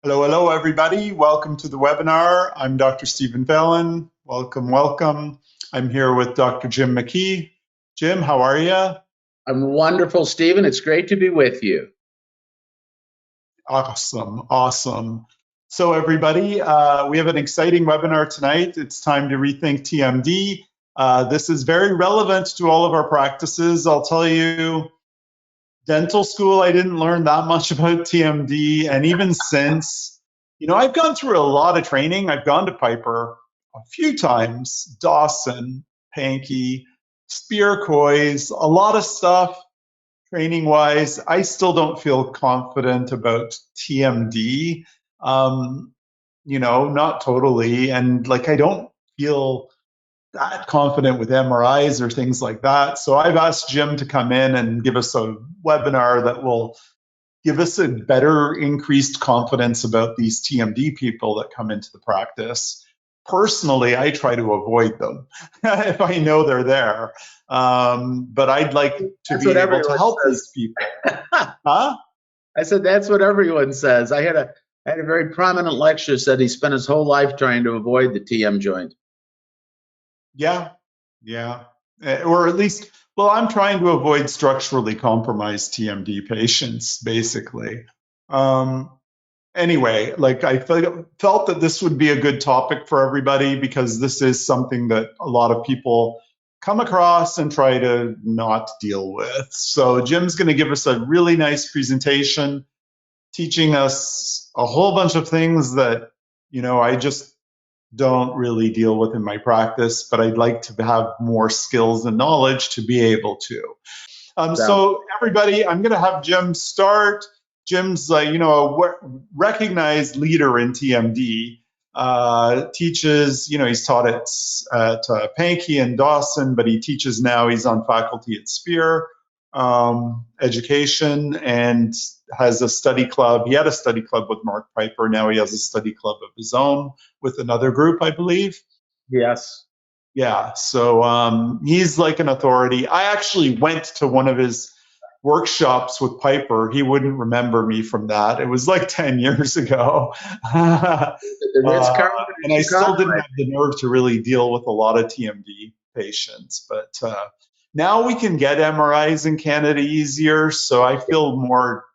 Hello, hello, everybody. Welcome to the webinar. I'm Dr. Stephen Fallon. Welcome, welcome. I'm here with Dr. Jim McKee. Jim, how are you? I'm wonderful, Stephen. It's great to be with you. Awesome, awesome. So, everybody, we have an exciting webinar tonight. It's time to rethink TMD. This is very relevant to all of our practices. I'll tell you, dental school, I didn't learn that much about TMD. And even since, I've gone through a lot of training. I've gone to Piper a few times, Dawson, Pankey, Spear Coys, a lot of stuff training wise. I still don't feel confident about TMD. Not totally. And I don't feel that confident with MRIs or things like that. So I've asked Jim to come in and give us a webinar that will give us a better increased confidence about these TMD people that come into the practice. Personally, I try to avoid them if I know they're there. But I'd like to be able to help these people. Huh? I said, that's what everyone says. I had a very prominent lecturer said he spent his whole life trying to avoid the TM joint. Yeah. Or at least, well, I'm trying to avoid structurally compromised TMD patients, basically. Anyway, I felt that this would be a good topic for everybody because this is something that a lot of people come across and try to not deal with. So Jim's going to give us a really nice presentation, teaching us a whole bunch of things that, I just don't really deal with in my practice, but I'd like to have more skills and knowledge to be able to. So everybody, I'm going to have Jim start. Jim's, a recognized leader in TMD. Teaches, he's taught at Pankey and Dawson, but he teaches now. He's on faculty at Spear Education and has a study club. He had a study club with Mark Piper. Now he has a study club of his own with another group, I believe. Yes. Yeah, so he's like an authority. I actually went to one of his workshops with Piper. He wouldn't remember me from that. It was like 10 years ago. And I still didn't have the nerve to really deal with a lot of TMD patients. But now we can get MRIs in Canada easier, so I feel more,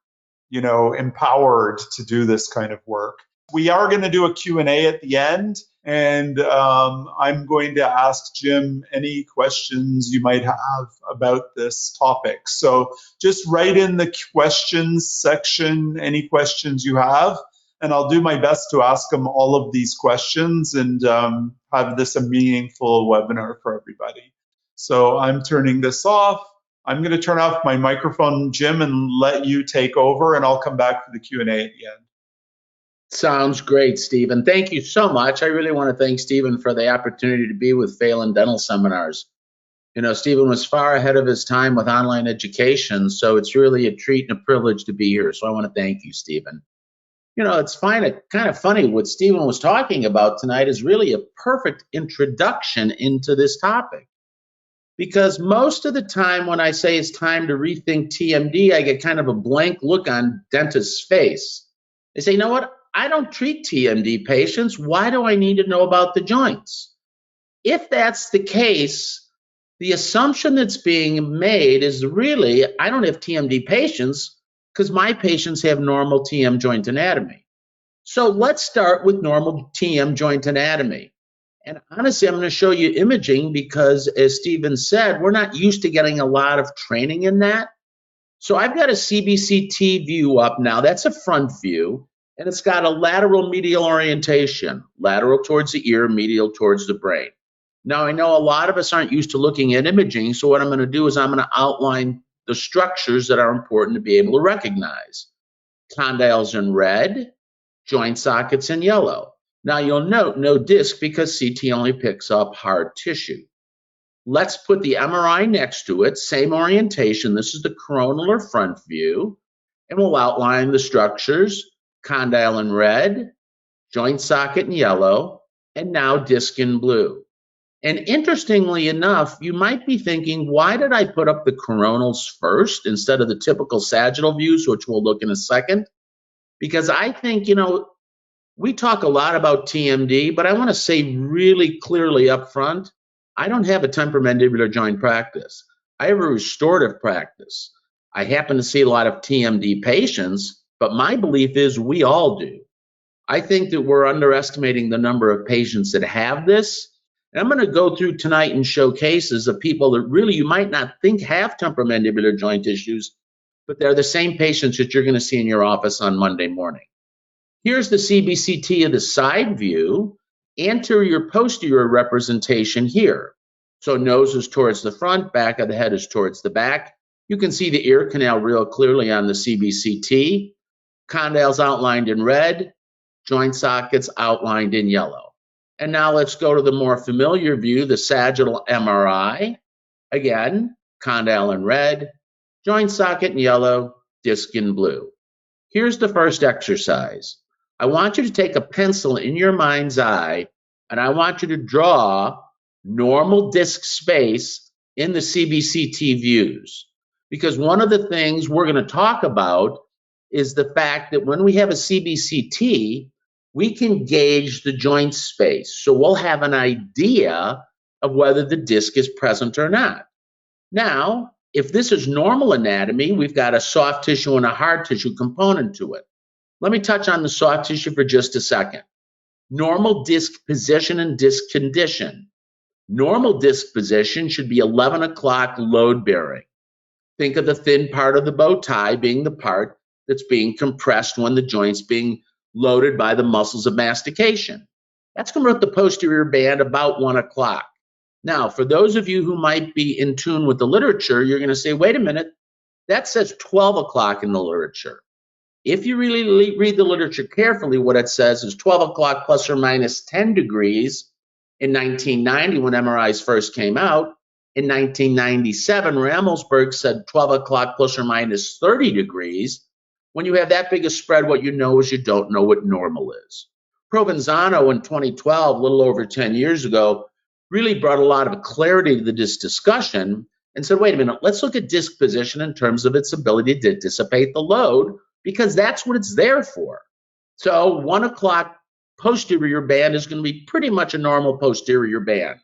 empowered to do this kind of work. We are going to do a Q&A at the end. And I'm going to ask Jim any questions you might have about this topic. So just write in the questions section any questions you have, and I'll do my best to ask them all of these questions and have this a meaningful webinar for everybody. So I'm turning this off. I'm going to turn off my microphone, Jim, and let you take over, and I'll come back for the Q&A at the end. Sounds great, Stephen. Thank you so much. I really want to thank Stephen for the opportunity to be with Phelan Dental Seminars. Stephen was far ahead of his time with online education, so it's really a treat and a privilege to be here. So I want to thank you, Stephen. It's kind of funny what Stephen was talking about tonight is really a perfect introduction into this topic. Because most of the time when I say it's time to rethink TMD, I get kind of a blank look on dentist's face. They say, you know what? I don't treat TMD patients. Why do I need to know about the joints? If that's the case, the assumption that's being made is really, I don't have TMD patients because my patients have normal TM joint anatomy. So let's start with normal TM joint anatomy. And honestly, I'm going to show you imaging because, as Stephen said, we're not used to getting a lot of training in that. So I've got a CBCT view up now. That's a front view. And it's got a lateral medial orientation, lateral towards the ear, medial towards the brain. Now, I know a lot of us aren't used to looking at imaging, so what I'm going to do is I'm going to outline the structures that are important to be able to recognize. Condyles in red, joint sockets in yellow. Now, you'll note no disc because CT only picks up hard tissue. Let's put the MRI next to it, same orientation. This is the coronal or front view, and we'll outline the structures. Condyle in red, joint socket in yellow, and now disc in blue. And interestingly enough, you might be thinking, why did I put up the coronals first instead of the typical sagittal views, which we'll look in a second? Because I think, We talk a lot about TMD, but I want to say really clearly up front, I don't have a temporomandibular joint practice. I have a restorative practice. I happen to see a lot of TMD patients, but my belief is we all do. I think that we're underestimating the number of patients that have this. And I'm going to go through tonight and show cases of people that really you might not think have temporomandibular joint issues, but they're the same patients that you're going to see in your office on Monday morning. Here's the CBCT of the side view, anterior posterior representation here. So nose is towards the front, back of the head is towards the back. You can see the ear canal real clearly on the CBCT. Condyles outlined in red, joint sockets outlined in yellow. And now let's go to the more familiar view, the sagittal MRI. Again, condyle in red, joint socket in yellow, disc in blue. Here's the first exercise. I want you to take a pencil in your mind's eye, and I want you to draw normal disc space in the CBCT views. Because one of the things we're going to talk about is the fact that when we have a CBCT, we can gauge the joint space. So we'll have an idea of whether the disc is present or not. Now, if this is normal anatomy, we've got a soft tissue and a hard tissue component to it. Let me touch on the soft tissue for just a second. Normal disc position and disc condition. Normal disc position should be 11 o'clock load bearing. Think of the thin part of the bow tie being the part that's being compressed when the joint's being loaded by the muscles of mastication. That's going to rip the posterior band about 1 o'clock. Now, for those of you who might be in tune with the literature, you're going to say, wait a minute, that says 12 o'clock in the literature. If you really read the literature carefully, what it says is 12 o'clock plus or minus 10 degrees in 1990 when MRIs first came out. In 1997, Ramelsberg said 12 o'clock plus or minus 30 degrees. When you have that big a spread, what you know is you don't know what normal is. Provenzano in 2012, a little over 10 years ago, really brought a lot of clarity to this discussion and said, wait a minute, let's look at disc position in terms of its ability to dissipate the load, because that's what it's there for. So 1 o'clock posterior band is going to be pretty much a normal posterior band.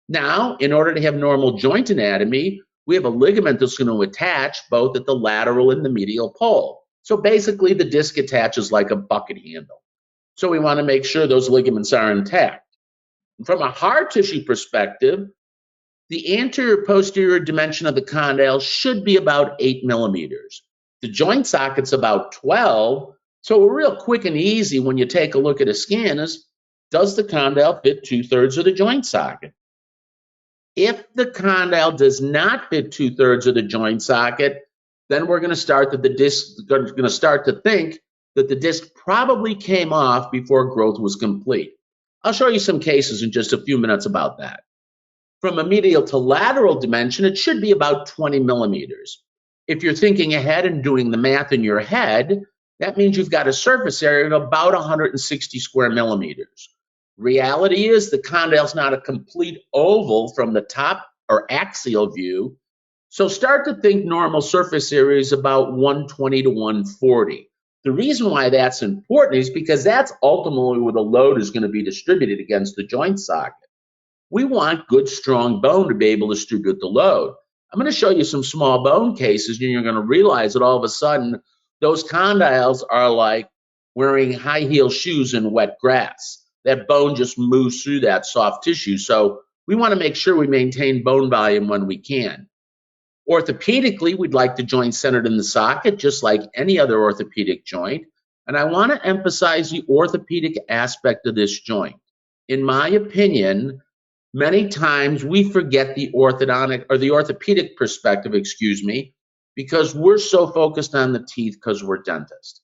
Now, in order to have normal joint anatomy, we have a ligament that's going to attach both at the lateral and the medial pole. So basically, the disc attaches like a bucket handle. So we want to make sure those ligaments are intact. From a hard tissue perspective, the anterior posterior dimension of the condyle should be about 8 millimeters. The joint socket's about 12. So real quick and easy when you take a look at a scan is, does the condyle fit 2/3 of the joint socket? If the condyle does not fit 2/3 of the joint socket, then we're going to start that the disc going to start to think that the disc probably came off before growth was complete. I'll show you some cases in just a few minutes about that. From a medial to lateral dimension, it should be about 20 millimeters. If you're thinking ahead and doing the math in your head, that means you've got a surface area of about 160 square millimeters. Reality is the condyle's not a complete oval from the top or axial view. So start to think normal surface area is about 120 to 140. The reason why that's important is because that's ultimately where the load is going to be distributed against the joint socket. We want good, strong bone to be able to distribute the load. I'm going to show you some small bone cases, and you're going to realize that all of a sudden, those condyles are like wearing high heel shoes in wet grass. That bone just moves through that soft tissue. So we want to make sure we maintain bone volume when we can. Orthopedically, we'd like the joint centered in the socket, just like any other orthopedic joint. And I want to emphasize the orthopedic aspect of this joint. In my opinion, many times we forget the orthodontic or the orthopedic perspective, because we're so focused on the teeth because we're dentists.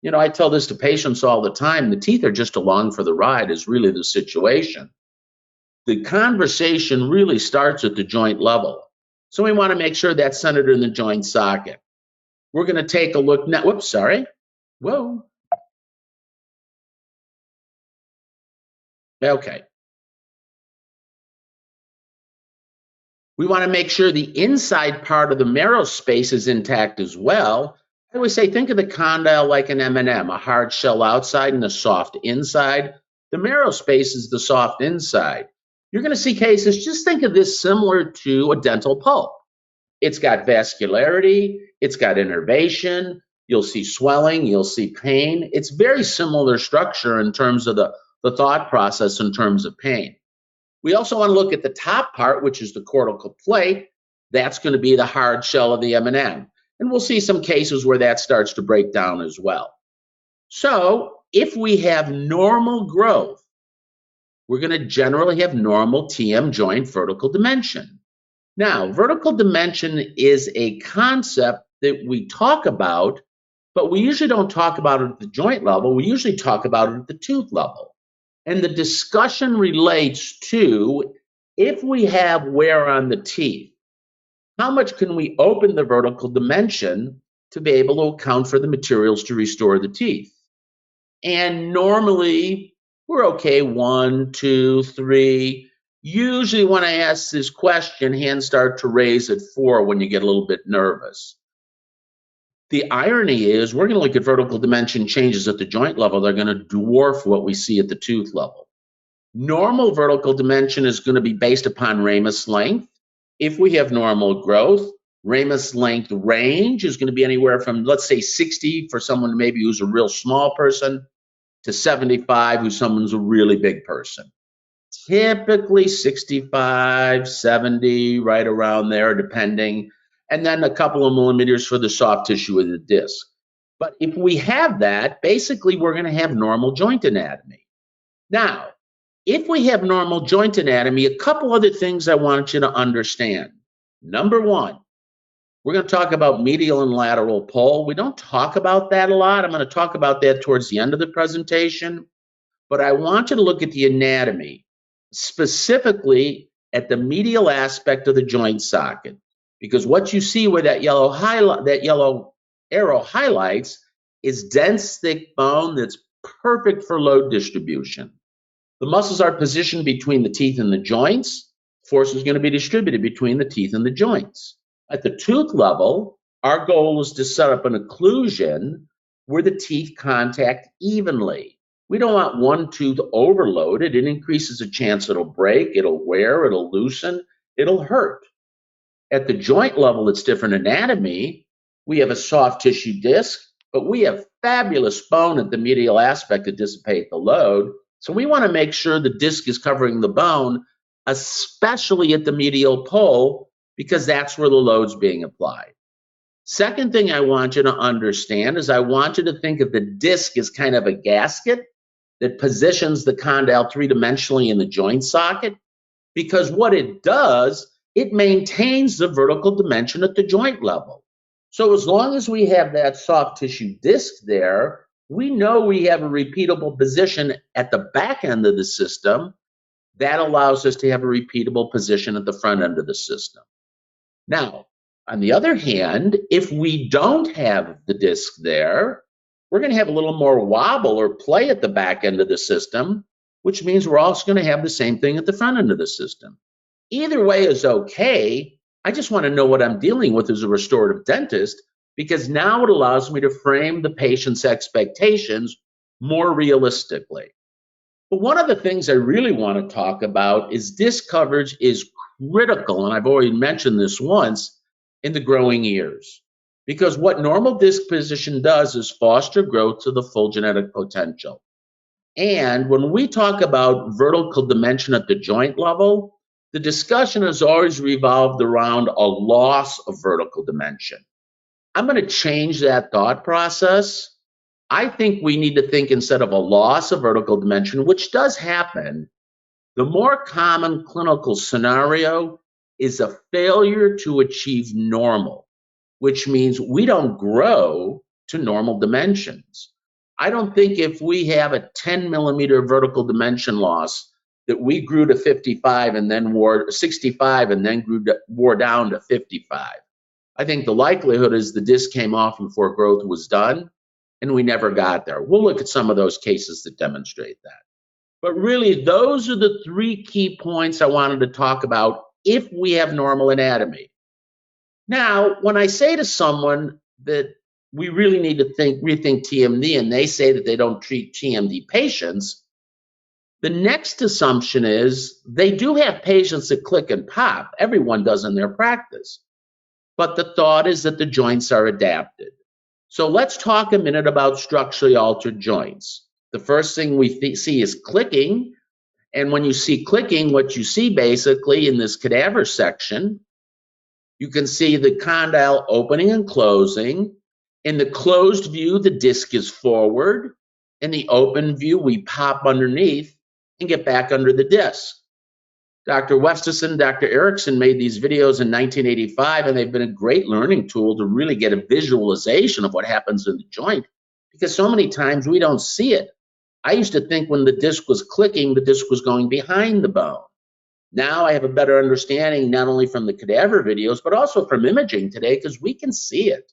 You know, I tell this to patients all the time, the teeth are just along for the ride is really the situation. The conversation really starts at the joint level. So we want to make sure that's centered in the joint socket. We're going to take a look now. Whoops, sorry. Whoa. Okay. We want to make sure the inside part of the marrow space is intact as well. I always say, think of the condyle like an M&M, a hard shell outside and a soft inside. The marrow space is the soft inside. You're going to see cases, just think of this similar to a dental pulp. It's got vascularity, it's got innervation, you'll see swelling, you'll see pain. It's very similar structure in terms of the thought process in terms of pain. We also want to look at the top part, which is the cortical plate. That's going to be the hard shell of the M&M. And we'll see some cases where that starts to break down as well. So if we have normal growth, we're going to generally have normal TM joint vertical dimension. Now, vertical dimension is a concept that we talk about, but we usually don't talk about it at the joint level. We usually talk about it at the tooth level. And the discussion relates to, if we have wear on the teeth, how much can we open the vertical dimension to be able to account for the materials to restore the teeth? And normally we're okay, 1, 2, 3. Usually when I ask this question, hands start to raise at 4 when you get a little bit nervous. The irony is we're going to look at vertical dimension changes at the joint level. They're going to dwarf what we see at the tooth level. Normal vertical dimension is going to be based upon ramus length. If we have normal growth, ramus length range is going to be anywhere from, let's say, 60 for someone maybe who's a real small person to 75 who's someone's a really big person. Typically 65, 70, right around there, depending, and then a couple of millimeters for the soft tissue of the disc. But if we have that, basically we're going to have normal joint anatomy. Now, if we have normal joint anatomy, a couple other things I want you to understand. Number one, we're going to talk about medial and lateral pull. We don't talk about that a lot. I'm going to talk about that towards the end of the presentation. But I want you to look at the anatomy, specifically at the medial aspect of the joint socket. Because what you see where that yellow arrow highlights is dense, thick bone that's perfect for load distribution. The muscles are positioned between the teeth and the joints. Force is going to be distributed between the teeth and the joints. At the tooth level, our goal is to set up an occlusion where the teeth contact evenly. We don't want one tooth overloaded. It increases the chance it'll break, it'll wear, it'll loosen, it'll hurt. At the joint level, it's different anatomy. We have a soft tissue disc, but we have fabulous bone at the medial aspect to dissipate the load. So we want to make sure the disc is covering the bone, especially at the medial pole, because that's where the load's being applied. Second thing I want you to understand is I want you to think of the disc as kind of a gasket that positions the condyle three-dimensionally in the joint socket, because what it does, it maintains the vertical dimension at the joint level. So as long as we have that soft tissue disc there, we know we have a repeatable position at the back end of the system. That allows us to have a repeatable position at the front end of the system. Now, on the other hand, if we don't have the disc there, we're going to have a little more wobble or play at the back end of the system, which means we're also going to have the same thing at the front end of the system. Either way is okay. I just want to know what I'm dealing with as a restorative dentist, because now it allows me to frame the patient's expectations more realistically. But one of the things I really want to talk about is disc coverage is critical, and I've already mentioned this once, in the growing years. Because what normal disc position does is foster growth to the full genetic potential. And when we talk about vertical dimension at the joint level, the discussion has always revolved around a loss of vertical dimension. I'm going to change that thought process. I think we need to think, instead of a loss of vertical dimension, which does happen, the more common clinical scenario is a failure to achieve normal, which means we don't grow to normal dimensions. I don't think if we have a 10 millimeter vertical dimension loss that we grew to 55 and then wore 65 and then wore down to 55. I think the likelihood is the disc came off before growth was done, and we never got there. We'll look at some of those cases that demonstrate that. But really, those are the three key points I wanted to talk about if we have normal anatomy. Now, when I say to someone that we really need to rethink TMD, and they say that they don't treat TMD patients, the next assumption is they do have patients that click and pop. Everyone does in their practice. But the thought is that the joints are adapted. So let's talk a minute about structurally altered joints. The first thing we see is clicking. And when you see clicking, what you see basically in this cadaver section, you can see the condyle opening and closing. In the closed view, the disc is forward. In the open view, we pop underneath and get back under the disc. Dr. Westison, Dr. Erickson made these videos in 1985, and they've been a great learning tool to really get a visualization of what happens in the joint, because so many times we don't see it. I used to think when the disc was clicking, the disc was going behind the bone. Now I have a better understanding, not only from the cadaver videos, but also from imaging today, because we can see it.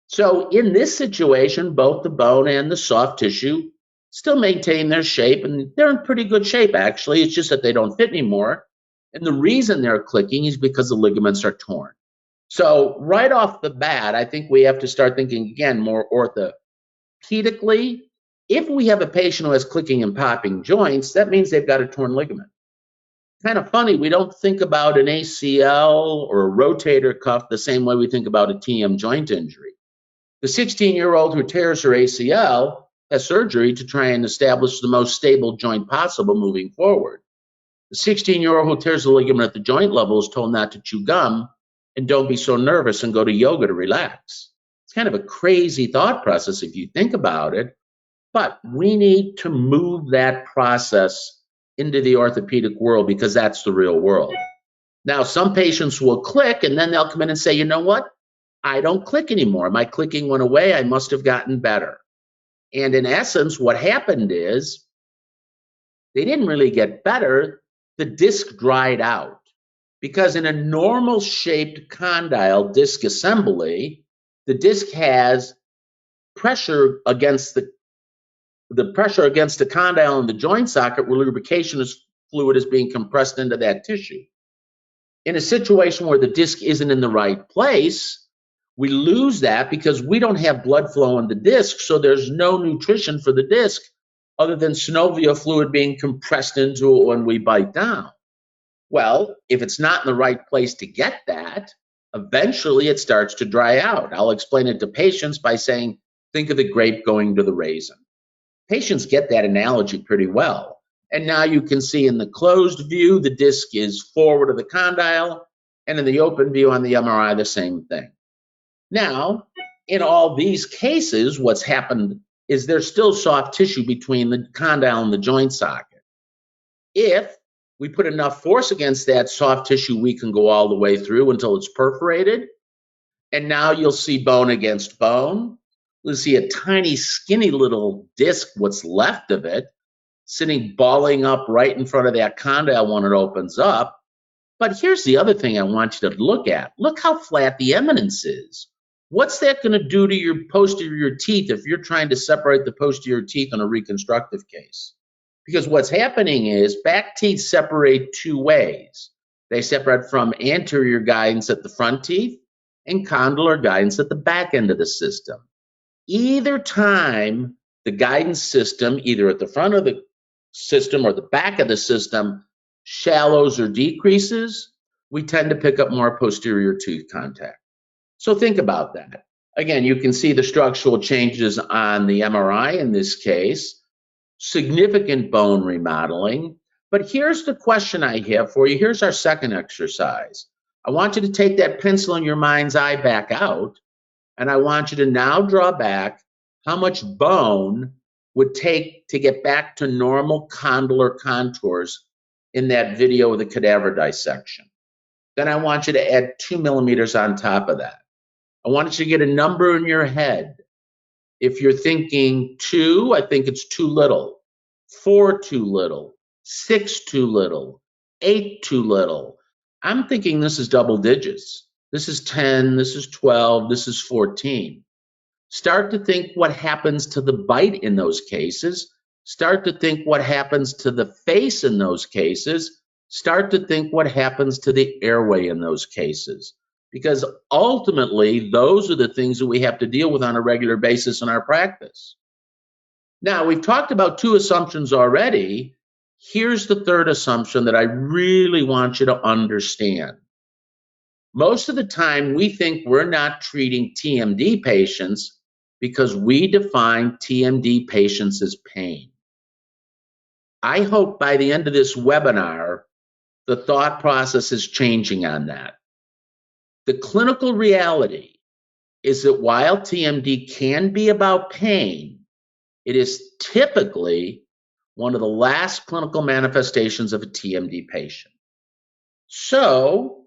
So in this situation, both the bone and the soft tissue still maintain their shape, and they're in pretty good shape, actually. It's just that they don't fit anymore. And the reason they're clicking is because the ligaments are torn. So right off the bat, I think we have to start thinking again more orthopedically. If we have a patient who has clicking and popping joints, that means they've got a torn ligament. Kind of funny, we don't think about an ACL or a rotator cuff the same way we think about a TM joint injury. The 16-year-old who tears her ACL has surgery to try and establish the most stable joint possible moving forward. The 16-year-old who tears the ligament at the joint level is told not to chew gum and don't be so nervous and go to yoga to relax. It's kind of a crazy thought process if you think about it, but we need to move that process into the orthopedic world because that's the real world. Now, some patients will click and then they'll come in and say, you know what? I don't click anymore. My clicking went away. I must have gotten better. And in essence, what happened is they didn't really get better. The disc dried out, because in a normal shaped condyle disc assembly, the disc has pressure against the pressure against the condyle and the joint socket where lubrication fluid is being compressed into that tissue. In a situation where the disc isn't in the right place, we lose that because we don't have blood flow in the disc, so there's no nutrition for the disc other than synovial fluid being compressed into it when we bite down. Well, if it's not in the right place to get that, eventually it starts to dry out. I'll explain it to patients by saying, think of the grape going to the raisin. Patients get that analogy pretty well. And now you can see in the closed view, the disc is forward of the condyle, and in the open view on the MRI, the same thing. Now, in all these cases, what's happened is there's still soft tissue between the condyle and the joint socket. If we put enough force against that soft tissue, we can go all the way through until it's perforated. And now you'll see bone against bone. You'll see a tiny, skinny little disc, what's left of it, sitting balling up right in front of that condyle when it opens up. But here's the other thing I want you to look at. Look how flat the eminence is. What's that going to do to your posterior teeth if you're trying to separate the posterior teeth in a reconstructive case? Because what's happening is back teeth separate two ways. They separate from anterior guidance at the front teeth and condylar guidance at the back end of the system. Either time the guidance system, either at the front of the system or the back of the system, shallows or decreases, we tend to pick up more posterior tooth contact. So think about that. Again, you can see the structural changes on the MRI in this case, significant bone remodeling. But here's the question I have for you. Here's our second exercise. I want you to take that pencil in your mind's eye back out, and I want you to now draw back how much bone would take to get back to normal condylar contours in that video of the cadaver dissection. Then I want you to add 2 millimeters on top of that. I want you to get a number in your head. If you're thinking 2, I think it's too little. 4, too little. 6, too little. 8, too little. I'm thinking this is double digits. This is 10, this is 12, this is 14. Start to think what happens to the bite in those cases. Start to think what happens to the face in those cases. Start to think what happens to the airway in those cases. because ultimately those are the things that we have to deal with on a regular basis in our practice. Now, we've talked about two assumptions already. Here's the third assumption that I really want you to understand. Most of the time, we think we're not treating TMD patients because we define TMD patients as pain. I hope by the end of this webinar, the thought process is changing on that. The clinical reality is that while TMD can be about pain, it is typically one of the last clinical manifestations of a TMD patient. So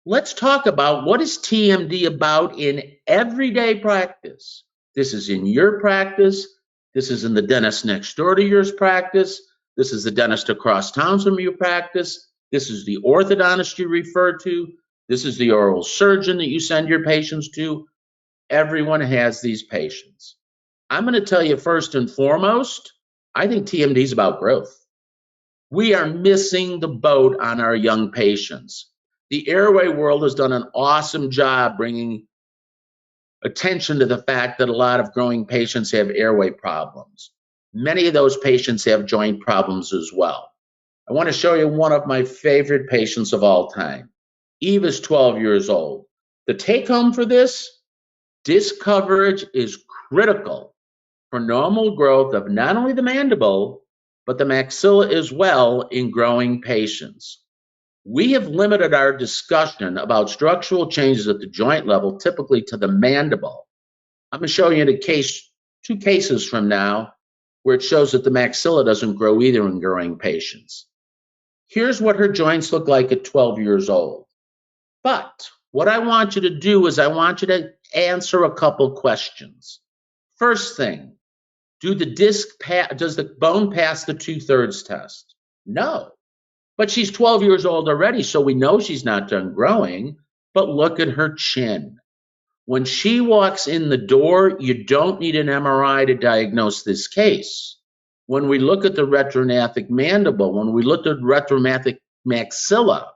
let's talk about what is TMD about in everyday practice. This is in your practice. This is in the dentist next door to yours practice. This is the dentist across town from your practice. This is the orthodontist you refer to. This is the oral surgeon that you send your patients to. Everyone has these patients. I'm going to tell you first and foremost, I think TMD is about growth. We are missing the boat on our young patients. The airway world has done an awesome job bringing attention to the fact that a lot of growing patients have airway problems. Many of those patients have joint problems as well. I want to show you one of my favorite patients of all time. Eve is 12 years old. The take home for this, disc coverage is critical for normal growth of not only the mandible, but the maxilla as well in growing patients. We have limited our discussion about structural changes at the joint level, typically to the mandible. I'm going to show you two cases from now where it shows that the maxilla doesn't grow either in growing patients. Here's what her joints look like at 12 years old. But what I want you to do is I want you to answer a couple questions. First thing, does the bone pass the 2/3 test? No. But she's 12 years old already, so we know she's not done growing. But look at her chin. When she walks in the door, you don't need an MRI to diagnose this case. When we look at the retrognathic mandible, when we look at retrognathic maxilla,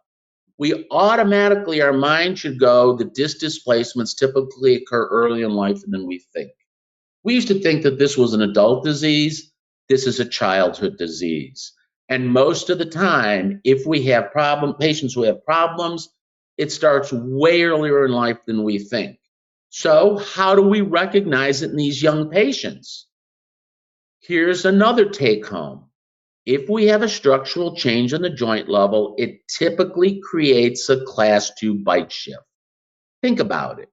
we automatically, our mind should go, the disc displacements typically occur early in life than we think. We used to think that this was an adult disease. This is a childhood disease. And most of the time, if we have patients who have problems, it starts way earlier in life than we think. So how do we recognize it in these young patients? Here's another take home. If we have a structural change in the joint level, it typically creates a class 2 bite shift. Think about it.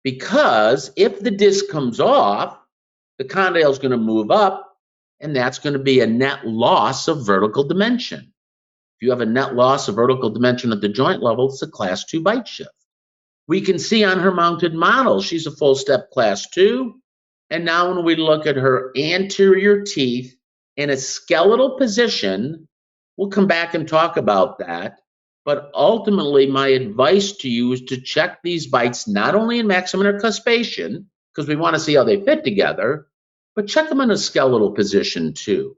Because if the disc comes off, the condyle is going to move up, and that's going to be a net loss of vertical dimension. If you have a net loss of vertical dimension at the joint level, it's a class 2 bite shift. We can see on her mounted model, she's a full step class 2. And now when we look at her anterior teeth in a skeletal position, we'll come back and talk about that. But ultimately, my advice to you is to check these bites not only in maximum intercuspation, because we want to see how they fit together, but check them in a skeletal position too.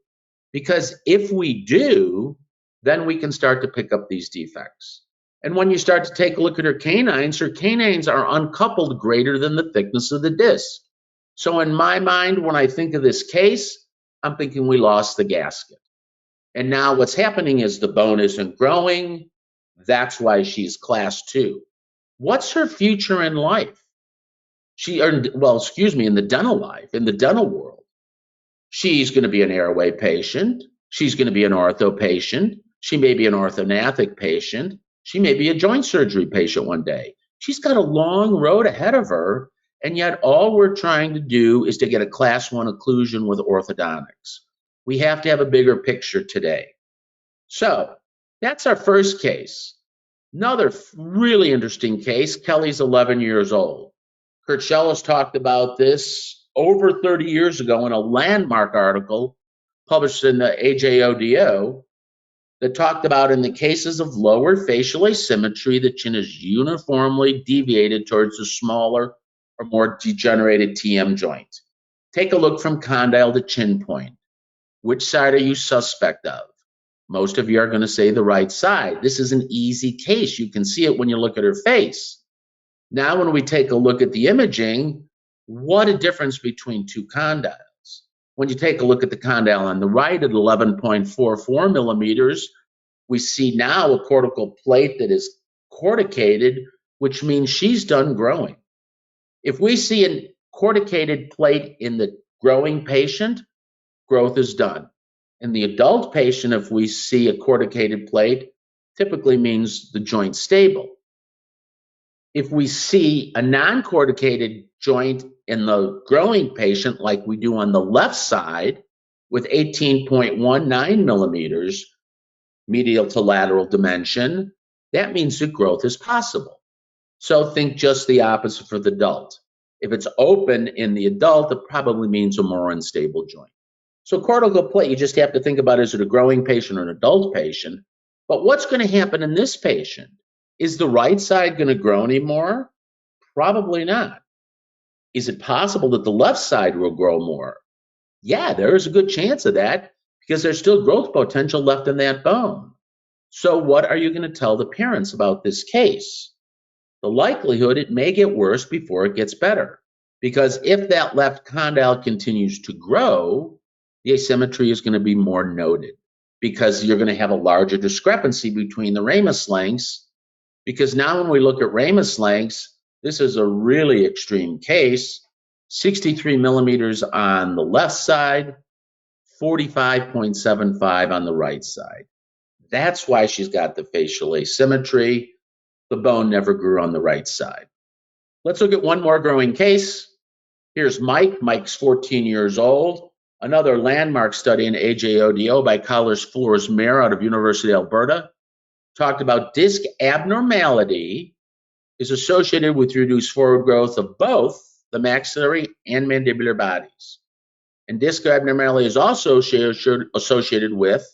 Because if we do, then we can start to pick up these defects. And when you start to take a look at her canines are uncoupled greater than the thickness of the disc. So in my mind, when I think of this case, I'm thinking we lost the gasket. And now what's happening is the bone isn't growing. That's why she's class 2. What's her future in life? In the dental life, in the dental world. She's going to be an airway patient. She's going to be an ortho patient. She may be an orthognathic patient. She may be a joint surgery patient one day. She's got a long road ahead of her, and yet all we're trying to do is to get a class 1 occlusion with orthodontics. We have to have a bigger picture today. So that's our first case. Another really interesting case, Kelly's 11 years old. Kurt Schellis talked about this over 30 years ago in a landmark article published in the AJODO that talked about in the cases of lower facial asymmetry, the chin is uniformly deviated towards the smaller or more degenerated TM joint. Take a look from condyle to chin point. Which side are you suspect of? Most of you are going to say the right side. This is an easy case. You can see it when you look at her face. Now, when we take a look at the imaging, what a difference between two condyles. When you take a look at the condyle on the right at 11.44 millimeters, we see now a cortical plate that is corticated, which means she's done growing. If we see a corticated plate in the growing patient, growth is done. In the adult patient, if we see a corticated plate, typically means the joint's stable. If we see a non-corticated joint in the growing patient, like we do on the left side, with 18.19 millimeters medial to lateral dimension, that means that growth is possible. So think just the opposite for the adult. If it's open in the adult, it probably means a more unstable joint. So cortical plate, you just have to think about, is it a growing patient or an adult patient? But what's going to happen in this patient? Is the right side going to grow anymore? Probably not. Is it possible that the left side will grow more? Yeah, there is a good chance of that because there's still growth potential left in that bone. So what are you going to tell the parents about this case? The likelihood it may get worse before it gets better, because if that left condyle continues to grow, the asymmetry is going to be more noted because you're going to have a larger discrepancy between the ramus lengths. Because now when we look at ramus lengths, this is a really extreme case, 63 millimeters on the left side, 45.75 on the right side. That's why she's got the facial asymmetry. The bone never grew on the right side. Let's look at one more growing case. Here's Mike. Mike's 14 years old. Another landmark study in AJODO by Flores Mayer out of University of Alberta talked about disc abnormality is associated with reduced forward growth of both the maxillary and mandibular bodies. And disc abnormality is also associated with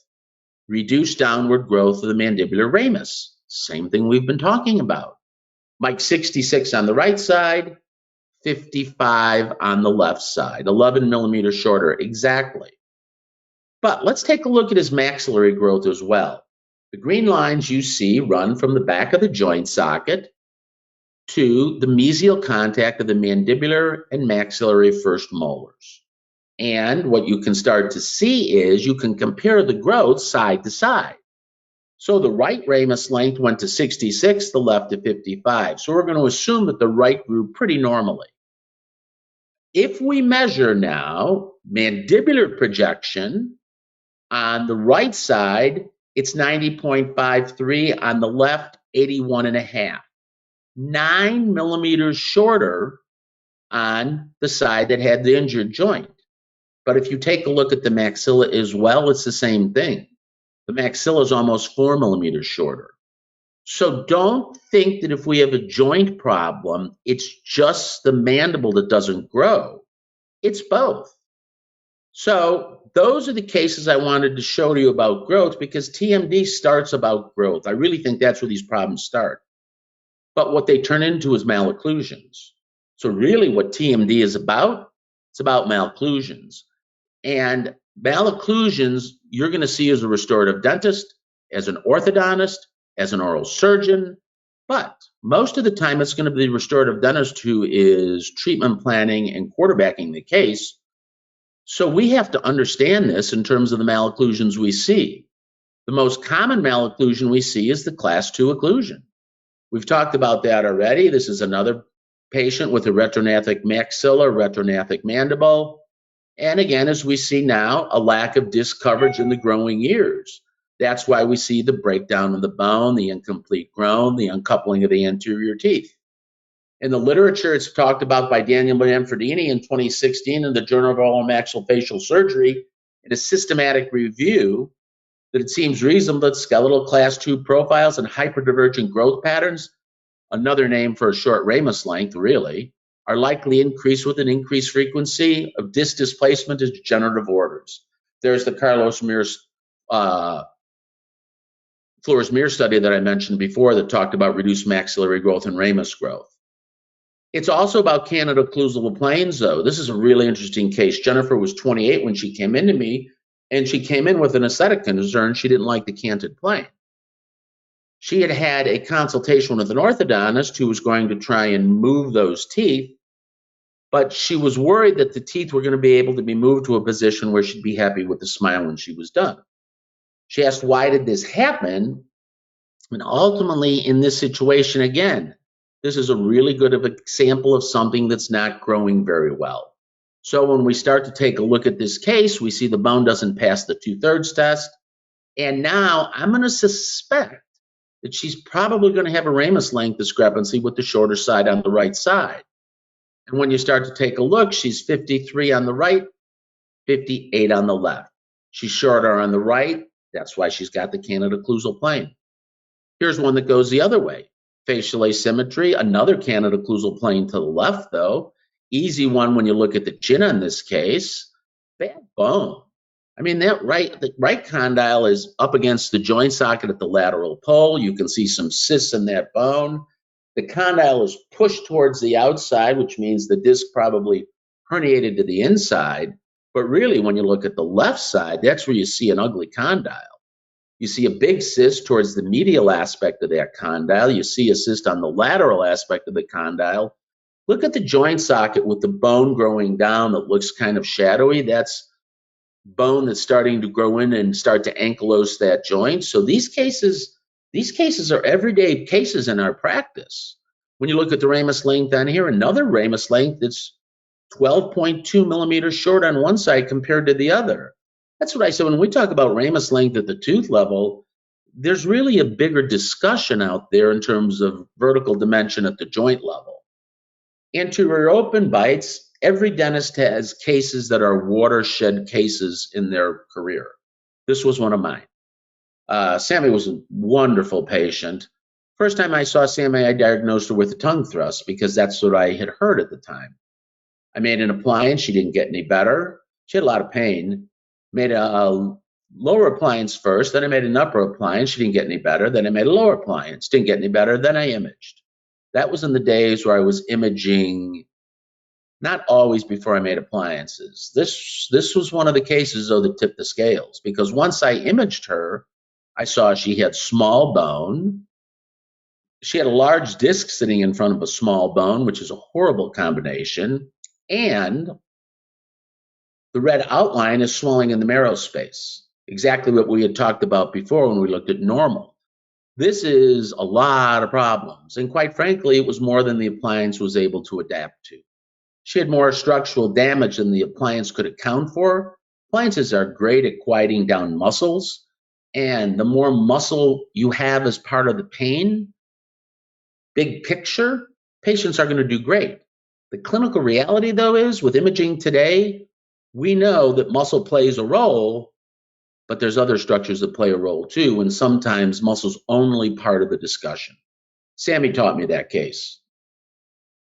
reduced downward growth of the mandibular ramus. Same thing we've been talking about. Mike 66 on the right side, 55 on the left side, 11 millimeters shorter, exactly. But let's take a look at his maxillary growth as well. The green lines you see run from the back of the joint socket to the mesial contact of the mandibular and maxillary first molars. And what you can start to see is you can compare the growth side to side. So the right ramus length went to 66, the left to 55. So we're going to assume that the right grew pretty normally. If we measure now mandibular projection, on the right side, it's 90.53, on the left, 81.5. 9 millimeters shorter on the side that had the injured joint. But if you take a look at the maxilla as well, it's the same thing. The maxilla is almost 4 millimeters shorter. So don't think that if we have a joint problem, it's just the mandible that doesn't grow. It's both. So those are the cases I wanted to show you about growth, because TMD starts about growth. I really think that's where these problems start. But what they turn into is malocclusions. So really what TMD is about, it's about malocclusions. And malocclusions you're going to see as a restorative dentist, as an orthodontist, as an oral surgeon. But most of the time it's going to be the restorative dentist who is treatment planning and quarterbacking the case. So we have to understand this in terms of the malocclusions we see. The most common malocclusion we see is the class 2 occlusion. We've talked about that already. This is another patient with a retrognathic maxilla, retrognathic mandible. And again, as we see now, a lack of disc coverage in the growing ears. That's why we see the breakdown of the bone, the incomplete groan, the uncoupling of the anterior teeth. In the literature, it's talked about by Daniel Manfredini in 2016 in the Journal of Oral and Maxillofacial Surgery in a systematic review that it seems reasonable that skeletal class 2 profiles and hyperdivergent growth patterns, another name for a short ramus length, really, are likely increased with an increased frequency of disc displacement as degenerative orders. There's the Flores Mayer study that I mentioned before that talked about reduced maxillary growth and ramus growth. It's also about candid occlusal planes, though. This is a really interesting case. Jennifer was 28 when she came into me And she came in with an aesthetic concern. She didn't like the canted plane. She had had a consultation with an orthodontist who was going to try and move those teeth, but she was worried that the teeth were going to be able to be moved to a position where she'd be happy with the smile when she was done. She asked, why did this happen? And ultimately, in this situation, again, this is a really good example of something that's not growing very well. So when we start to take a look at this case, we see the bone doesn't pass the 2/3 test. And now I'm going to suspect that she's probably going to have a ramus length discrepancy with the shorter side on the right side. And when you start to take a look, she's 53 on the right, 58 on the left. She's shorter on the right. That's why she's got the Canada occlusal plane. Here's one that goes the other way. Facial asymmetry, another Canada occlusal plane to the left, though. Easy one when you look at the chin on this case. Bad bone. I mean, the right condyle is up against the joint socket at the lateral pole. You can see some cysts in that bone. The condyle is pushed towards the outside, which means the disc probably herniated to the inside. But really, when you look at the left side, that's where you see an ugly condyle. You see a big cyst towards the medial aspect of that condyle. You see a cyst on the lateral aspect of the condyle. Look at the joint socket with the bone growing down that looks kind of shadowy. That's bone that's starting to grow in and start to ankylose that joint. So these cases are everyday cases in our practice. When you look at the ramus length on here, another ramus length that's 12.2 millimeters short on one side compared to the other. That's what I said. When we talk about ramus length at the tooth level, there's really a bigger discussion out there in terms of vertical dimension at the joint level. Anterior open bites, every dentist has cases that are watershed cases in their career. This was one of mine. Sammy was a wonderful patient. First time I saw Sammy, I diagnosed her with a tongue thrust because that's what I had heard at the time. I made an appliance. She didn't get any better. She had a lot of pain. Made a lower appliance first. Then I made an upper appliance. She didn't get any better. Then I made a lower appliance. Didn't get any better. Then I imaged. That was in the days where I was imaging, not always before I made appliances. This was one of the cases, though, that tipped the scales. Because once I imaged her, I saw she had small bone. She had a large disc sitting in front of a small bone, which is a horrible combination. And the red outline is swelling in the marrow space, exactly what we had talked about before when we looked at normal. This is a lot of problems, and quite frankly, it was more than the appliance was able to adapt to. She had more structural damage than the appliance could account for. Appliances are great at quieting down muscles, and the more muscle you have as part of the pain, big picture, patients are going to do great. The clinical reality, though, is with imaging today, we know that muscle plays a role, but there's other structures that play a role too, and sometimes muscle's only part of the discussion. Sammy taught me that case.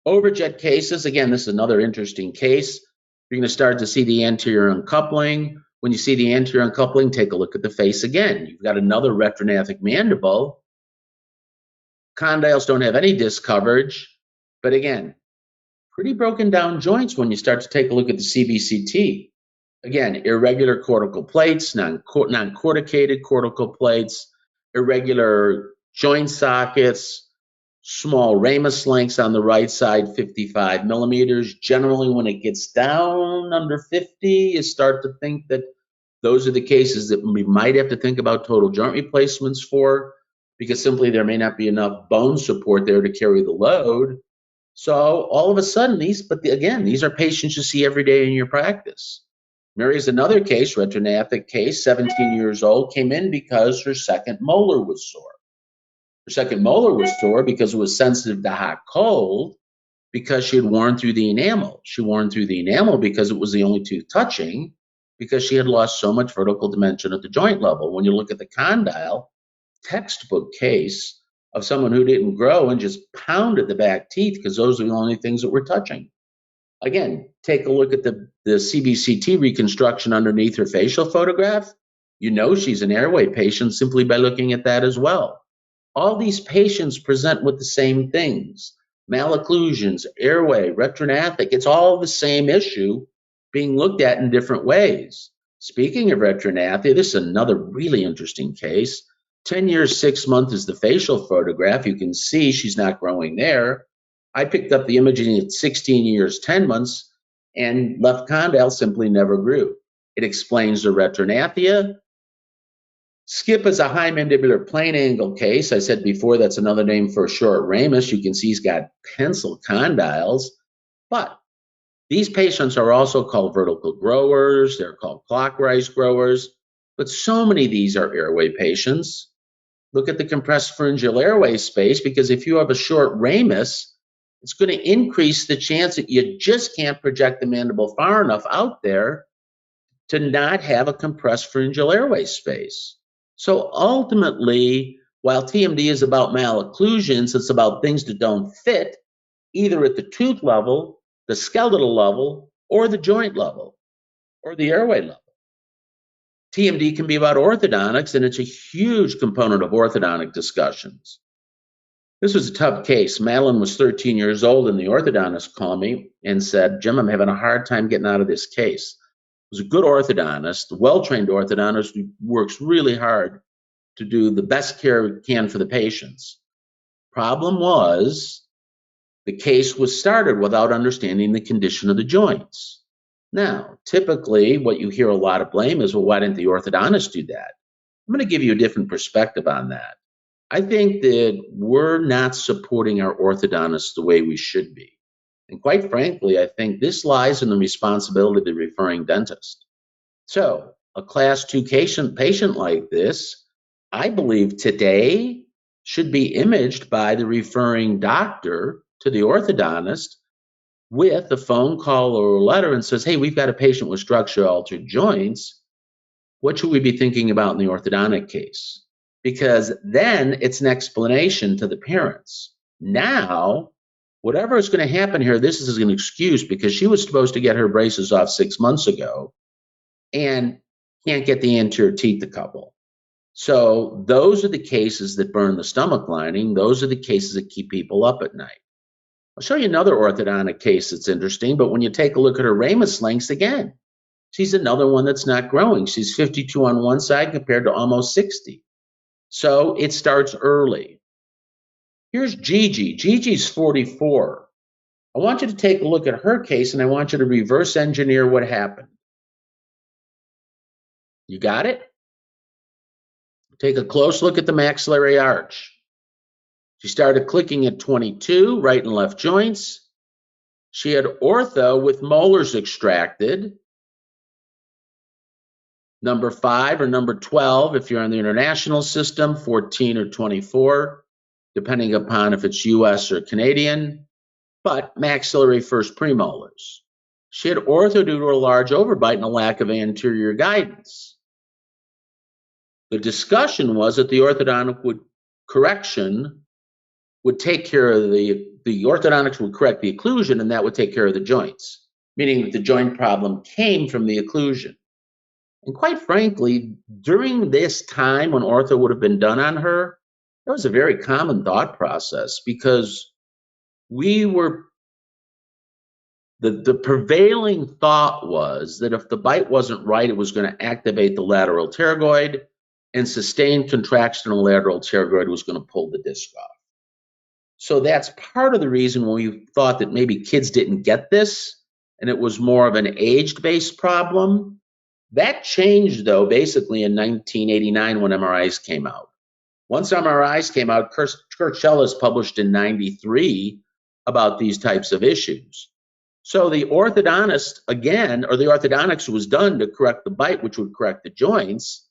Overjet cases, again, this is another interesting case. You're going to start to see the anterior uncoupling. When you see the anterior uncoupling, take a look at the face again. You've got another retrognathic mandible. Condyles don't have any disc coverage, but again, pretty broken down joints when you start to take a look at the CBCT. Again, irregular cortical plates, non-corticated cortical plates, irregular joint sockets, small ramus lengths on the right side, 55 millimeters. Generally, when it gets down under 50, you start to think that those are the cases that we might have to think about total joint replacements for, because simply there may not be enough bone support there to carry the load. So all of a sudden, these are patients you see every day in your practice. Mary's another case, retrognathic case, 17 years old, came in because her second molar was sore. Her second molar was sore because it was sensitive to hot cold, because she had worn through the enamel. She worn through the enamel because it was the only tooth touching, because she had lost so much vertical dimension at the joint level. When you look at the condyle, textbook case of someone who didn't grow and just pounded the back teeth because those are the only things that were touching. Again, take a look at the CBCT reconstruction underneath her facial photograph. You know she's an airway patient simply by looking at that as well. All these patients present with the same things: malocclusions, airway, retrognathic. It's all the same issue being looked at in different ways. Speaking of retrognathia, this is another really interesting case. 10 years, 6 months is the facial photograph. You can see she's not growing there. I picked up the imaging at 16 years, 10 months, and left condyle simply never grew. It explains the retrognathia. Skip is a high mandibular plane angle case. I said before that's another name for a short ramus. You can see he's got pencil condyles, but these patients are also called vertical growers. They're called clockwise growers, but so many of these are airway patients. Look at the compressed pharyngeal airway space, because if you have a short ramus, it's going to increase the chance that you just can't project the mandible far enough out there to not have a compressed pharyngeal airway space. So ultimately, while TMD is about malocclusions, it's about things that don't fit either at the tooth level, the skeletal level, or the joint level, or the airway level. TMD can be about orthodontics, and it's a huge component of orthodontic discussions. This was a tough case. Madeline was 13 years old, and the orthodontist called me and said, Jim, I'm having a hard time getting out of this case. It was a good orthodontist, a well-trained orthodontist who works really hard to do the best care he can for the patients. Problem was, the case was started without understanding the condition of the joints. Now, typically, what you hear a lot of blame is, well, why didn't the orthodontist do that? I'm going to give you a different perspective on that. I think that we're not supporting our orthodontists the way we should be. And quite frankly, I think this lies in the responsibility of the referring dentist. So, a class 2 patient like this, I believe today should be imaged by the referring doctor to the orthodontist with a phone call or a letter and says, hey, we've got a patient with structurally altered joints. What should we be thinking about in the orthodontic case? Because then it's an explanation to the parents. Now, whatever is going to happen here, this is an excuse because she was supposed to get her braces off 6 months ago and can't get the anterior teeth to couple. So those are the cases that burn the stomach lining. Those are the cases that keep people up at night. I'll show you another orthodontic case that's interesting, but when you take a look at her ramus lengths again, she's another one that's not growing. She's 52 on one side compared to almost 60. So it starts early. Here's Gigi. Gigi's 44. I want you to take a look at her case, and I want you to reverse engineer what happened. You got it? Take a close look at the maxillary arch. She started clicking at 22, right and left joints. She had ortho with molars extracted. Number 5 or number 12 if you're on the international system, 14 or 24, depending upon if it's US or Canadian, but maxillary first premolars. She had ortho due to a large overbite and a lack of anterior guidance. The discussion was that the orthodontic correction would take care of the orthodontics would correct the occlusion, and that would take care of the joints, meaning that the joint problem came from the occlusion. And quite frankly, during this time when ortho would have been done on her, that was a very common thought process because the prevailing thought was that if the bite wasn't right, it was going to activate the lateral pterygoid, and sustained contraction of the lateral pterygoid was going to pull the disc off. So that's part of the reason we thought that maybe kids didn't get this, and it was more of an age-based problem. That changed, though, basically in 1989 when MRIs came out. Once MRIs came out, Kurt Schellis published in 93 about these types of issues. So the orthodontist, again, or the orthodontics was done to correct the bite, which would correct the joints.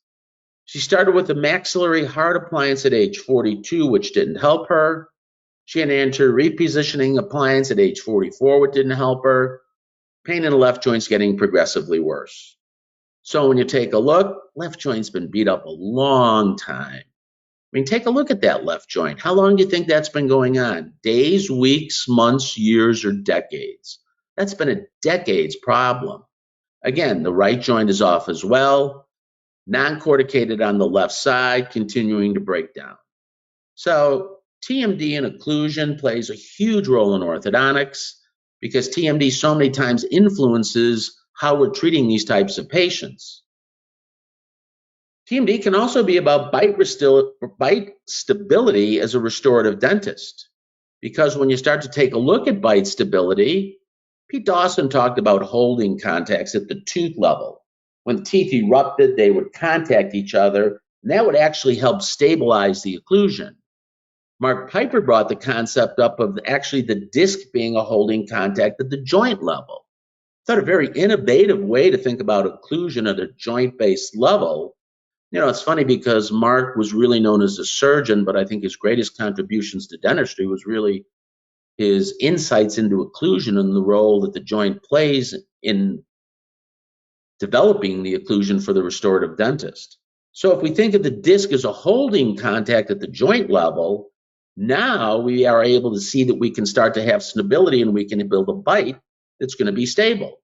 She started with a maxillary hard appliance at age 42, which didn't help her. She had an anterior repositioning appliance at age 44, which didn't help her. Pain in the left joint's getting progressively worse. So when you take a look, left joint's been beat up a long time. I mean, take a look at that left joint. How long do you think that's been going on? Days, weeks, months, years, or decades? That's been a decades problem. Again, the right joint is off as well. Non-corticated on the left side, continuing to break down. So TMD and occlusion plays a huge role in orthodontics because TMD so many times influences how we're treating these types of patients. TMD can also be about bite stability as a restorative dentist. Because when you start to take a look at bite stability, Pete Dawson talked about holding contacts at the tooth level. When teeth erupted, they would contact each other, and that would actually help stabilize the occlusion. Mark Piper brought the concept up of actually the disc being a holding contact at the joint level. I thought a very innovative way to think about occlusion at a joint-based level. It's funny because Mark was really known as a surgeon, but I think his greatest contributions to dentistry was really his insights into occlusion and the role that the joint plays in developing the occlusion for the restorative dentist. So if we think of the disc as a holding contact at the joint level, now we are able to see that we can start to have stability and we can build a bite that's going to be stable.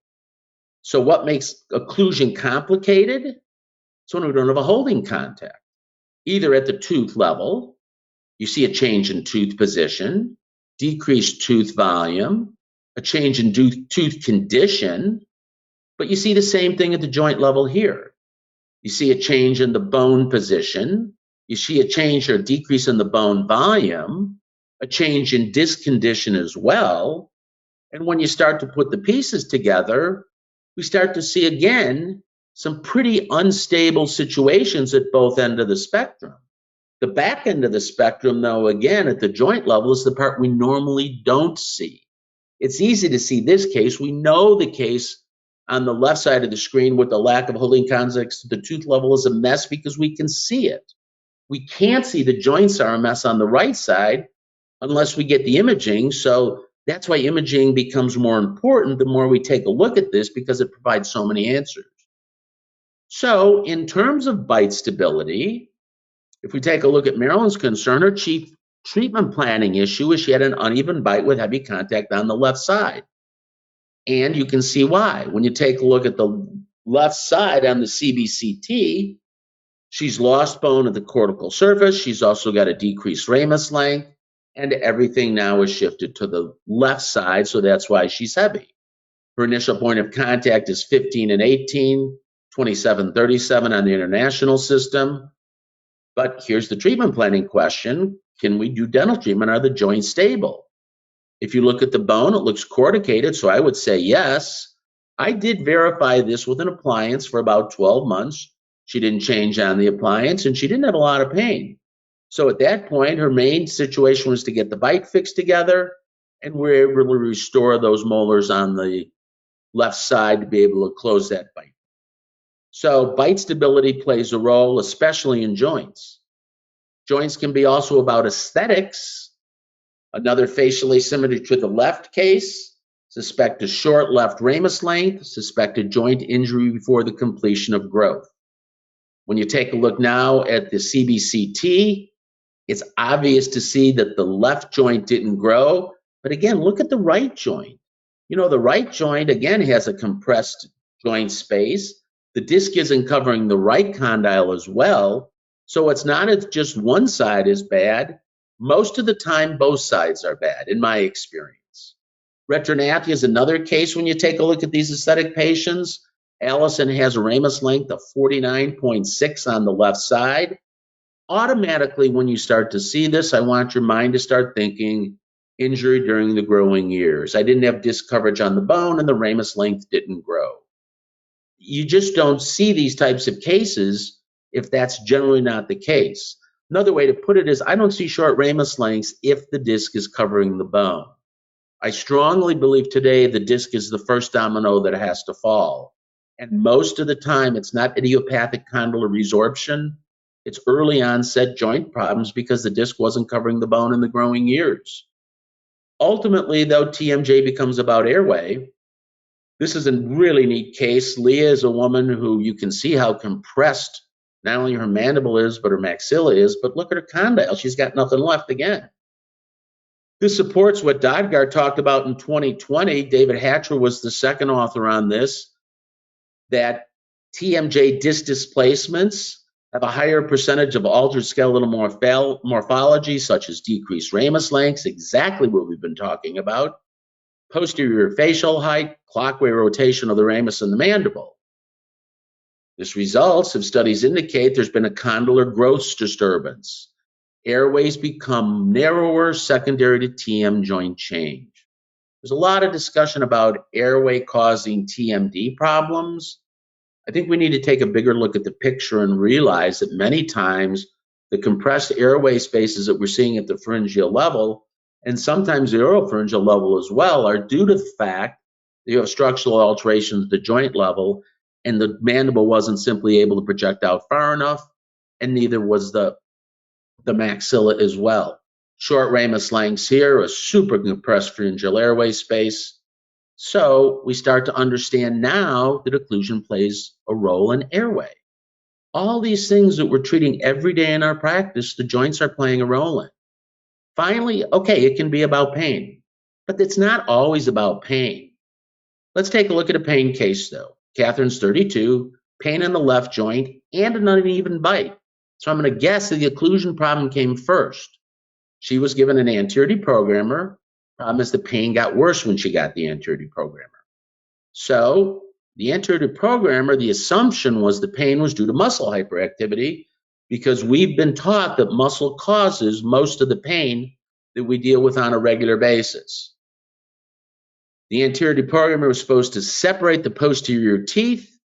So what makes occlusion complicated? It's when we don't have a holding contact. Either at the tooth level, you see a change in tooth position, decreased tooth volume, a change in tooth condition, but you see the same thing at the joint level here. You see a change in the bone position, you see a change or decrease in the bone volume, a change in disc condition as well. And when you start to put the pieces together, we start to see again some pretty unstable situations at both ends of the spectrum. The back end of the spectrum, though, again, at the joint level is the part we normally don't see. It's easy to see this case. We know the case on the left side of the screen with the lack of holding contacts at the tooth level is a mess because we can see it. We can't see the joints are a mess on the right side unless we get the imaging. So that's why imaging becomes more important the more we take a look at this, because it provides so many answers. So in terms of bite stability, if we take a look at Marilyn's concern, her chief treatment planning issue is she had an uneven bite with heavy contact on the left side. And you can see why. When you take a look at the left side on the CBCT, she's lost bone at the cortical surface. She's also got a decreased ramus length, and everything now is shifted to the left side, so that's why she's heavy. Her initial point of contact is 15 and 18, 27, 37 on the international system. But here's the treatment planning question. Can we do dental treatment? Are the joints stable? If you look at the bone, it looks corticated, so I would say yes. I did verify this with an appliance for about 12 months. She didn't change on the appliance, and she didn't have a lot of pain. So at that point, her main situation was to get the bite fixed together, and we're able to restore those molars on the left side to be able to close that bite. So bite stability plays a role, especially in joints. Joints can be also about aesthetics. Another facial asymmetry to the left case, suspect a short left ramus length, suspected joint injury before the completion of growth. When you take a look now at the CBCT, it's obvious to see that the left joint didn't grow. But again, look at the right joint. The right joint, again, has a compressed joint space. The disc isn't covering the right condyle as well. So it's not as just one side is bad. Most of the time, both sides are bad, in my experience. Retronathia is another case when you take a look at these aesthetic patients. Allison has a ramus length of 49.6 on the left side. Automatically, when you start to see this, I want your mind to start thinking injury during the growing years. I didn't have disc coverage on the bone, and the ramus length didn't grow. You just don't see these types of cases if that's generally not the case. Another way to put it is I don't see short ramus lengths if the disc is covering the bone. I strongly believe today the disc is the first domino that has to fall. And most of the time, it's not idiopathic condylar resorption. It's early onset joint problems because the disc wasn't covering the bone in the growing years. Ultimately, though, TMJ becomes about airway. This is a really neat case. Leah is a woman who you can see how compressed not only her mandible is, but her maxilla is. But look at her condyle. She's got nothing left again. This supports what Dodgard talked about in 2020. David Hatcher was the second author on this, that TMJ disc displacements have a higher percentage of altered skeletal morphology, such as decreased ramus lengths, exactly what we've been talking about, posterior facial height, clockwise rotation of the ramus and the mandible. This results if studies indicate there's been a condylar growth disturbance. Airways become narrower secondary to TM joint change. There's a lot of discussion about airway causing TMD problems. I think we need to take a bigger look at the picture and realize that many times the compressed airway spaces that we're seeing at the pharyngeal level, and sometimes the oropharyngeal level as well, are due to the fact that you have structural alterations at the joint level, and the mandible wasn't simply able to project out far enough, and neither was the maxilla as well. Short ramus lengths here, a super compressed pharyngeal airway space. So we start to understand now that occlusion plays a role in airway. All these things that we're treating every day in our practice, the joints are playing a role in. Finally, okay, it can be about pain, but it's not always about pain. Let's take a look at a pain case though. Catherine's 32, pain in the left joint and an uneven bite. So I'm going to guess that the occlusion problem came first. She was given an anterior deprogrammer. Problem is the pain got worse when she got the anterior deprogrammer. So the anterior deprogrammer, the assumption was the pain was due to muscle hyperactivity because we've been taught that muscle causes most of the pain that we deal with on a regular basis. The anterior deprogrammer was supposed to separate the posterior teeth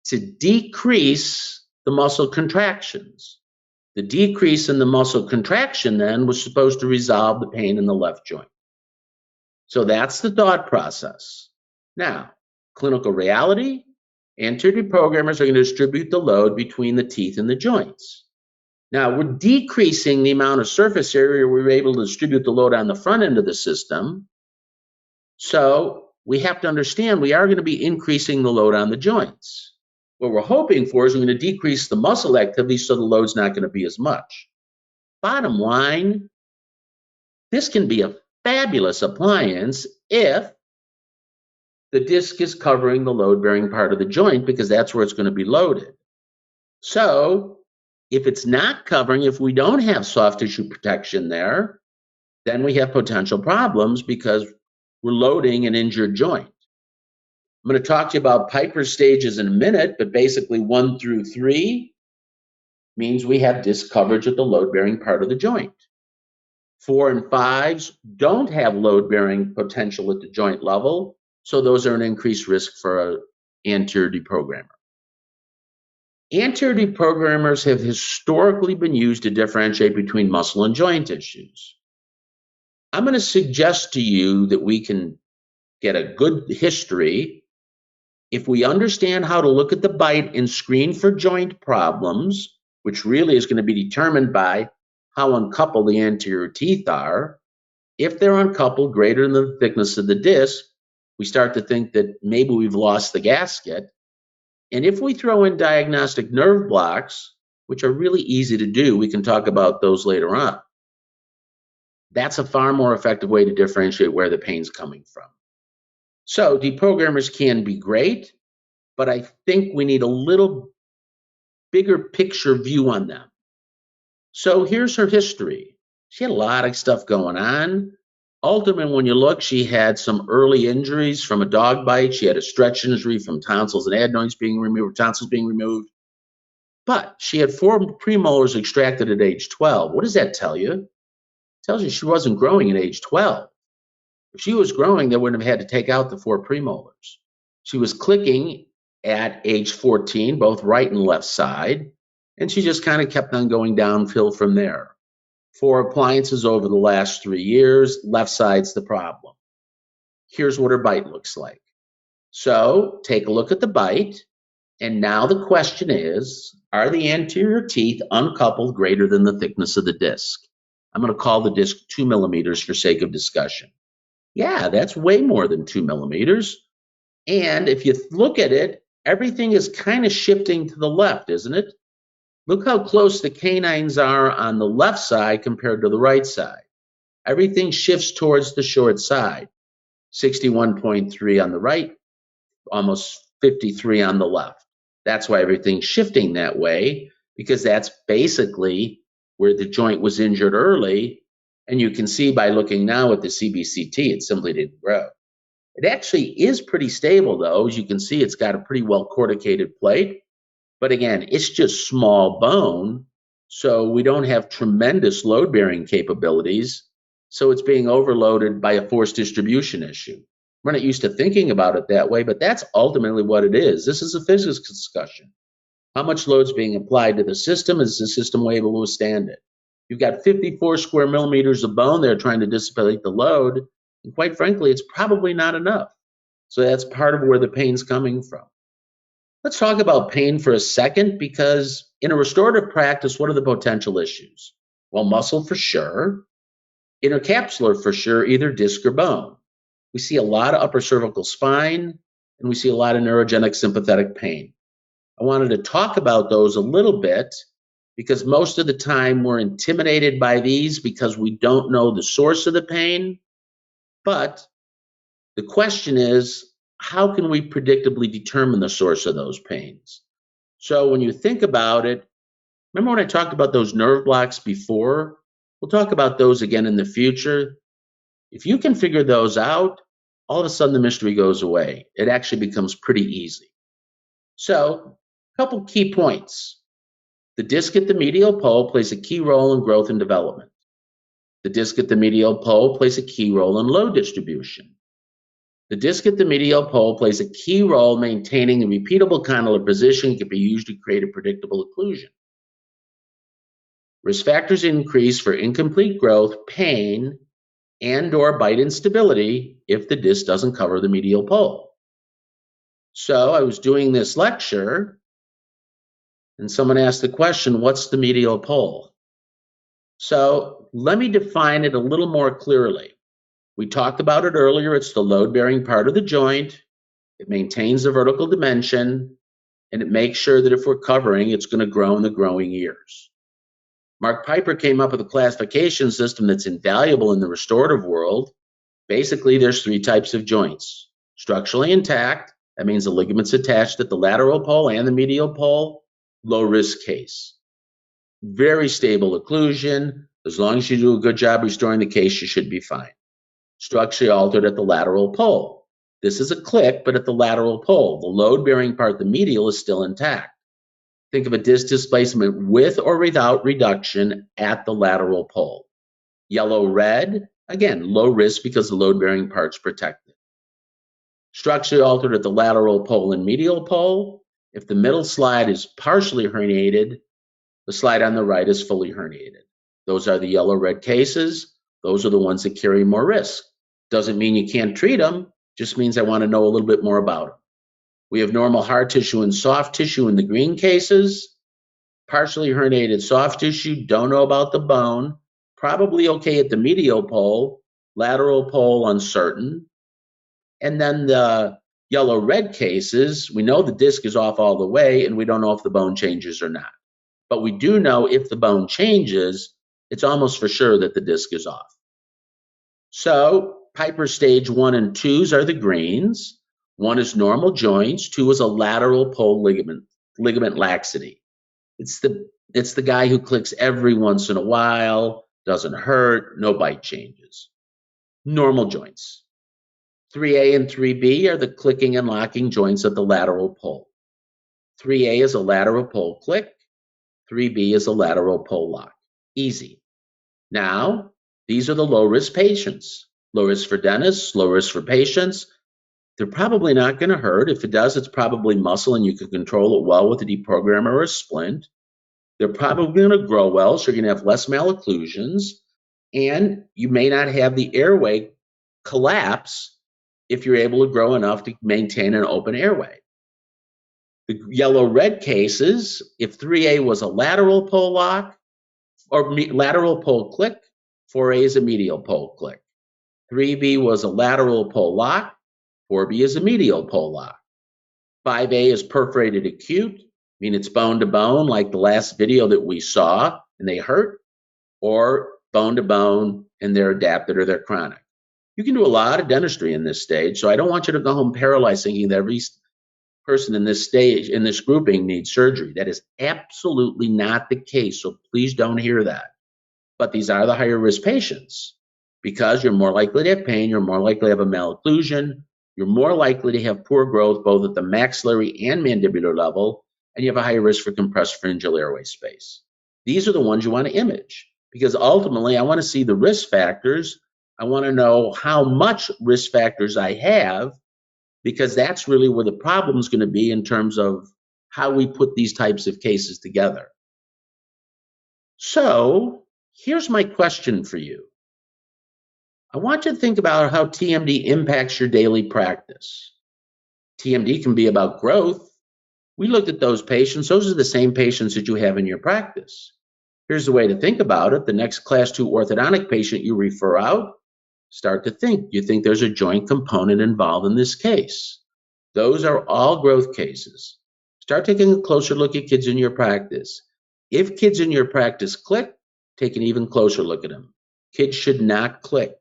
to decrease the muscle contractions. The decrease in the muscle contraction then was supposed to resolve the pain in the left joint. So that's the thought process. Now, clinical reality, anterior deprogrammers are going to distribute the load between the teeth and the joints. Now, we're decreasing the amount of surface area we're able to distribute the load on the front end of the system. So we have to understand we are going to be increasing the load on the joints. What we're hoping for is we're going to decrease the muscle activity so the load's not going to be as much. Bottom line, this can be a fabulous appliance if the disc is covering the load-bearing part of the joint because that's where it's going to be loaded. So if it's not covering, if we don't have soft tissue protection there, then we have potential problems because we're loading an injured joint. I'm going to talk to you about Piper's stages in a minute, but basically 1 through 3 means we have disc coverage at the load-bearing part of the joint. 4 and 5s don't have load-bearing potential at the joint level, so those are an increased risk for an anterior deprogrammer. Anterior deprogrammers have historically been used to differentiate between muscle and joint issues. I'm going to suggest to you that we can get a good history if we understand how to look at the bite and screen for joint problems, which really is going to be determined by how uncoupled the anterior teeth are. If they're uncoupled greater than the thickness of the disc, we start to think that maybe we've lost the gasket. And if we throw in diagnostic nerve blocks, which are really easy to do, we can talk about those later on. That's a far more effective way to differentiate where the pain's coming from. So deprogrammers can be great, but I think we need a little bigger picture view on them. So here's her history. She had a lot of stuff going on. Ultimately, when you look, she had some early injuries from a dog bite. She had a stretch injury from tonsils and adenoids being removed, tonsils being removed. But she had 4 premolars extracted at age 12. What does that tell you? It tells you she wasn't growing at age 12. If she was growing, they wouldn't have had to take out the 4 premolars. She was clicking at age 14, both right and left side, and she just kind of kept on going downhill from there. 4 appliances over the last 3 years, left side's the problem. Here's what her bite looks like. So take a look at the bite, and now the question is, are the anterior teeth uncoupled greater than the thickness of the disc? I'm going to call the disc 2 millimeters for sake of discussion. Yeah, that's way more than 2 millimeters. And if you look at it, everything is kind of shifting to the left, isn't it? Look how close the canines are on the left side compared to the right side. Everything shifts towards the short side. 61.3 on the right, almost 53 on the left. That's why everything's shifting that way, because that's basically where the joint was injured early. And you can see by looking now at the CBCT, it simply didn't grow. It actually is pretty stable, though. As you can see, it's got a pretty well corticated plate. But again, it's just small bone, so we don't have tremendous load-bearing capabilities, so it's being overloaded by a force distribution issue. We're not used to thinking about it that way, but that's ultimately what it is. This is a physics discussion. How much load's being applied to the system? Is the system able to withstand it? You've got 54 square millimeters of bone there trying to dissipate the load, and quite frankly, it's probably not enough. So that's part of where the pain's coming from. Let's talk about pain for a second, because in a restorative practice, what are the potential issues? Well, muscle for sure, intercapsular for sure, either disc or bone. We see a lot of upper cervical spine, and we see a lot of neurogenic sympathetic pain. I wanted to talk about those a little bit because most of the time we're intimidated by these because we don't know the source of the pain. But the question is, how can we predictably determine the source of those pains? So when you think about it, remember when I talked about those nerve blocks before? We'll talk about those again in the future. If you can figure those out, all of a sudden the mystery goes away. It actually becomes pretty easy. So, a couple key points. The disc at the medial pole plays a key role in growth and development. The disc at the medial pole plays a key role in load distribution. The disc at the medial pole plays a key role maintaining a repeatable condylar position and can be used to create a predictable occlusion. Risk factors increase for incomplete growth, pain, and/or bite instability if the disc doesn't cover the medial pole. So I was doing this lecture, and someone asked the question, what's the medial pole? So let me define it a little more clearly. We talked about it earlier. It's the load-bearing part of the joint. It maintains the vertical dimension, and it makes sure that if we're covering, it's going to grow in the growing years. Mark Piper came up with a classification system that's invaluable in the restorative world. Basically, there's 3 types of joints. Structurally intact, that means the ligaments attached at the lateral pole and the medial pole, low risk case. Very stable occlusion. As long as you do a good job restoring the case, you should be fine. Structurally altered at the lateral pole. This is a click, but at the lateral pole. The load-bearing part, the medial, is still intact. Think of a disc displacement with or without reduction at the lateral pole. Yellow-red, again, low risk because the load-bearing part's protected. Structurally altered at the lateral pole and medial pole. If the middle slide is partially herniated, the slide on the right is fully herniated. Those are the yellow-red cases. Those are the ones that carry more risk. Doesn't mean you can't treat them, just means I want to know a little bit more about them. We have normal hard tissue and soft tissue in the green cases. Partially herniated soft tissue, don't know about the bone. Probably okay at the medial pole, lateral pole uncertain. And then the yellow-red cases, we know the disc is off all the way and we don't know if the bone changes or not. But we do know if the bone changes, it's almost for sure that the disc is off. So Piper stage 1 and 2s are the greens. 1 is normal joints, 2 is a lateral pole ligament laxity. It's the guy who clicks every once in a while, doesn't hurt, no bite changes. Normal joints. 3A and 3B are the clicking and locking joints of the lateral pole. 3A is a lateral pole click, 3B is a lateral pole lock. Easy. Now, these are the low-risk patients. Low risk for dentists, low risk for patients. They're probably not going to hurt. If it does, it's probably muscle and you can control it well with a deprogrammer or a splint. They're probably going to grow well, so you're going to have less malocclusions, and you may not have the airway collapse if you're able to grow enough to maintain an open airway. The yellow-red cases, if 3A was a lateral pole lock or lateral pole click, 4A is a medial pole click. 3B was a lateral pole lock, 4B is a medial pole lock. 5A is perforated acute, meaning it's bone to bone like the last video that we saw and they hurt, or bone to bone and they're adapted or they're chronic. You can do a lot of dentistry in this stage, so I don't want you to go home paralyzed thinking that every person in this stage, in this grouping, needs surgery. That is absolutely not the case, so please don't hear that. But these are the higher risk patients because you're more likely to have pain, you're more likely to have a malocclusion, you're more likely to have poor growth both at the maxillary and mandibular level, and you have a higher risk for compressed pharyngeal airway space. These are the ones you want to image, because ultimately I want to see the risk factors. I want to know how much risk factors I have, because that's really where the problem is going to be in terms of how we put these types of cases together. So here's my question for you. I want you to think about how TMD impacts your daily practice. TMD can be about growth. We looked at those patients. Those are the same patients that you have in your practice. Here's the way to think about it. The next class 2 orthodontic patient you refer out, start to think. You think there's a joint component involved in this case? Those are all growth cases. Start taking a closer look at kids in your practice. If kids in your practice click, take an even closer look at them. Kids should not click.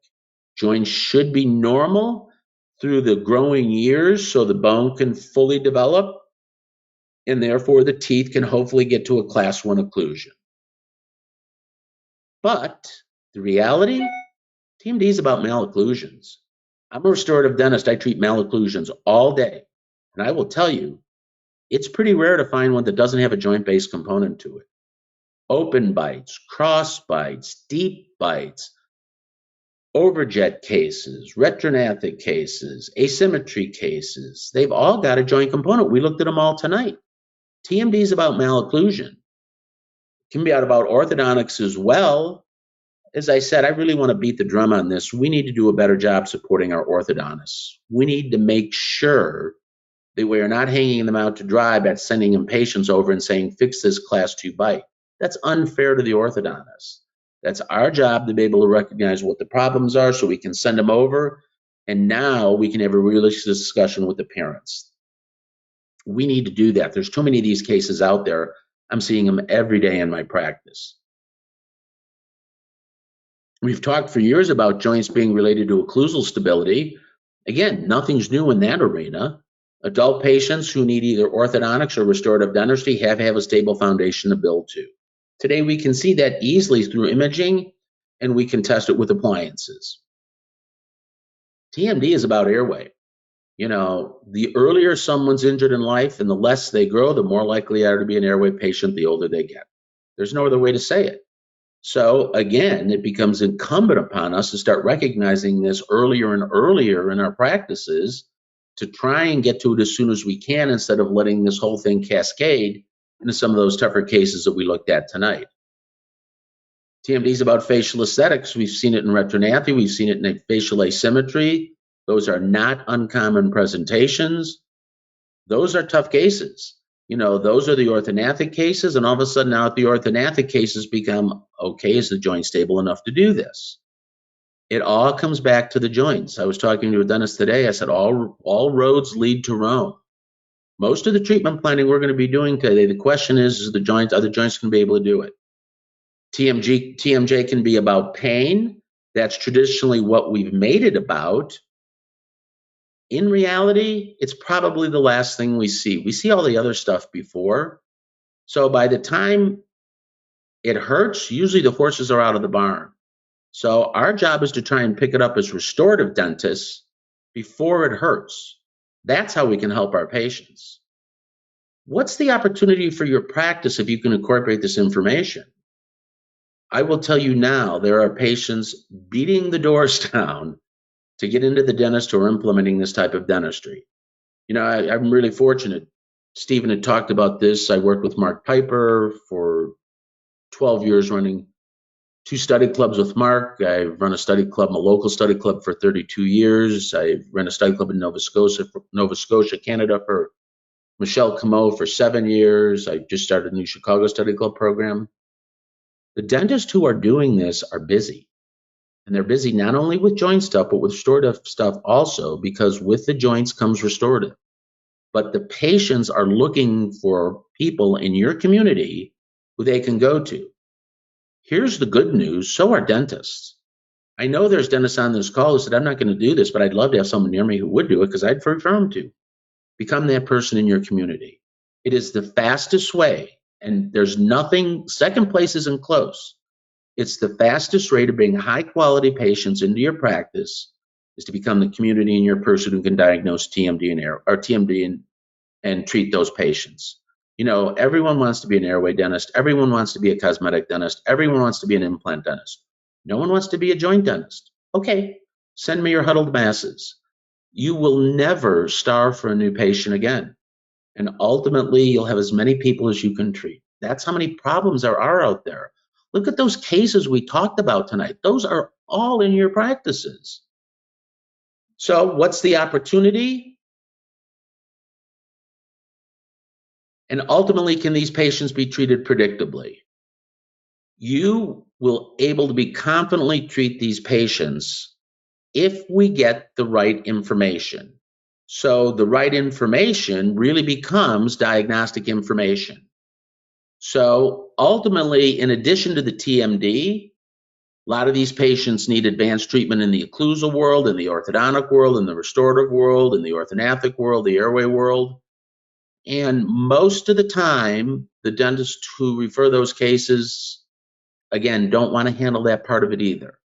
Joints should be normal through the growing years so the bone can fully develop, and therefore the teeth can hopefully get to a class 1 occlusion. But the reality, TMD is about malocclusions. I'm a restorative dentist. I treat malocclusions all day. And I will tell you, it's pretty rare to find one that doesn't have a joint-based component to it. Open bites, cross bites, deep bites, overjet cases, retrognathic cases, asymmetry cases, they've all got a joint component. We looked at them all tonight. TMD is about malocclusion. It can be out about orthodontics as well. As I said, I really want to beat the drum on this. We need to do a better job supporting our orthodontists. We need to make sure that we are not hanging them out to dry by sending them patients over and saying, fix this class 2 bite. That's unfair to the orthodontist. That's our job to be able to recognize what the problems are so we can send them over, and now we can have a realistic discussion with the parents. We need to do that. There's too many of these cases out there. I'm seeing them every day in my practice. We've talked for years about joints being related to occlusal stability. Again, nothing's new in that arena. Adult patients who need either orthodontics or restorative dentistry have to have a stable foundation to build to. Today, we can see that easily through imaging, and we can test it with appliances. TMD is about airway. You know, the earlier someone's injured in life and the less they grow, the more likely they are to be an airway patient the older they get. There's no other way to say it. So again, it becomes incumbent upon us to start recognizing this earlier and earlier in our practices to try and get to it as soon as we can, instead of letting this whole thing cascade into some of those tougher cases that we looked at tonight. TMD is about facial aesthetics. We've seen it in retrognathy. We've seen it in facial asymmetry. Those are not uncommon presentations. Those are tough cases. You know, those are the orthognathic cases, and all of a sudden now the orthognathic cases become, okay, is the joint stable enough to do this? It all comes back to the joints. I was talking to a dentist today. I said, all roads lead to Rome. Most of the treatment planning we're going to be doing today, the question is the joints, are the joints going to be able to do it? TMJ can be about pain. That's traditionally what we've made it about. In reality, it's probably the last thing we see. We see all the other stuff before. So by the time it hurts, usually the horses are out of the barn. So our job is to try and pick it up as restorative dentists before it hurts. That's how we can help our patients. What's the opportunity for your practice if you can incorporate this information? I will tell you now, there are patients beating the doors down to get into the dentist who are implementing this type of dentistry. You know, I'm really fortunate. Stephen had talked about this. I worked with Mark Piper for 12 years running 2 study clubs with Mark. I've run a study club, a local study club, for 32 years. I've run a study club in Nova Scotia, Canada, for Michelle Comeau for 7 years. I just started a new Chicago study club program. The dentists who are doing this are busy. And they're busy not only with joint stuff, but with restorative stuff also, because with the joints comes restorative. But the patients are looking for people in your community who they can go to. Here's the good news, so are dentists. I know there's dentists on this call who said, I'm not going to do this, but I'd love to have someone near me who would do it, because I'd refer them to. Become that person in your community. It is the fastest way, and there's nothing, second place isn't close. It's the fastest way to bring high quality patients into your practice is to become the community in your person who can diagnose TMD and treat those patients. Everyone wants to be an airway dentist. Everyone wants to be a cosmetic dentist. Everyone wants to be an implant dentist. No one wants to be a joint dentist. Okay, send me your huddled masses. You will never starve for a new patient again. And ultimately, you'll have as many people as you can treat. That's how many problems there are out there. Look at those cases we talked about tonight. Those are all in your practices. So what's the opportunity? And ultimately, can these patients be treated predictably? You will able to be confidently treat these patients if we get the right information. So the right information really becomes diagnostic information. So ultimately, in addition to the TMD, a lot of these patients need advanced treatment in the occlusal world, in the orthodontic world, in the restorative world, in the orthodontic world, the airway world. And most of the time, the dentists who refer those cases, again, don't want to handle that part of it either.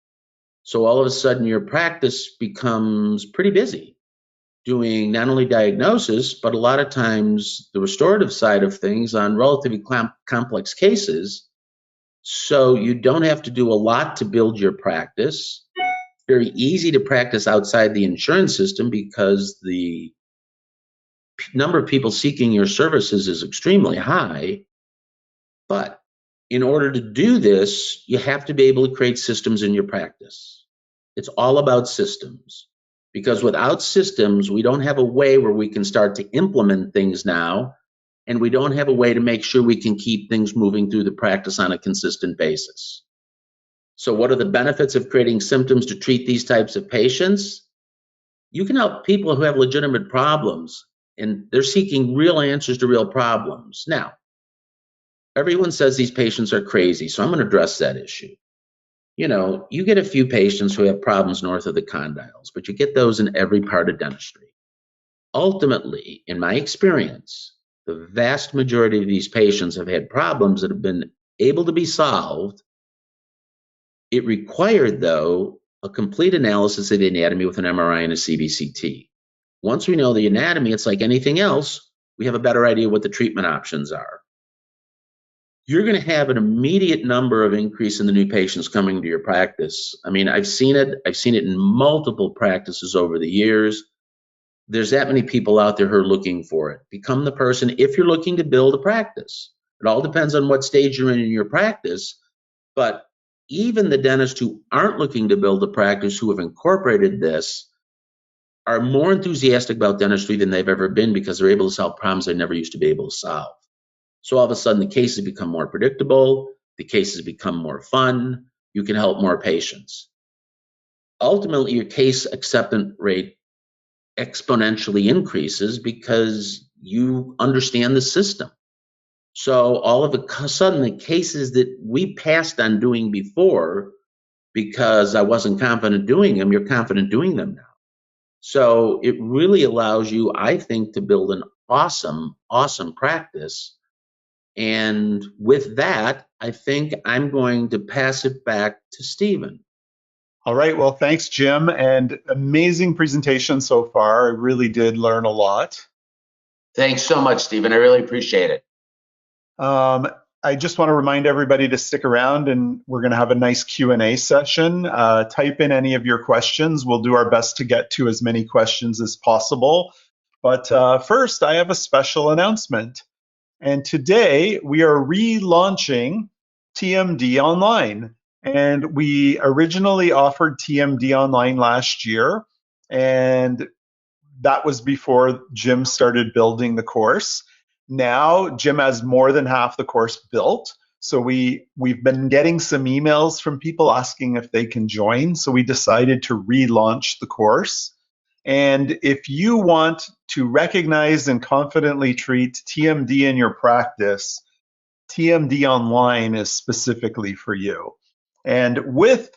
So all of a sudden, your practice becomes pretty busy doing not only diagnosis, but a lot of times the restorative side of things on relatively complex cases. So you don't have to do a lot to build your practice. It's very easy to practice outside the insurance system because the number of people seeking your services is extremely high. But in order to do this, you have to be able to create systems in your practice. It's all about systems. Because without systems, we don't have a way where we can start to implement things now, and we don't have a way to make sure we can keep things moving through the practice on a consistent basis. So what are the benefits of creating systems to treat these types of patients? You can help people who have legitimate problems, and they're seeking real answers to real problems. Now, everyone says these patients are crazy, so I'm going to address that issue. You get a few patients who have problems north of the condyles, but you get those in every part of dentistry. Ultimately, in my experience, the vast majority of these patients have had problems that have been able to be solved. It required, though, a complete analysis of the anatomy with an MRI and a CBCT. Once we know the anatomy, it's like anything else, we have a better idea what the treatment options are. You're going to have an immediate number of increase in the new patients coming to your practice. I mean, I've seen it in multiple practices over the years. There's that many people out there who are looking for it. Become the person if you're looking to build a practice. It all depends on what stage you're in your practice. But even the dentists who aren't looking to build a practice, who have incorporated this, are more enthusiastic about dentistry than they've ever been because they're able to solve problems they never used to be able to solve. So all of a sudden, the cases become more predictable. The cases become more fun. You can help more patients. Ultimately, your case acceptance rate exponentially increases because you understand the system. So all of a sudden, the cases that we passed on doing before because I wasn't confident doing them, you're confident doing them now. So it really allows you, I think, to build an awesome, awesome practice. And with that, I think I'm going to pass it back to Stephen. All right. Well, thanks, Jim. And amazing presentation so far. I really did learn a lot. Thanks so much, Stephen. I really appreciate it. I just want to remind everybody to stick around, and we're going to have a nice Q&A session. Type in any of your questions. We'll do our best to get to as many questions as possible. But first, I have a special announcement. And today, we are relaunching TMD Online. And we originally offered TMD Online last year, and that was before Jim started building the course. Now Jim has more than half the course built. So we've been getting some emails from people asking if they can join. So we decided to relaunch the course. And if you want to recognize and confidently treat TMD in your practice, TMD Online is specifically for you. And with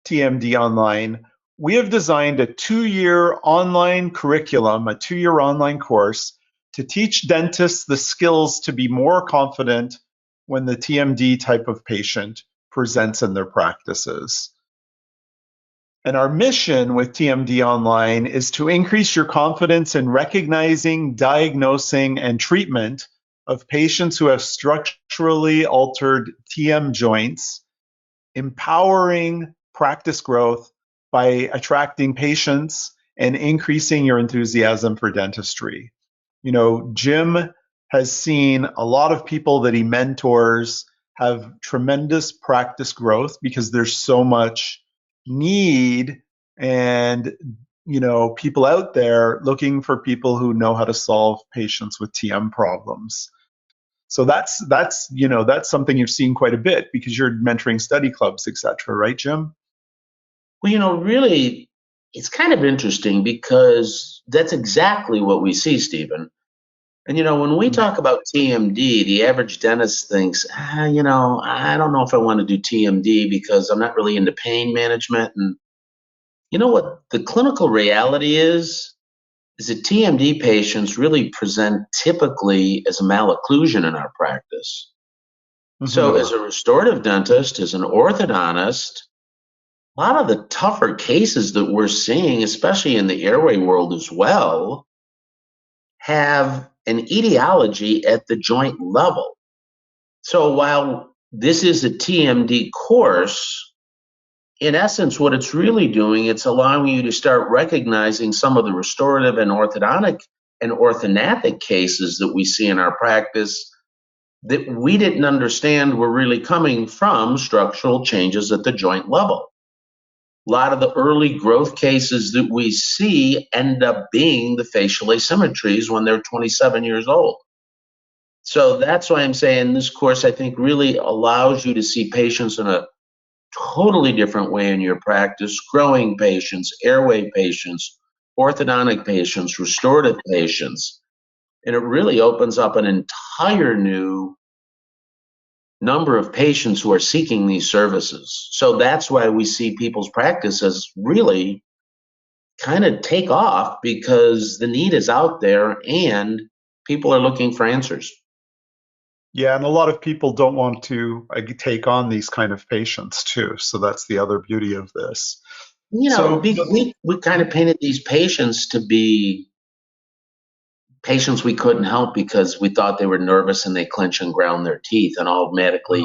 TMD Online, we have designed a 2-year online curriculum, a 2-year online course to teach dentists the skills to be more confident when the TMD type of patient presents in their practices. And our mission with TMD Online is to increase your confidence in recognizing, diagnosing, and treatment of patients who have structurally altered TM joints, empowering practice growth by attracting patients and increasing your enthusiasm for dentistry. You know, Jim has seen a lot of people that he mentors have tremendous practice growth because there's so much need and people out there looking for people who know how to solve patients with TM problems. So that's something you've seen quite a bit because you're mentoring study clubs, etc., right, Jim? Well, really, it's kind of interesting because that's exactly what we see, Stephen. And, when we talk about TMD, the average dentist thinks, I don't know if I want to do TMD because I'm not really into pain management. And you know what the clinical reality is that TMD patients really present typically as a malocclusion in our practice. So, as a restorative dentist, as an orthodontist, a lot of the tougher cases that we're seeing, especially in the airway world as well, have an etiology at the joint level. So while this is a TMD course, in essence, what it's really doing, it's allowing you to start recognizing some of the restorative and orthodontic and orthognathic cases that we see in our practice that we didn't understand were really coming from structural changes at the joint level. A lot of the early growth cases that we see end up being the facial asymmetries when they're 27 years old. So that's why I'm saying this course, I think, really allows you to see patients in a totally different way in your practice, growing patients, airway patients, orthodontic patients, restorative patients. And it really opens up an entire new number of patients who are seeking these services. So that's why we see people's practices really kind of take off because the need is out there and people are looking for answers. Yeah, and a lot of people don't want to take on these kind of patients too. So that's the other beauty of this. So We kind of painted these patients to be patients we couldn't help because we thought they were nervous and they clench and ground their teeth, and automatically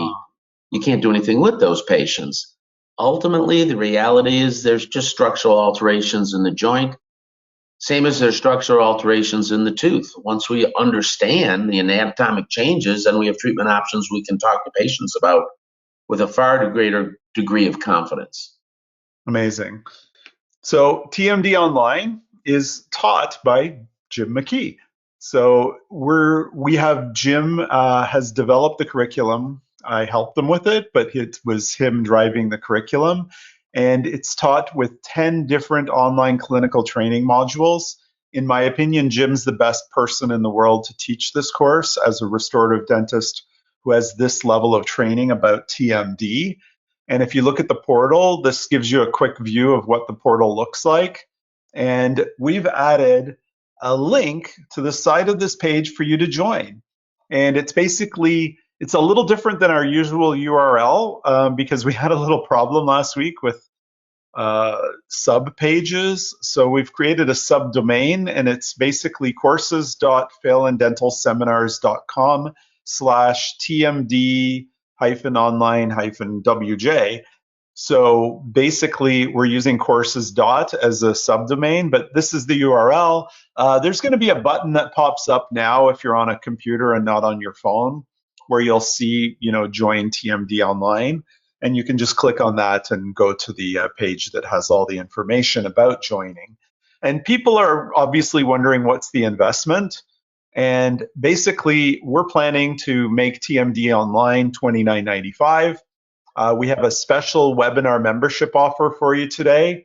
you can't do anything with those patients. Ultimately, the reality is there's just structural alterations in the joint, same as there's structural alterations in the tooth. Once we understand the anatomic changes, then we have treatment options we can talk to patients about with a far greater degree of confidence. Amazing. So TMD Online is taught by Jim McKee. So we have Jim has developed the curriculum. I helped him with it, but it was him driving the curriculum. And it's taught with 10 different online clinical training modules. In my opinion, Jim's the best person in the world to teach this course as a restorative dentist who has this level of training about TMD. And if you look at the portal, this gives you a quick view of what the portal looks like. And we've added a link to the side of this page for you to join. And it's a little different than our usual URL because we had a little problem last week with sub pages. So we've created a subdomain, and it's basically courses.failanddentalseminars.com/TMD-online-WJ. So basically, we're using courses dot as a subdomain, but this is the URL. There's going to be a button that pops up now if you're on a computer and not on your phone, where you'll see, join TMD Online. And you can just click on that and go to the page that has all the information about joining. And people are obviously wondering what's the investment. And basically, we're planning to make TMD Online $29.95. We have a special webinar membership offer for you today.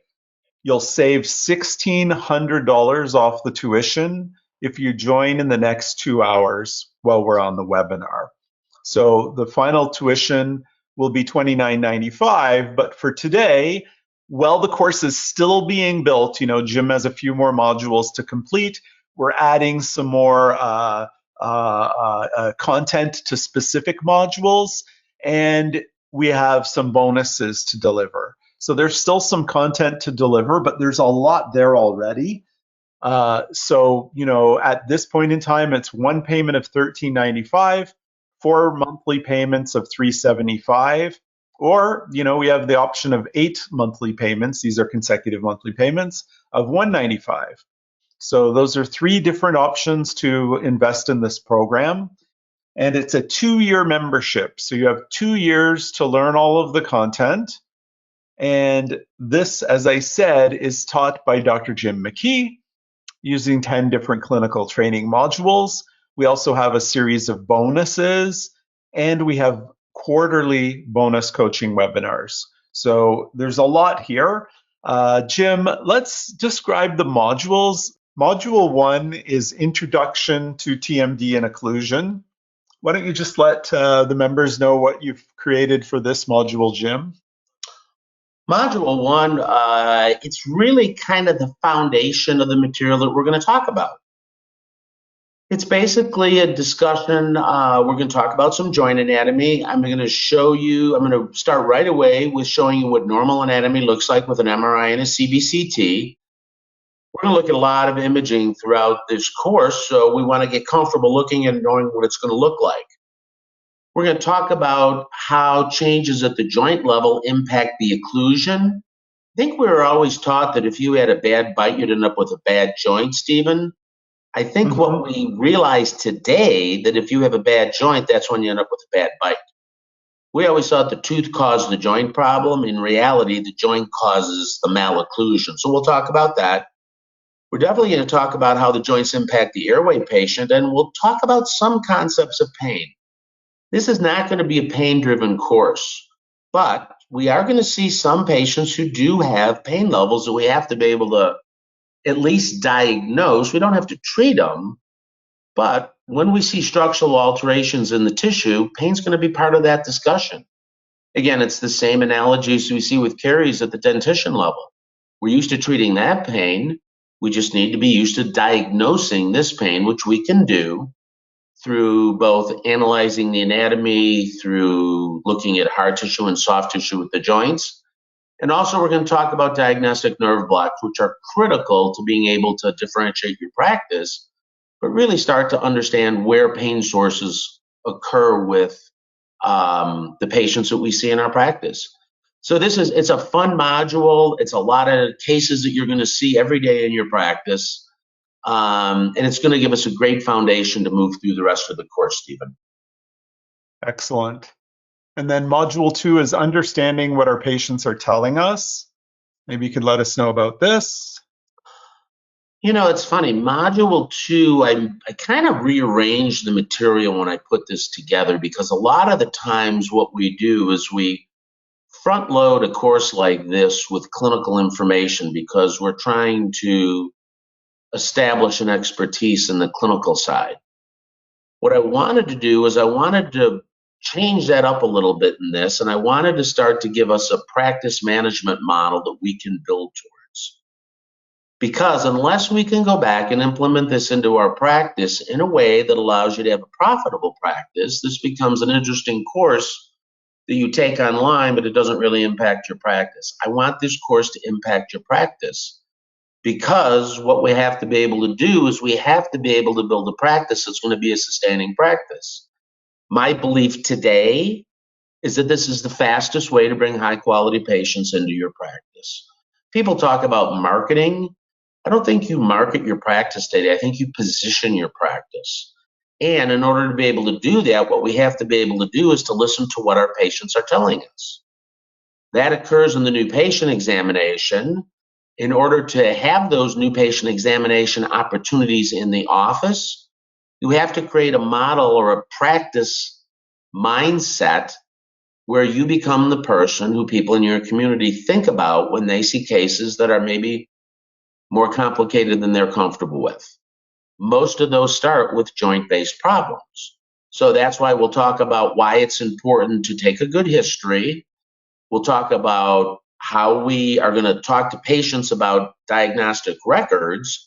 You'll save $1,600 off the tuition if you join in the next 2 hours while we're on the webinar. So the final tuition will be $29.95, but for today, while the course is still being built, Jim has a few more modules to complete. We're adding some more content to specific modules, and we have some bonuses to deliver. So there's still some content to deliver, but there's a lot there already. So, at this point in time, it's one payment of $13.95, 4 monthly payments of $375, or, we have the option of 8 monthly payments. These are consecutive monthly payments of $195. So those are 3 different options to invest in this program. And it's a 2-year membership. So you have 2 years to learn all of the content. And this, as I said, is taught by Dr. Jim McKee using 10 different clinical training modules. We also have a series of bonuses, and we have quarterly bonus coaching webinars. So there's a lot here. Jim, let's describe the modules. Module 1 is Introduction to TMD and Occlusion. Why don't you just let the members know what you've created for this module, Jim? Module 1, it's really kind of the foundation of the material that we're going to talk about. It's basically a discussion. We're going to talk about some joint anatomy. I'm going to start right away with showing you what normal anatomy looks like with an MRI and a CBCT. We're going to look at a lot of imaging throughout this course, so we want to get comfortable looking and knowing what it's going to look like. We're going to talk about how changes at the joint level impact the occlusion. I think we were always taught that if you had a bad bite, you'd end up with a bad joint, Stephen. I think what we realize today, that if you have a bad joint, that's when you end up with a bad bite. We always thought the tooth caused the joint problem. In reality, the joint causes the malocclusion. So we'll talk about that. We're definitely going to talk about how the joints impact the airway patient, and we'll talk about some concepts of pain. This is not going to be a pain-driven course, but we are going to see some patients who do have pain levels that we have to be able to at least diagnose. We don't have to treat them, but when we see structural alterations in the tissue, pain's going to be part of that discussion. Again, it's the same analogies we see with caries at the dentition level. We're used to treating that pain. We just need to be used to diagnosing this pain, which we can do through both analyzing the anatomy, through looking at hard tissue and soft tissue with the joints. And also we're going to talk about diagnostic nerve blocks, which are critical to being able to differentiate your practice, but really start to understand where pain sources occur with the patients that we see in our practice. So it's a fun module. It's a lot of cases that you're going to see every day in your practice. And it's going to give us a great foundation to move through the rest of the course, Stephen. Excellent. And then module 2 is understanding what our patients are telling us. Maybe you could let us know about this. It's funny. Module 2, I kind of rearranged the material when I put this together, because a lot of the times what we do is we front load a course like this with clinical information because we're trying to establish an expertise in the clinical side. What I wanted to do is I wanted to change that up a little bit in this, and I wanted to start to give us a practice management model that we can build towards. Because unless we can go back and implement this into our practice in a way that allows you to have a profitable practice, this becomes an interesting course that you take online, but it doesn't really impact your practice. I want this course to impact your practice, because what we have to be able to do is we have to be able to build a practice that's going to be a sustaining practice. My belief today is that this is the fastest way to bring high quality patients into your practice. People talk about marketing. I don't think you market your practice today. I think you position your practice. And in order to be able to do that, what we have to be able to do is to listen to what our patients are telling us. That occurs in the new patient examination. In order to have those new patient examination opportunities in the office, you have to create a model or a practice mindset where you become the person who people in your community think about when they see cases that are maybe more complicated than they're comfortable with. Most of those start with joint-based problems. So that's why we'll talk about why it's important to take a good history. We'll talk about how we are going to talk to patients about diagnostic records.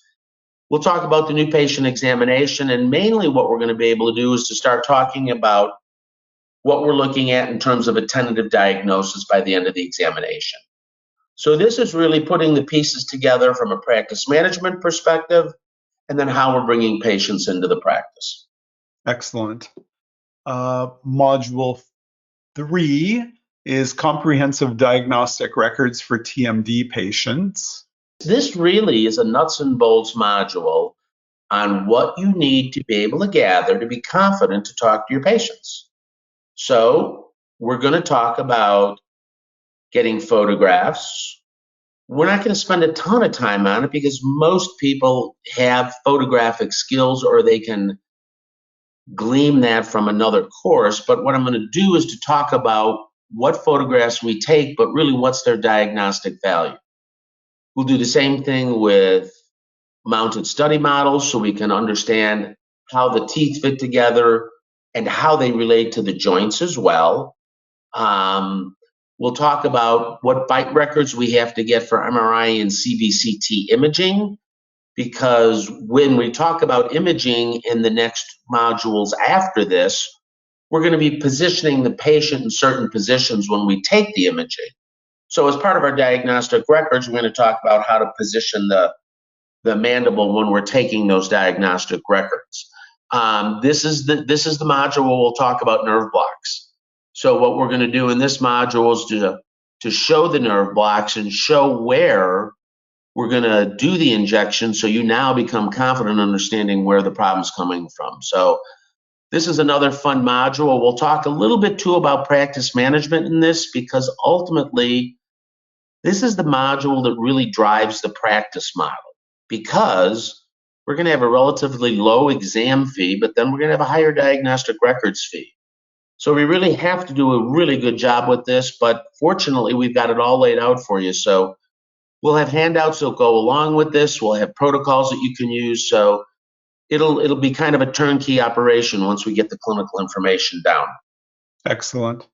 We'll talk about the new patient examination, and mainly what we're going to be able to do is to start talking about what we're looking at in terms of a tentative diagnosis by the end of the examination. So this is really putting the pieces together from a practice management perspective, and then how we're bringing patients into the practice. Excellent. Module 3 is comprehensive diagnostic records for TMD patients. This really is a nuts and bolts module on what you need to be able to gather to be confident to talk to your patients. So we're going to talk about getting photographs. We're not going to spend a ton of time on it because most people have photographic skills or they can glean that from another course. But what I'm going to do is to talk about what photographs we take, but really what's their diagnostic value. We'll do the same thing with mounted study models so we can understand how the teeth fit together and how they relate to the joints as well. We'll talk about what bite records we have to get for MRI and CBCT imaging, because when we talk about imaging in the next modules after this, we're going to be positioning the patient in certain positions when we take the imaging. So as part of our diagnostic records, we're going to talk about how to position the mandible when we're taking those diagnostic records. This is the module where we'll talk about nerve blocks. So what we're going to do in this module is to show the nerve blocks and show where we're going to do the injection, so you now become confident understanding where the problem's coming from. So this is another fun module. We'll talk a little bit too about practice management in this, because ultimately this is the module that really drives the practice model, because we're going to have a relatively low exam fee, but then we're going to have a higher diagnostic records fee. So we really have to do a really good job with this, but fortunately we've got it all laid out for you. So we'll have handouts that go along with this. We'll have protocols that you can use. So it'll be kind of a turnkey operation once we get the clinical information down. Excellent.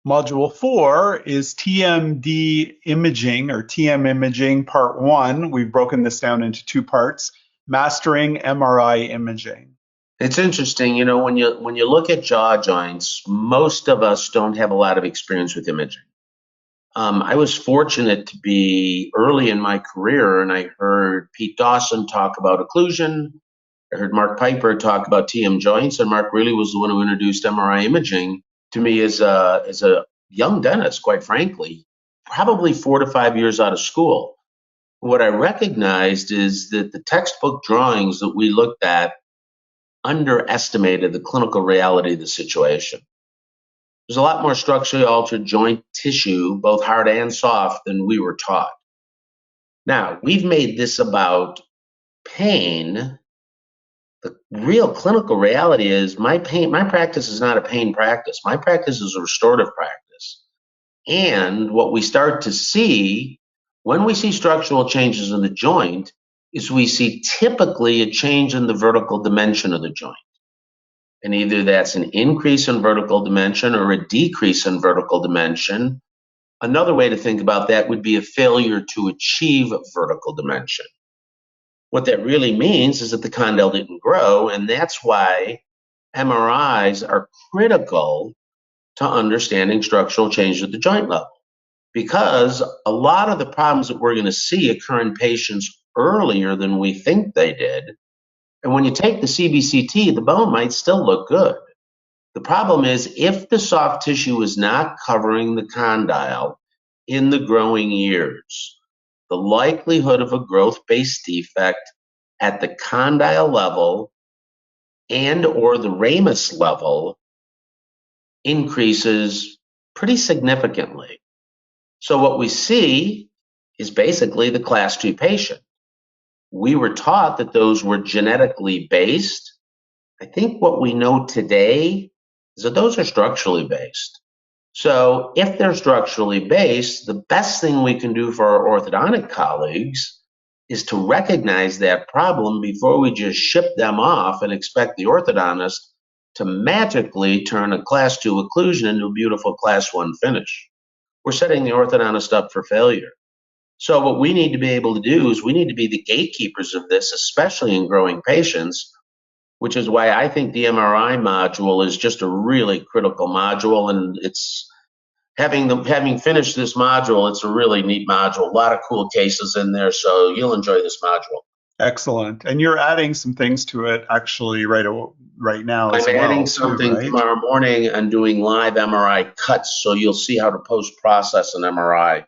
Module 4 is TMD imaging, or TM imaging part 1. We've broken this down into 2 parts. Mastering MRI imaging. It's interesting, when you look at jaw joints, most of us don't have a lot of experience with imaging. I was fortunate to be early in my career, and I heard Pete Dawson talk about occlusion. I heard Mark Piper talk about TM joints, and Mark really was the one who introduced MRI imaging to me as a young dentist, quite frankly, probably 4 to 5 years out of school. What I recognized is that the textbook drawings that we looked at underestimated the clinical reality of the situation. There's a lot more structurally altered joint tissue, both hard and soft, than we were taught. Now, we've made this about pain. The real clinical reality is my practice is not a pain practice. My practice is a restorative practice. And what we start to see when we see structural changes in the joint is we see typically a change in the vertical dimension of the joint. And either that's an increase in vertical dimension or a decrease in vertical dimension. Another way to think about that would be a failure to achieve vertical dimension. What that really means is that the condyle didn't grow, and that's why MRIs are critical to understanding structural change at the joint level. Because a lot of the problems that we're going to see occur in patients earlier than we think they did. And when you take the CBCT, the bone might still look good. The problem is if the soft tissue is not covering the condyle in the growing years, the likelihood of a growth-based defect at the condyle level and or the ramus level increases pretty significantly. So what we see is basically the class 2 patient. We were taught that those were genetically based. I think what we know today is that those are structurally based. So if they're structurally based, the best thing we can do for our orthodontic colleagues is to recognize that problem before we just ship them off and expect the orthodontist to magically turn a class 2 occlusion into a beautiful class 1 finish. We're setting the orthodontist up for failure. So what we need to be able to do is we need to be the gatekeepers of this, especially in growing patients, which is why I think the MRI module is just a really critical module. And it's having finished this module, it's a really neat module. A lot of cool cases in there, so you'll enjoy this module. Excellent. And you're adding some things to it actually right now as I'm well. adding something right? tomorrow morning and doing live MRI cuts, so you'll see how to post-process an MRI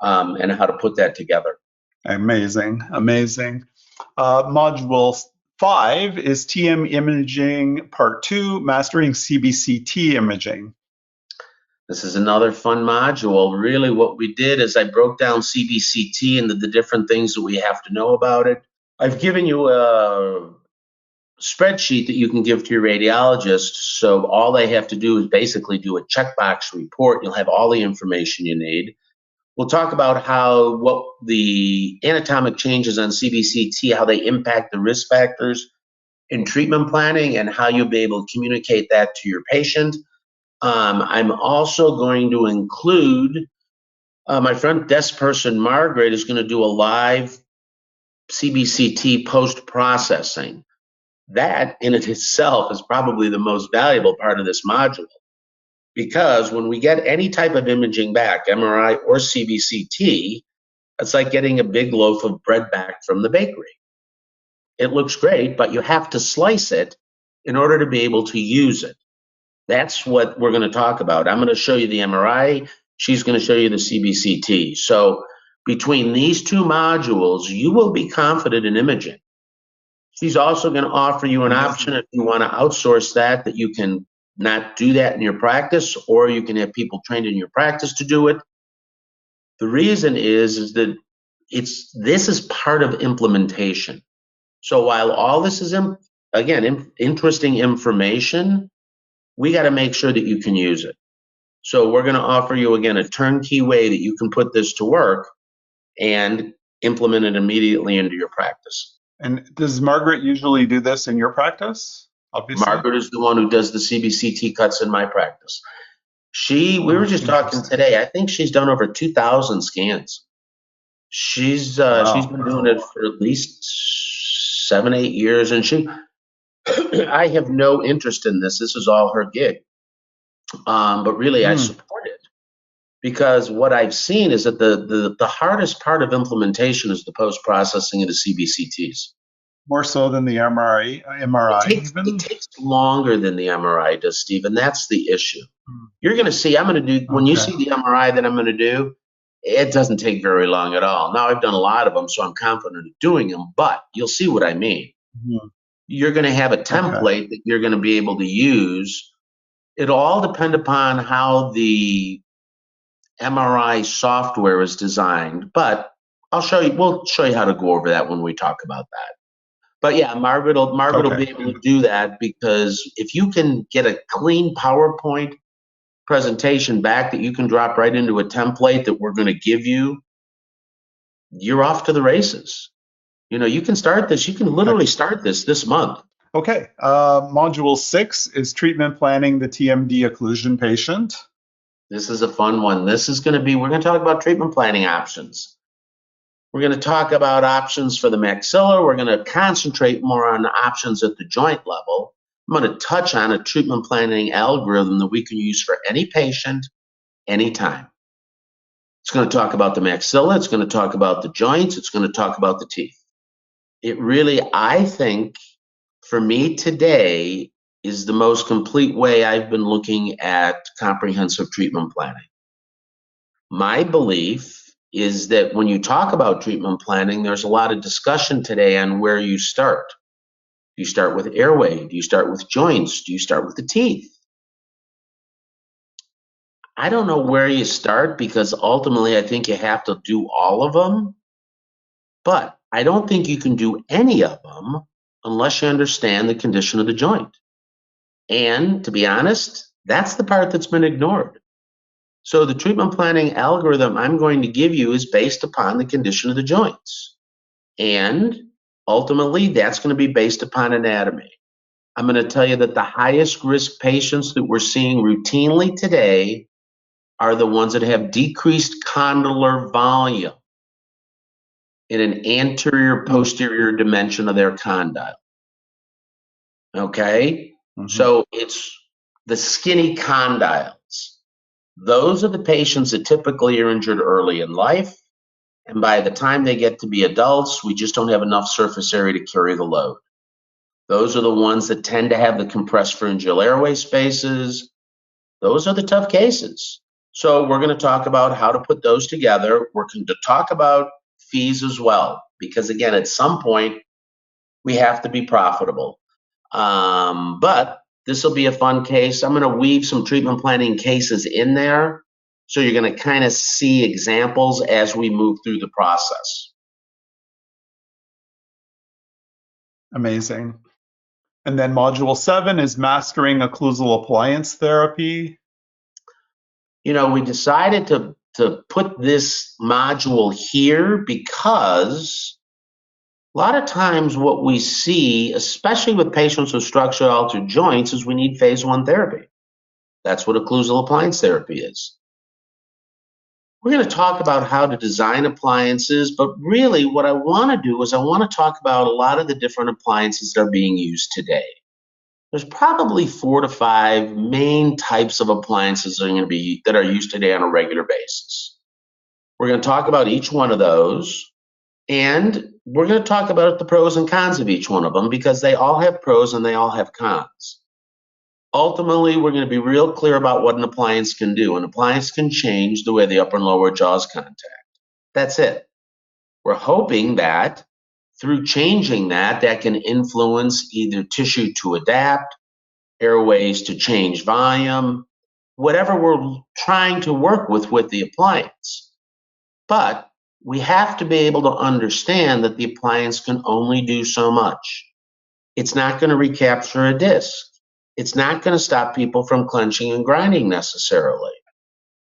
and how to put that together. Amazing. Module 5 is TM imaging part 2, mastering CBCT imaging. This is another fun module. Really what we did is I broke down CBCT into the different things that we have to know about it. I've given you a spreadsheet that you can give to your radiologist, so all they have to do is basically do a checkbox report. You'll have all the information you need. We'll talk about what the anatomic changes on CBCT, how they impact the risk factors in treatment planning, and how you'll be able to communicate that to your patient. I'm also going to include my front desk person, Margaret, is going to do a live CBCT post-processing. That in it itself is probably the most valuable part of this module, because when we get any type of imaging back, MRI or CBCT, it's like getting a big loaf of bread back from the bakery. It looks great, but you have to slice it in order to be able to use it. That's what we're going to talk about. I'm going to show you the MRI. She's going to show you the CBCT. So between these two modules, you will be confident in imaging. She's also going to offer you an option if you want to outsource that you can not do that in your practice, or you can have people trained in your practice to do it. The reason is that this is part of implementation. So while all this is, interesting information, we got to make sure that you can use it. So we're going to offer you, again, a turnkey way that you can put this to work and implement it immediately into your practice. And does Margaret usually do this in your practice? Obviously. Margaret is the one who does the CBCT cuts in my practice. We were just talking today. I think she's done over 2,000 scans. She's been doing it for at least 7, 8 years, and I have no interest in this. This is all her gig. But really, I support it, because what I've seen is that the hardest part of implementation is the post-processing of the CBCTs. More so than the MRI. It takes longer than the MRI does, Stephen. That's the issue. You're going to see, when you see the MRI that I'm going to do, it doesn't take very long at all. Now, I've done a lot of them, so I'm confident of doing them, but you'll see what I mean. You're going to have a template that you're going to be able to use. It'll all depend upon how the MRI software is designed, but we'll show you how to go over that when we talk about that. But yeah, Margaret will be able to do that, because if you can get a clean PowerPoint presentation back that you can drop right into a template that we're going to give you, you're off to the races. You can start this. You can literally start this month. Okay. Module 6 is treatment planning the TMD occlusion patient. This is a fun one. We're going to talk about treatment planning options. We're going to talk about options for the maxilla. We're going to concentrate more on options at the joint level. I'm going to touch on a treatment planning algorithm that we can use for any patient, anytime. It's going to talk about the maxilla. It's going to talk about the joints. It's going to talk about the teeth. It really, I think, for me today, is the most complete way I've been looking at comprehensive treatment planning. My belief is that when you talk about treatment planning, there's a lot of discussion today on where you start. Do you start with airway? Do you start with joints? Do you start with the teeth? I don't know where you start, because ultimately I think you have to do all of them. But I don't think you can do any of them unless you understand the condition of the joint. And to be honest, that's the part that's been ignored. So the treatment planning algorithm I'm going to give you is based upon the condition of the joints. And ultimately, that's going to be based upon anatomy. I'm going to tell you that the highest risk patients that we're seeing routinely today are the ones that have decreased condylar volume in an anterior posterior dimension of their condyle. Okay? So it's the skinny condyles. Those are the patients that typically are injured early in life, and by the time they get to be adults, we just don't have enough surface area to carry the load. Those are the ones that tend to have the compressed pharyngeal airway spaces. Those are the tough cases. So we're going to talk about how to put those together. We're going to talk about fees as well, because again, at some point, we have to be profitable. But this will be a fun case. I'm going to weave some treatment planning cases in there. So you're going to kind of see examples as we move through the process. Amazing. And then module 7 is mastering occlusal appliance therapy. You know, we decided to put this module here because a lot of times what we see, especially with patients with structurally altered joints, is we need phase 1 therapy. That's what occlusal appliance therapy is. We're going to talk about how to design appliances, but really what I want to do is I want to talk about a lot of the different appliances that are being used today. There's probably 4 to 5 main types of appliances that are used today on a regular basis. We're going to talk about each one of those, and we're going to talk about the pros and cons of each one of them because they all have pros and they all have cons. Ultimately, we're going to be real clear about what an appliance can do. An appliance can change the way the upper and lower jaws contact. That's it. We're hoping that through changing that can influence either tissue to adapt, airways to change volume, whatever we're trying to work with the appliance. But we have to be able to understand that the appliance can only do so much. It's not going to recapture a disc. It's not going to stop people from clenching and grinding necessarily.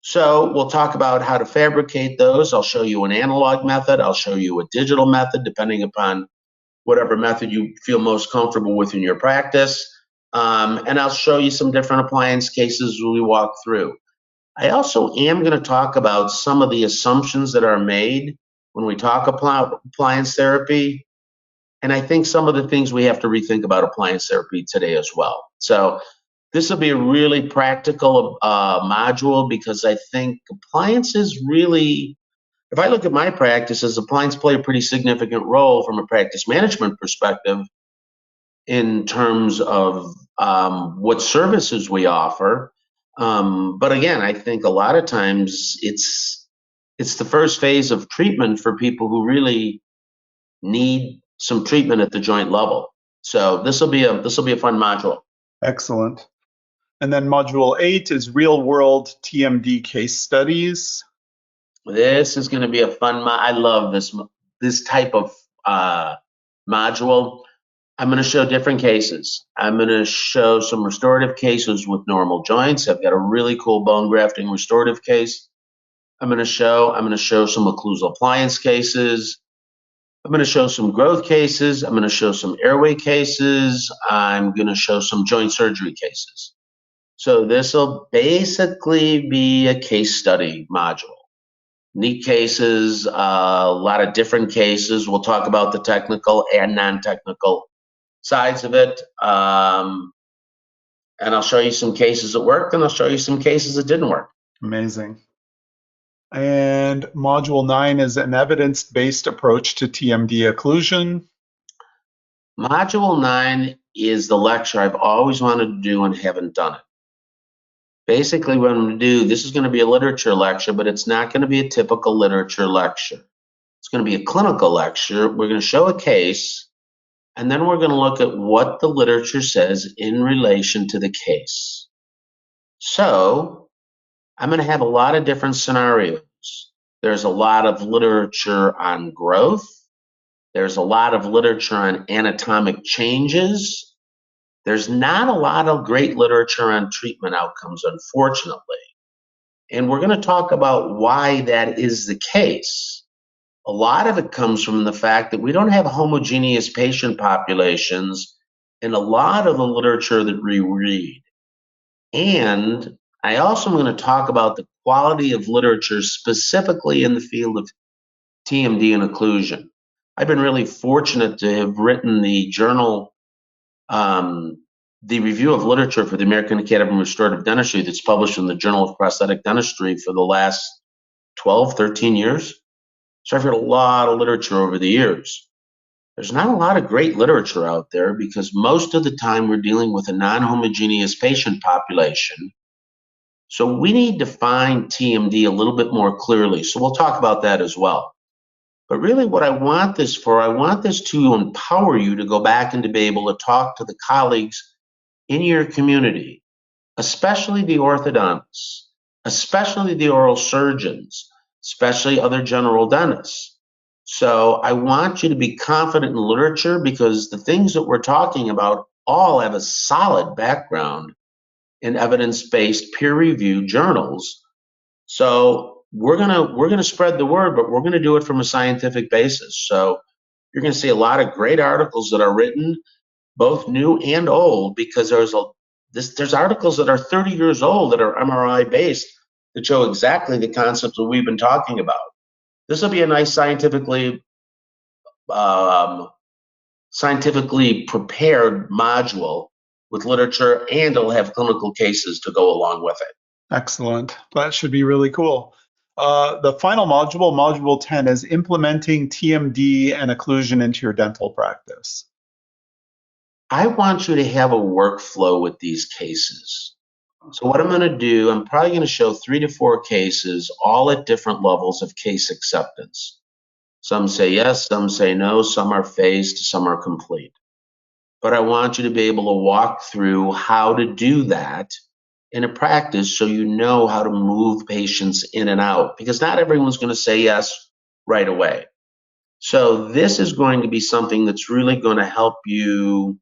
So we'll talk about how to fabricate those. I'll show you an analog method. I'll show you a digital method, depending upon whatever method you feel most comfortable with in your practice. And I'll show you some different appliance cases we walk through. I also am going to talk about some of the assumptions that are made when we talk about appliance therapy. And I think some of the things we have to rethink about appliance therapy today as well. So this will be a really practical module because I think appliances really, if I look at my practices, appliances play a pretty significant role from a practice management perspective in terms of what services we offer. But again, I think a lot of times it's the first phase of treatment for people who really need some treatment at the joint level. So this will be a fun module. Excellent. And then module 8 is real world TMD case studies. This is going to be a fun I love this type of module. I'm going to show different cases. I'm going to show some restorative cases with normal joints. I've got a really cool bone grafting restorative case. I'm going to show some occlusal appliance cases. I'm going to show some growth cases. I'm going to show some airway cases. I'm going to show some joint surgery cases. So this will basically be a case study module. Neat cases, a lot of different cases. We'll talk about the technical and non-technical sides of it. And I'll show you some cases that worked, and I'll show you some cases that didn't work. Amazing. And module 9 is an evidence-based approach to TMD occlusion. Module 9 is the lecture I've always wanted to do and haven't done it. Basically, what I'm going to do, this is going to be a literature lecture, but it's not going to be a typical literature lecture. It's going to be a clinical lecture. We're going to show a case, and then we're going to look at what the literature says in relation to the case. So I'm going to have a lot of different scenarios. There's a lot of literature on growth. There's a lot of literature on anatomic changes. There's not a lot of great literature on treatment outcomes, unfortunately. And we're going to talk about why that is the case. A lot of it comes from the fact that we don't have homogeneous patient populations in a lot of the literature that we read. And I also am going to talk about the quality of literature specifically in the field of TMD and occlusion. I've been really fortunate to have written the journal the review of literature for the American Academy of Restorative Dentistry that's published in the Journal of Prosthetic Dentistry for the last 12, 13 years. So I've read a lot of literature over the years. There's not a lot of great literature out there because most of the time we're dealing with a non-homogeneous patient population. So we need to find TMD a little bit more clearly. So we'll talk about that as well. But really what I want this for, I want this to empower you to go back and to be able to talk to the colleagues in your community, especially the orthodontists, especially the oral surgeons, especially other general dentists. So I want you to be confident in literature because the things that we're talking about all have a solid background in evidence-based peer-reviewed journals. So we're gonna spread the word, but we're gonna do it from a scientific basis. So you're gonna see a lot of great articles that are written, both new and old, because there's articles that are 30 years old that are MRI based that show exactly the concepts that we've been talking about. This will be a nice um, scientifically prepared module with literature, and it'll have clinical cases to go along with it. Excellent. That should be really cool. The final module, module 10, is implementing TMD and occlusion into your dental practice. I want you to have a workflow with these cases. So what I'm going to do, I'm probably going to show 3 to 4 cases, all at different levels of case acceptance. Some say yes, some say no, some are phased, some are complete. But I want you to be able to walk through how to do that in a practice so you know how to move patients in and out, because not everyone's going to say yes right away. So this is going to be something that's really going to help you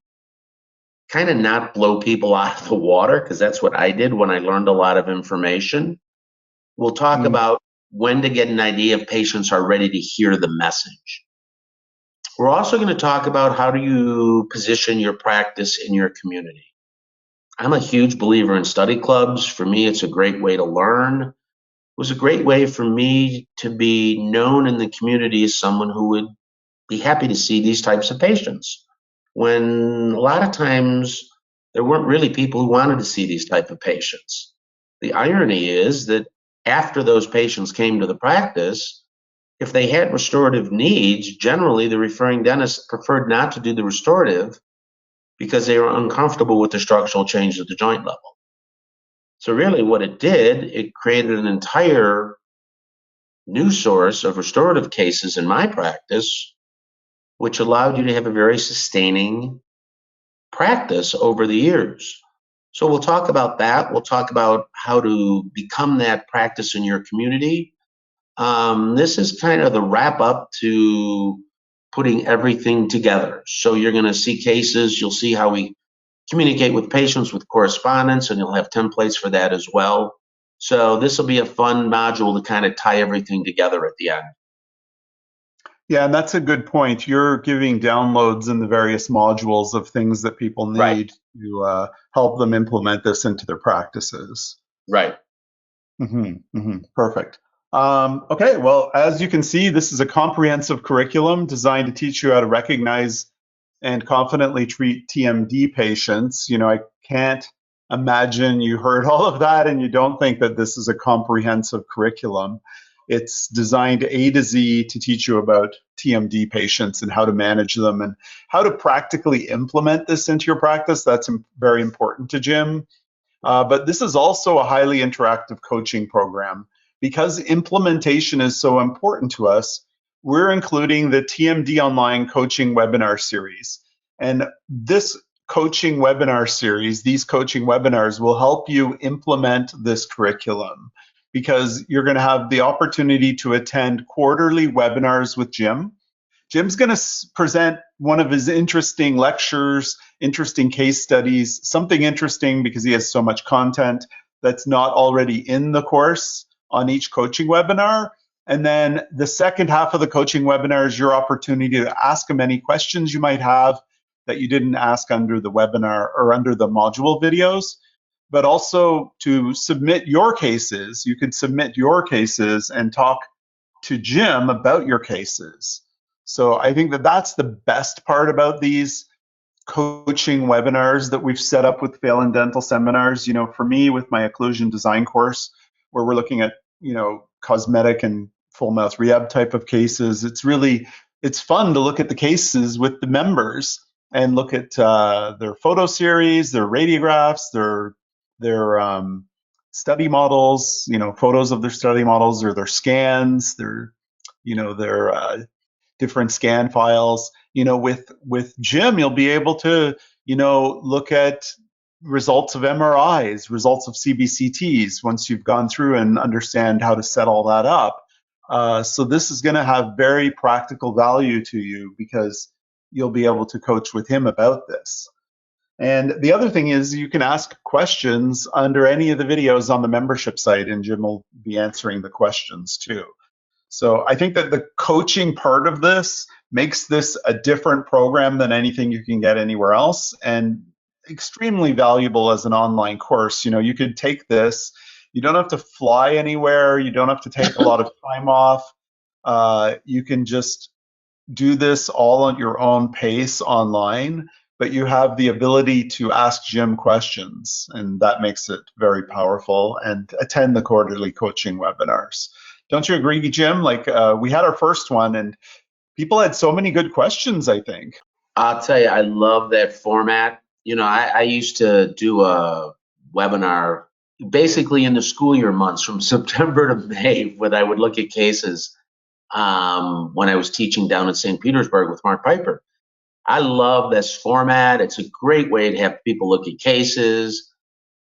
kind of not blow people out of the water, because that's what I did when I learned a lot of information. We'll talk about when to get an idea if patients are ready to hear the message. We're also going to talk about how do you position your practice in your community. I'm a huge believer in study clubs. For me, it's a great way to learn. It was a great way for me to be known in the community as someone who would be happy to see these types of patients, when a lot of times there weren't really people who wanted to see these type of patients. The irony is that after those patients came to the practice, if they had restorative needs, generally the referring dentist preferred not to do the restorative because they were uncomfortable with the structural change at the joint level. So really what it did, it created an entire new source of restorative cases in my practice, which allowed you to have a very sustaining practice over the years. So we'll talk about that. We'll talk about how to become that practice in your community. This is kind of the wrap up to putting everything together. So you're going to see cases, you'll see how we communicate with patients with correspondence, and you'll have templates for that as well. So this will be a fun module to kind of tie everything together at the end. Yeah, and that's a good point. You're giving downloads in the various modules of things that people need Right. to help them implement this into their practices. Right. Perfect. Okay, well, as you can see, this is a comprehensive curriculum designed to teach you how to recognize and confidently treat TMD patients. You know, I can't imagine you heard all of that and you don't think that this is a comprehensive curriculum. It's designed A to Z to teach you about TMD patients and how to manage them and how to practically implement this into your practice. That's very important to Jim. But this is also a highly interactive coaching program. Because implementation is so important to us, we're including the TMD Online Coaching Webinar Series. And this coaching webinar series, these coaching webinars will help you implement this curriculum, because you're going to have the opportunity to attend quarterly webinars with Jim. Jim's going to present one of his interesting lectures, interesting case studies, something interesting because he has so much content that's not already in the course on each coaching webinar. And then the second half of the coaching webinar is your opportunity to ask him any questions you might have that you didn't ask under the webinar or under the module videos, but also to submit your cases. You could submit your cases and talk to Jim about your cases. So I think that that's the best part about these. coaching webinars that we've set up with Phelan Dental Seminars. For me, with my occlusion design course, where we're looking at, cosmetic and full mouth rehab type of cases, it's fun to look at the cases with the members and look at their photo series, their radiographs, their study models, photos of their study models or their scans, their different scan files. With Jim, you'll be able to, look at results of MRIs, results of CBCTs once you've gone through and understand how to set all that up. So this is going to have very practical value to you because you'll be able to coach with him about this. And the other thing is you can ask questions under any of the videos on the membership site, and Jim will be answering the questions too. So I think that the coaching part of this makes this a different program than anything you can get anywhere else, and extremely valuable as an online course. You could take this. You don't have to fly anywhere. You don't have to take a lot of time off. You can just do this all at your own pace online, but you have the ability to ask Jim questions, and that makes it very powerful, and attend the quarterly coaching webinars. Don't you agree, Jim? Like we had our first one and people had so many good questions, I think. I'll tell you, I love that format. I used to do a webinar basically in the school year months from September to May when I would look at cases when I was teaching down in St. Petersburg with Mark Piper. I love this format. It's a great way to have people look at cases.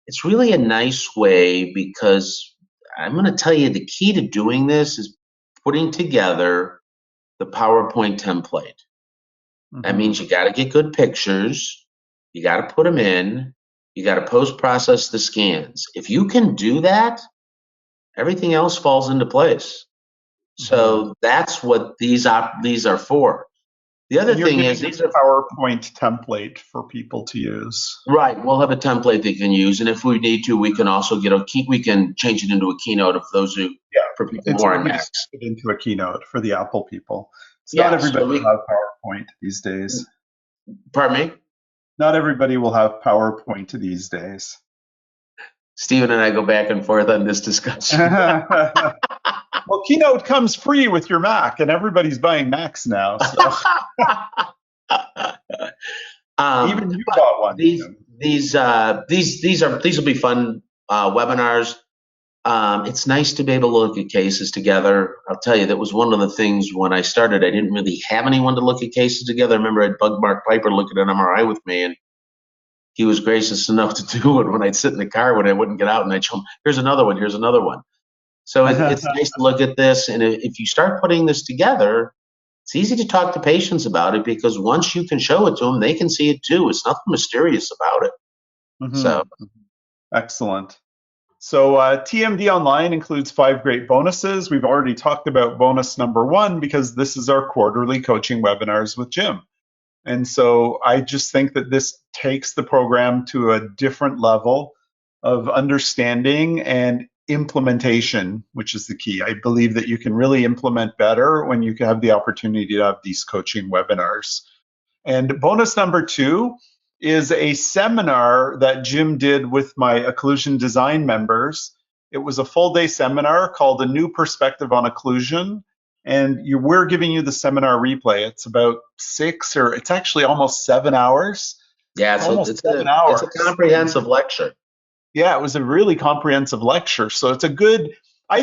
It's really a nice way because I'm going to tell you the key to doing this is putting together the PowerPoint template. Mm-hmm. That means you got to get good pictures. You got to put them in. You got to post-process the scans. If you can do that, everything else falls into place. Mm-hmm. So that's what these are for. The other thing is these are PowerPoint template for people to use. Right. We'll have a template they can use, and if we need to, we can also we can change it into a keynote if those who for people more on Macs. Into a keynote for the Apple people. Not everybody will have PowerPoint these days. Pardon me? Not everybody will have PowerPoint these days. Stephen and I go back and forth on this discussion. Well, Keynote comes free with your Mac, and everybody's buying Macs now. So. Even you bought one. These will be fun webinars. It's nice to be able to look at cases together. I'll tell you, that was one of the things when I started. I didn't really have anyone to look at cases together. I remember I'd bug Mark Piper look at an MRI with me, and he was gracious enough to do it when I'd sit in the car when I wouldn't get out, and I'd show him, here's another one, here's another one. So it's nice to look at this, and if you start putting this together, it's easy to talk to patients about it because once you can show it to them, they can see it too. It's nothing mysterious about it. Mm-hmm. So excellent. So TMD Online includes 5 great bonuses. We've already talked about bonus number 1 because this is our quarterly coaching webinars with Jim. And so I just think that this takes the program to a different level of understanding and implementation, which is the key. I believe that you can really implement better when you have the opportunity to have these coaching webinars. And bonus number 2 is a seminar that Jim did with my occlusion design members. It was a full-day seminar called A New Perspective on Occlusion. And we're giving you the seminar replay. It's about it's actually almost 7 hours. Yeah, it's 7 hours. It's a comprehensive lecture. Yeah, it was a really comprehensive lecture. So I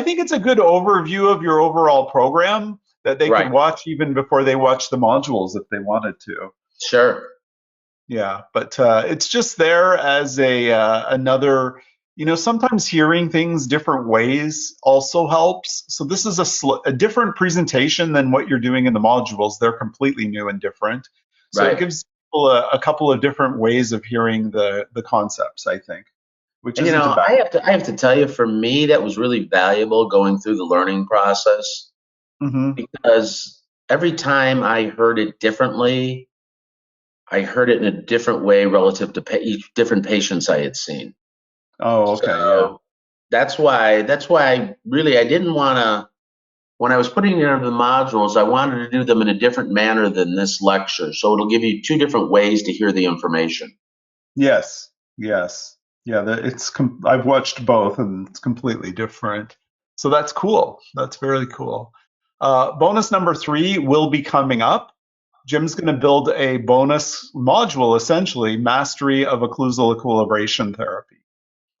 think it's a good overview of your overall program that they could watch even before they watch the modules if they wanted to. Sure. Yeah, but it's just there as another, sometimes hearing things different ways also helps. So this is a different presentation than what you're doing in the modules. They're completely new and different. So it gives people a couple of different ways of hearing the concepts, I think. Which is I have to tell you, for me, that was really valuable going through the learning process, because every time I heard it differently, I heard it in a different way relative to different patients I had seen. Oh, okay. So that's why I didn't want to when I was putting together the modules, I wanted to do them in a different manner than this lecture. So it'll give you two different ways to hear the information. Yes, yes. Yeah, I've watched both and it's completely different. So that's cool. That's very cool. Bonus number 3 will be coming up. Jim's going to build a bonus module, essentially, mastery of occlusal equilibration therapy.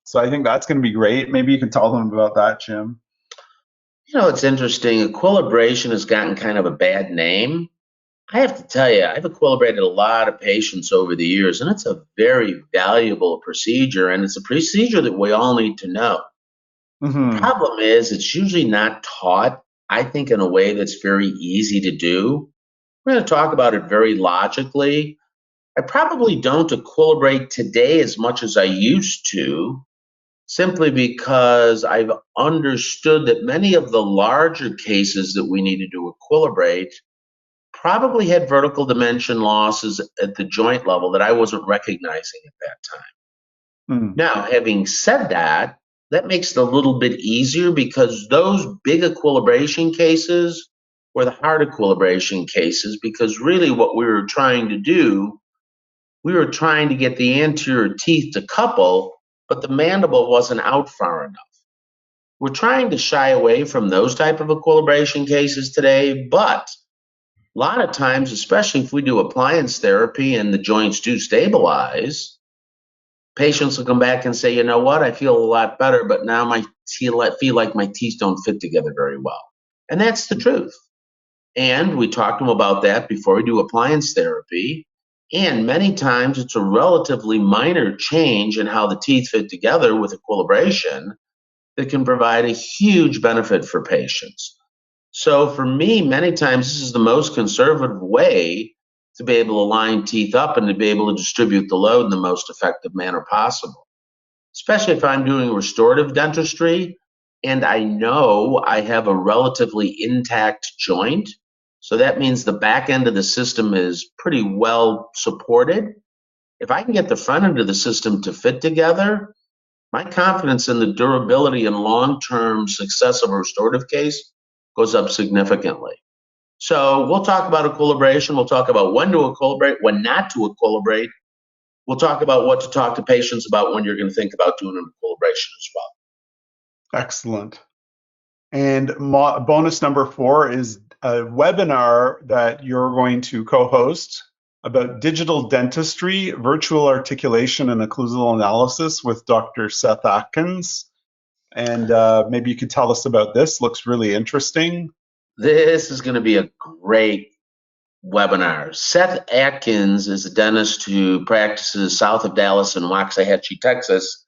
So I think that's going to be great. Maybe you can tell them about that, Jim. You know, it's interesting. Equilibration has gotten kind of a bad name. I have to tell you, I've equilibrated a lot of patients over the years, and it's a very valuable procedure, and it's a procedure that we all need to know. The Mm-hmm. problem is it's usually not taught, I think, in a way that's very easy to do. We're going to talk about it very logically. I probably don't equilibrate today as much as I used to, simply because I've understood that many of the larger cases that we needed to equilibrate probably had vertical dimension losses at the joint level that I wasn't recognizing at that time. Mm. Now, having said that, that makes it a little bit easier because those big equilibration cases were the hard equilibration cases, because really what we were trying to do, we were trying to get the anterior teeth to couple, but the mandible wasn't out far enough. We're trying to shy away from those type of equilibration cases today, but a lot of times, especially if we do appliance therapy and the joints do stabilize, patients will come back and say, you know what, I feel a lot better, but now I feel like my teeth don't fit together very well. And that's the truth. And we talk to them about that before we do appliance therapy. And many times it's a relatively minor change in how the teeth fit together with equilibration that can provide a huge benefit for patients. So for me, many times this is the most conservative way to be able to line teeth up and to be able to distribute the load in the most effective manner possible, especially if I'm doing restorative dentistry and I know I have a relatively intact joint. So that means the back end of the system is pretty well supported. If I can get the front end of the system to fit together, my confidence in the durability and long-term success of a restorative case goes up significantly. So we'll talk about equilibration. We'll talk about when to equilibrate, when not to equilibrate. We'll talk about what to talk to patients about when you're going to think about doing an equilibration as well. Excellent. And bonus number 4 is a webinar that you're going to co-host about digital dentistry, virtual articulation, and occlusal analysis with Dr. Seth Atkins. And maybe you could tell us about this. Looks really interesting. This is going to be a great webinar. Seth Atkins is a dentist who practices south of Dallas in Waxahachie, Texas,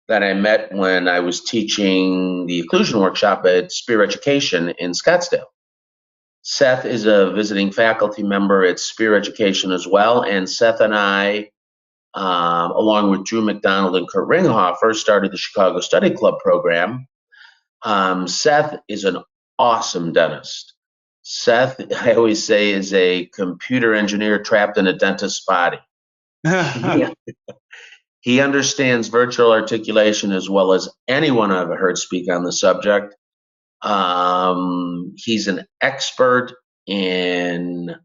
that I met when I was teaching the occlusion workshop at Spear Education in Scottsdale. Seth is a visiting faculty member at Spear Education as well, and Seth and I, along with Drew McDonald and Kurt Ringhofer, started the Chicago Study Club program. Seth is an awesome dentist. Seth, I always say, is a computer engineer trapped in a dentist's body. He understands virtual articulation as well as anyone I've heard speak on the subject. He's an expert in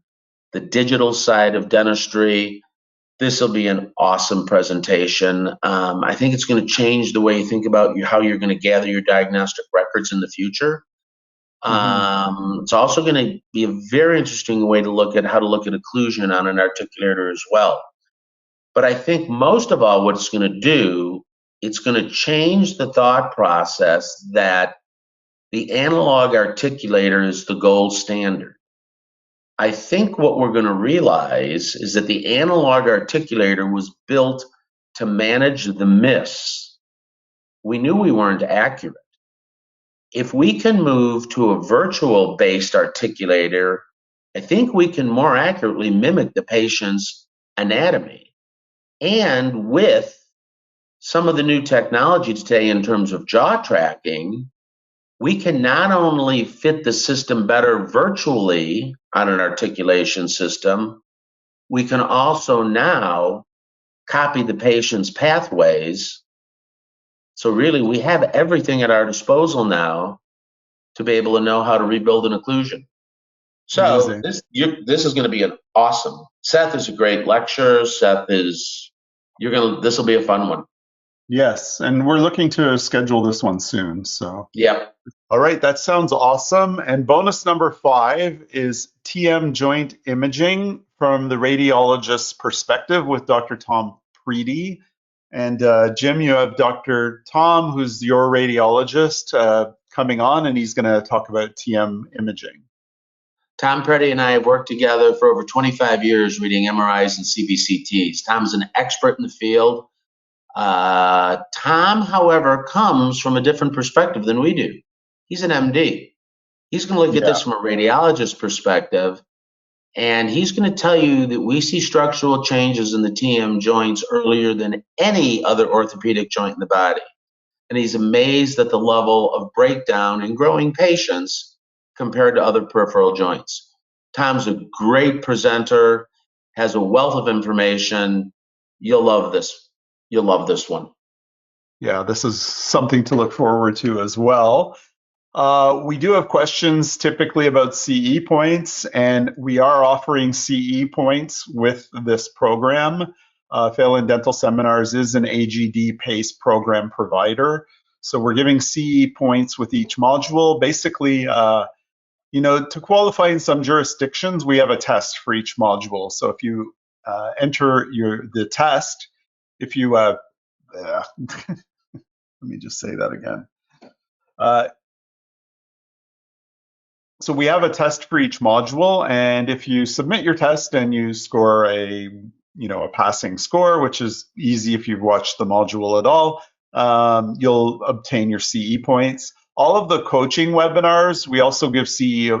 the digital side of dentistry. This will be an awesome presentation. I think it's going to change the way you think about how you're going to gather your diagnostic records in the future. It's also going to be a very interesting way to look at how to look at occlusion on an articulator as well. But I think most of all, what it's going to do, it's going to change the thought process that the analog articulator is the gold standard. I think what we're going to realize is that the analog articulator was built to manage the miss. We knew we weren't accurate. If we can move to a virtual based articulator, I think we can more accurately mimic the patient's anatomy. And with some of the new technology today in terms of jaw tracking, we can not only fit the system better virtually on an articulation system, we can also now copy the patient's pathways. So really, we have everything at our disposal now to be able to know how to rebuild an occlusion. So Amazing. this is going to be an awesome. Seth is a great lecturer. This will be a fun one. Yes, and we're looking to schedule this one soon. So, Yep. all right, that sounds awesome. And bonus number 5 is TM joint imaging from the radiologist's perspective with Dr. Tom Preedy. And Jim, you have Dr. Tom, who's your radiologist, coming on, and he's going to talk about TM imaging. Tom Preedy and I have worked together for over 25 years reading MRIs and CBCTs. Tom's an expert in the field. Tom, however, comes from a different perspective than we do. He's an MD. He's going to look at this from a radiologist perspective, and he's going to tell you that we see structural changes in the TM joints earlier than any other orthopedic joint in the body. And he's amazed at the level of breakdown in growing patients compared to other peripheral joints. Tom's a great presenter, has a wealth of information. You'll love this. You'll love this one. Yeah, this is something to look forward to as well. We do have questions typically about CE points, and we are offering CE points with this program. Phelan Dental Seminars is an AGD PACE program provider. So we're giving CE points with each module. Basically, to qualify in some jurisdictions, we have a test for each module. So if you enter the test, if you let me just say that again. So we have a test for each module, and if you submit your test and you score a passing score, which is easy if you've watched the module at all, you'll obtain your CE points. All of the coaching webinars, we also give CE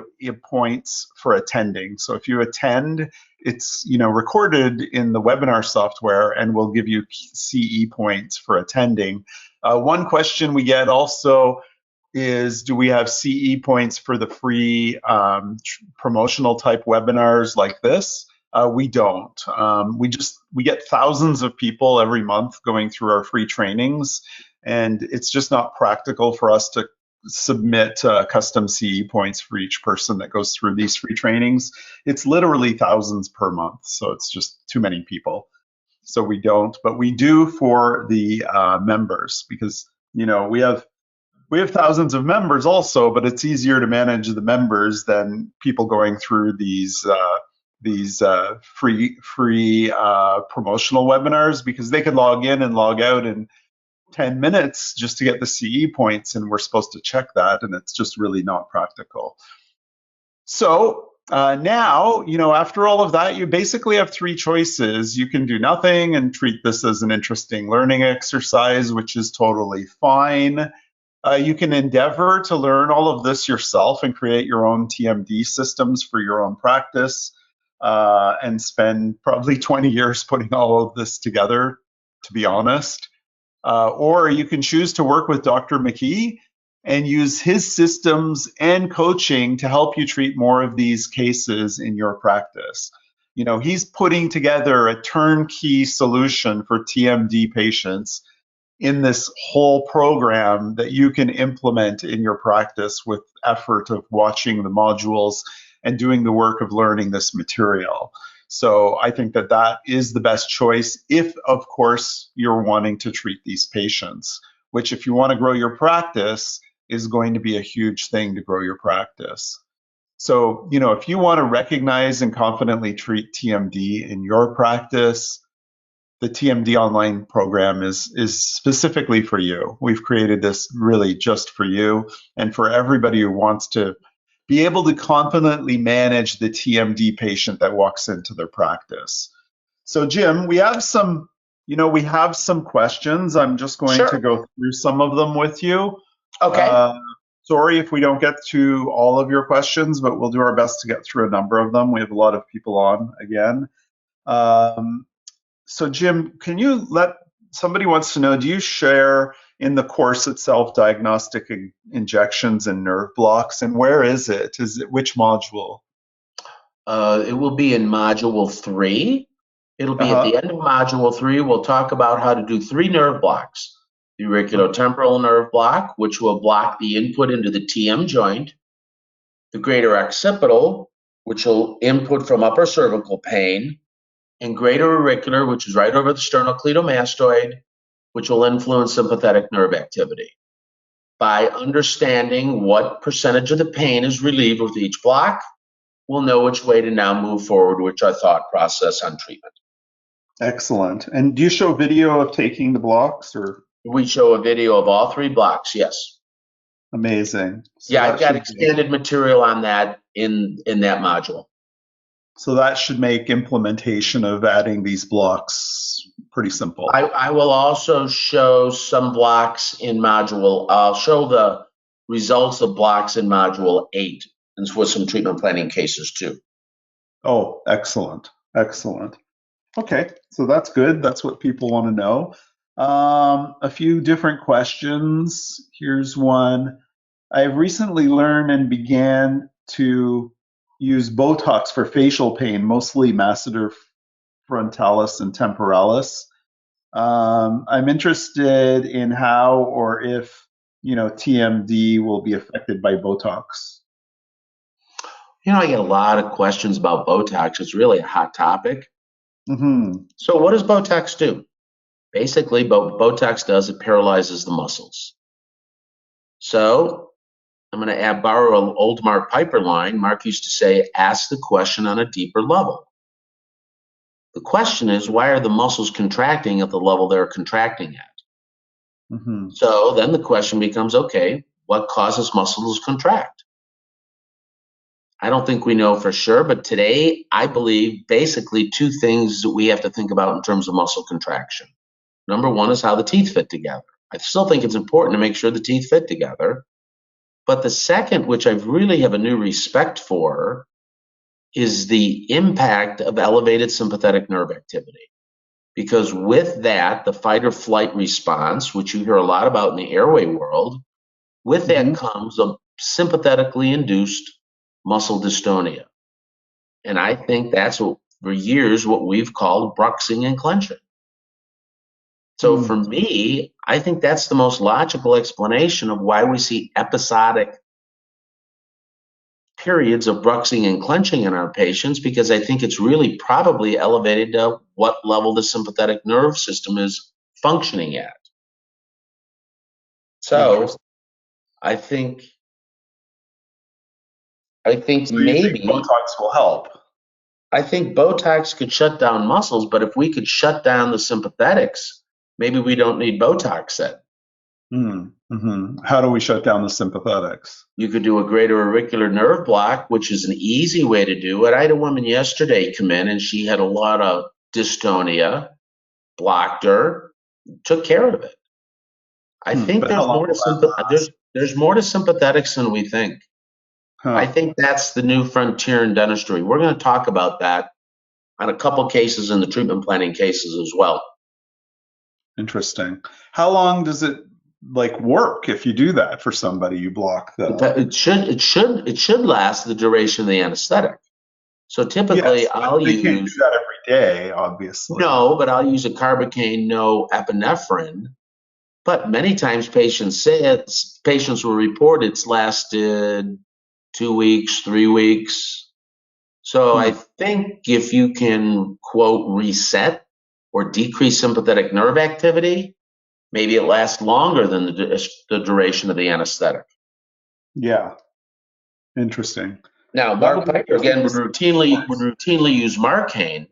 points for attending. So if you attend, it's recorded in the webinar software, and we'll give you CE points for attending. One question we get also is, do we have CE points for the free promotional type webinars like this? We don't. We get thousands of people every month going through our free trainings, and it's just not practical for us to submit custom CE points for each person that goes through these free trainings. It's literally thousands per month, so it's just too many people. So we don't, but we do for the members, because we have thousands of members also, but it's easier to manage the members than people going through these free promotional webinars, because they could log in and log out in 10 minutes just to get the CE points, and we're supposed to check that, and it's just really not practical. So now, after all of that, you basically have 3 choices. You can do nothing and treat this as an interesting learning exercise, which is totally fine. You can endeavor to learn all of this yourself and create your own TMD systems for your own practice, and spend probably 20 years putting all of this together, to be honest. Or you can choose to work with Dr. McKee and use his systems and coaching to help you treat more of these cases in your practice. He's putting together a turnkey solution for TMD patients in this whole program that you can implement in your practice with effort of watching the modules and doing the work of learning this material. So I think that is the best choice if, of course, you're wanting to treat these patients, which, if you want to grow your practice, is going to be a huge thing to grow your practice. So, if you want to recognize and confidently treat TMD in your practice, the TMD online program is specifically for you. We've created this really just for you and for everybody who wants to be able to confidently manage the TMD patient that walks into their practice. So, Jim, we have some questions. I'm just going to go through some of them with you. Okay. Sorry if we don't get to all of your questions, but we'll do our best to get through a number of them. We have a lot of people on again. So, Jim, somebody wants to know, do you share in the course itself diagnostic injections and nerve blocks, and where is it? Which module? It will be in module 3. It'll be at the end of module 3. We'll talk about how to do 3 nerve blocks. the auriculotemporal nerve block, which will block the input into the TM joint, the greater occipital, which will input from upper cervical pain, and greater auricular, which is right over the sternocleidomastoid, which will influence sympathetic nerve activity. By understanding what percentage of the pain is relieved with each block, we'll know which way to now move forward with our thought process on treatment. Excellent. And do you show video of taking the blocks, or? We show a video of all 3 blocks, yes. Amazing. So yeah, I've got expanded material on that in that module. So that should make implementation of adding these blocks pretty simple. I will also show some blocks in module. I'll show the results of blocks in module 8 and with some treatment planning cases too. Oh, excellent. Excellent. Okay, so that's good. That's what people want to know. A few different questions. Here's one. I've recently learned and began to use Botox for facial pain, mostly masseter frontalis and temporalis. I'm interested in how or if, TMD will be affected by Botox. I get a lot of questions about Botox. It's really a hot topic. Mm-hmm. So what does Botox do? Basically, what Botox does, it paralyzes the muscles. So I'm going to borrow an old Mark Piper line. Mark used to say, ask the question on a deeper level. The question is, why are the muscles contracting at the level they're contracting at? Mm-hmm. So then the question becomes, okay, what causes muscles to contract? I don't think we know for sure, but today I believe basically 2 things that we have to think about in terms of muscle contraction. Number 1 is how the teeth fit together. I still think it's important to make sure the teeth fit together. But the second, which I really have a new respect for, is the impact of elevated sympathetic nerve activity. Because with that, the fight or flight response, which you hear a lot about in the airway world, with that comes a sympathetically induced muscle dystonia. And I think that's what, for years, what we've called bruxing and clenching. So for me, I think that's the most logical explanation of why we see episodic periods of bruxing and clenching in our patients, because I think it's really probably elevated to what level the sympathetic nerve system is functioning at. So I think maybe Botox will help. I think Botox could shut down muscles, but if we could shut down the sympathetics, maybe we don't need Botox then. Mm-hmm. How do we shut down the sympathetics? You could do a greater auricular nerve block, which is an easy way to do it. I had a woman yesterday come in and she had a lot of dystonia, blocked her, took care of it. I think there's more to sympathetics than we think. Huh. I think that's the new frontier in dentistry. We're going to talk about that on a couple cases in the treatment planning cases as well. Interesting. How long does it work if you do that for somebody? You block the. It should last the duration of the anesthetic. So typically, I'll use. You can't do that every day, obviously. No, but I'll use a carbocaine, no epinephrine. But many times patients will report it's lasted 2 weeks, 3 weeks. So I think if you can, quote, reset or decrease sympathetic nerve activity, maybe it lasts longer than the duration of the anesthetic. Yeah. Interesting. Now, Mark Piper, again, would routinely use Marcaine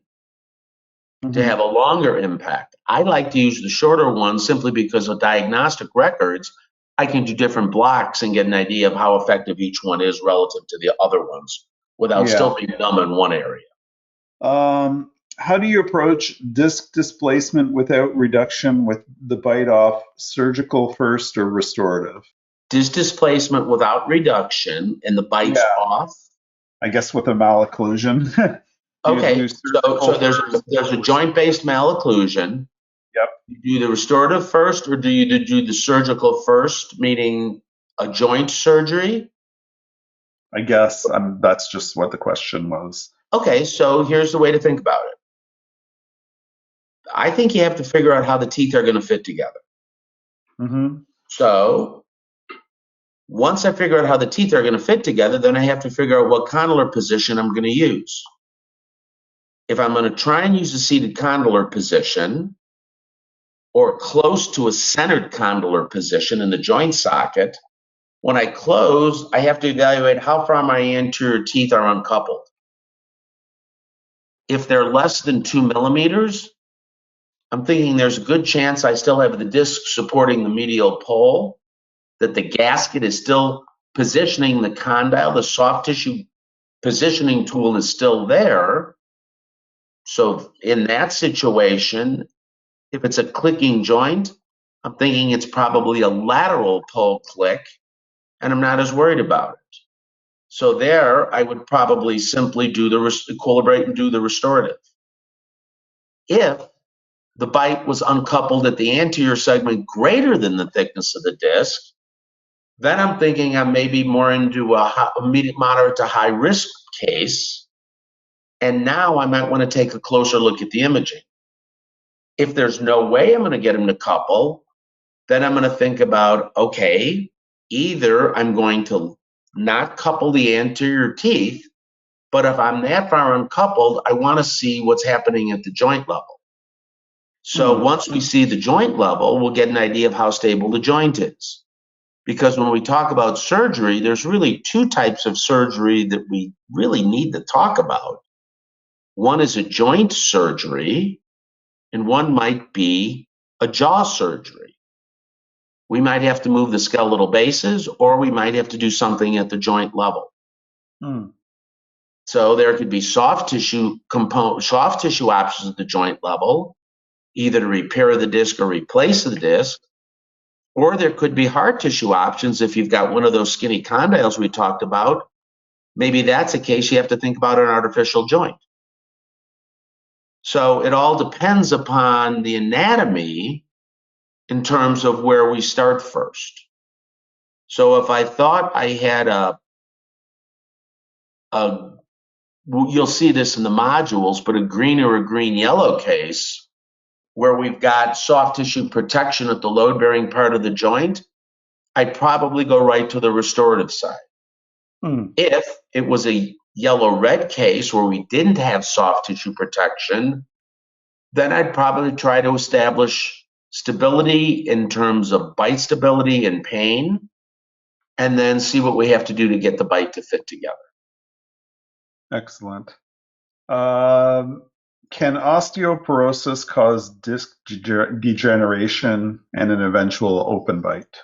to have a longer impact. I like to use the shorter one simply because of diagnostic records. I can do different blocks and get an idea of how effective each one is relative to the other ones without still being dumb in one area. How do you approach disc displacement without reduction with the bite off, surgical first or restorative? Disc displacement without reduction and the bites off? I guess with a malocclusion. Okay, so there's a joint-based malocclusion. Yep. You do the restorative first, or do you do the surgical first, meaning a joint surgery? I guess that's just what the question was. Okay, so here's the way to think about it. I think you have to figure out how the teeth are going to fit together. Mm-hmm. So once I figure out how the teeth are going to fit together, then I have to figure out what condylar position I'm going to use. If I'm going to try and use a seated condylar position or close to a centered condylar position in the joint socket, when I close, I have to evaluate how far my anterior teeth are uncoupled. If they're less than 2 millimeters, I'm thinking there's a good chance I still have the disc supporting the medial pole, that the gasket is still positioning the condyle, the soft tissue positioning tool is still there. So in that situation, if it's a clicking joint, I'm thinking it's probably a lateral pole click, and I'm not as worried about it. So there, I would probably simply do the equilibrate and do the restorative. If the bite was uncoupled at the anterior segment greater than the thickness of the disc, then I'm thinking I'm maybe more into a moderate to high risk case. And now I might want to take a closer look at the imaging. If there's no way I'm going to get them to couple, then I'm going to think about, okay, either I'm going to not couple the anterior teeth, but if I'm that far uncoupled, I want to see what's happening at the joint level. So once we see the joint level, we'll get an idea of how stable the joint is. Because when we talk about surgery, there's really two types of surgery that we really need to talk about. One is a joint surgery, and one might be a jaw surgery. We might have to move the skeletal bases, or we might have to do something at the joint level. So there could be soft tissue options at the joint level, either to repair the disc or replace the disc, or there could be hard tissue options if you've got one of those skinny condyles we talked about. Maybe that's a case you have to think about an artificial joint. So it all depends upon the anatomy in terms of where we start first. So if I thought I had you'll see this in the modules, but a green or a green-yellow case where we've got soft tissue protection at the load-bearing part of the joint, I'd probably go right to the restorative side. If it was a yellow-red case where we didn't have soft tissue protection, then I'd probably try to establish stability in terms of bite stability and pain, and then see what we have to do to get the bite to fit together. Excellent. Can osteoporosis cause disc degeneration and an eventual open bite?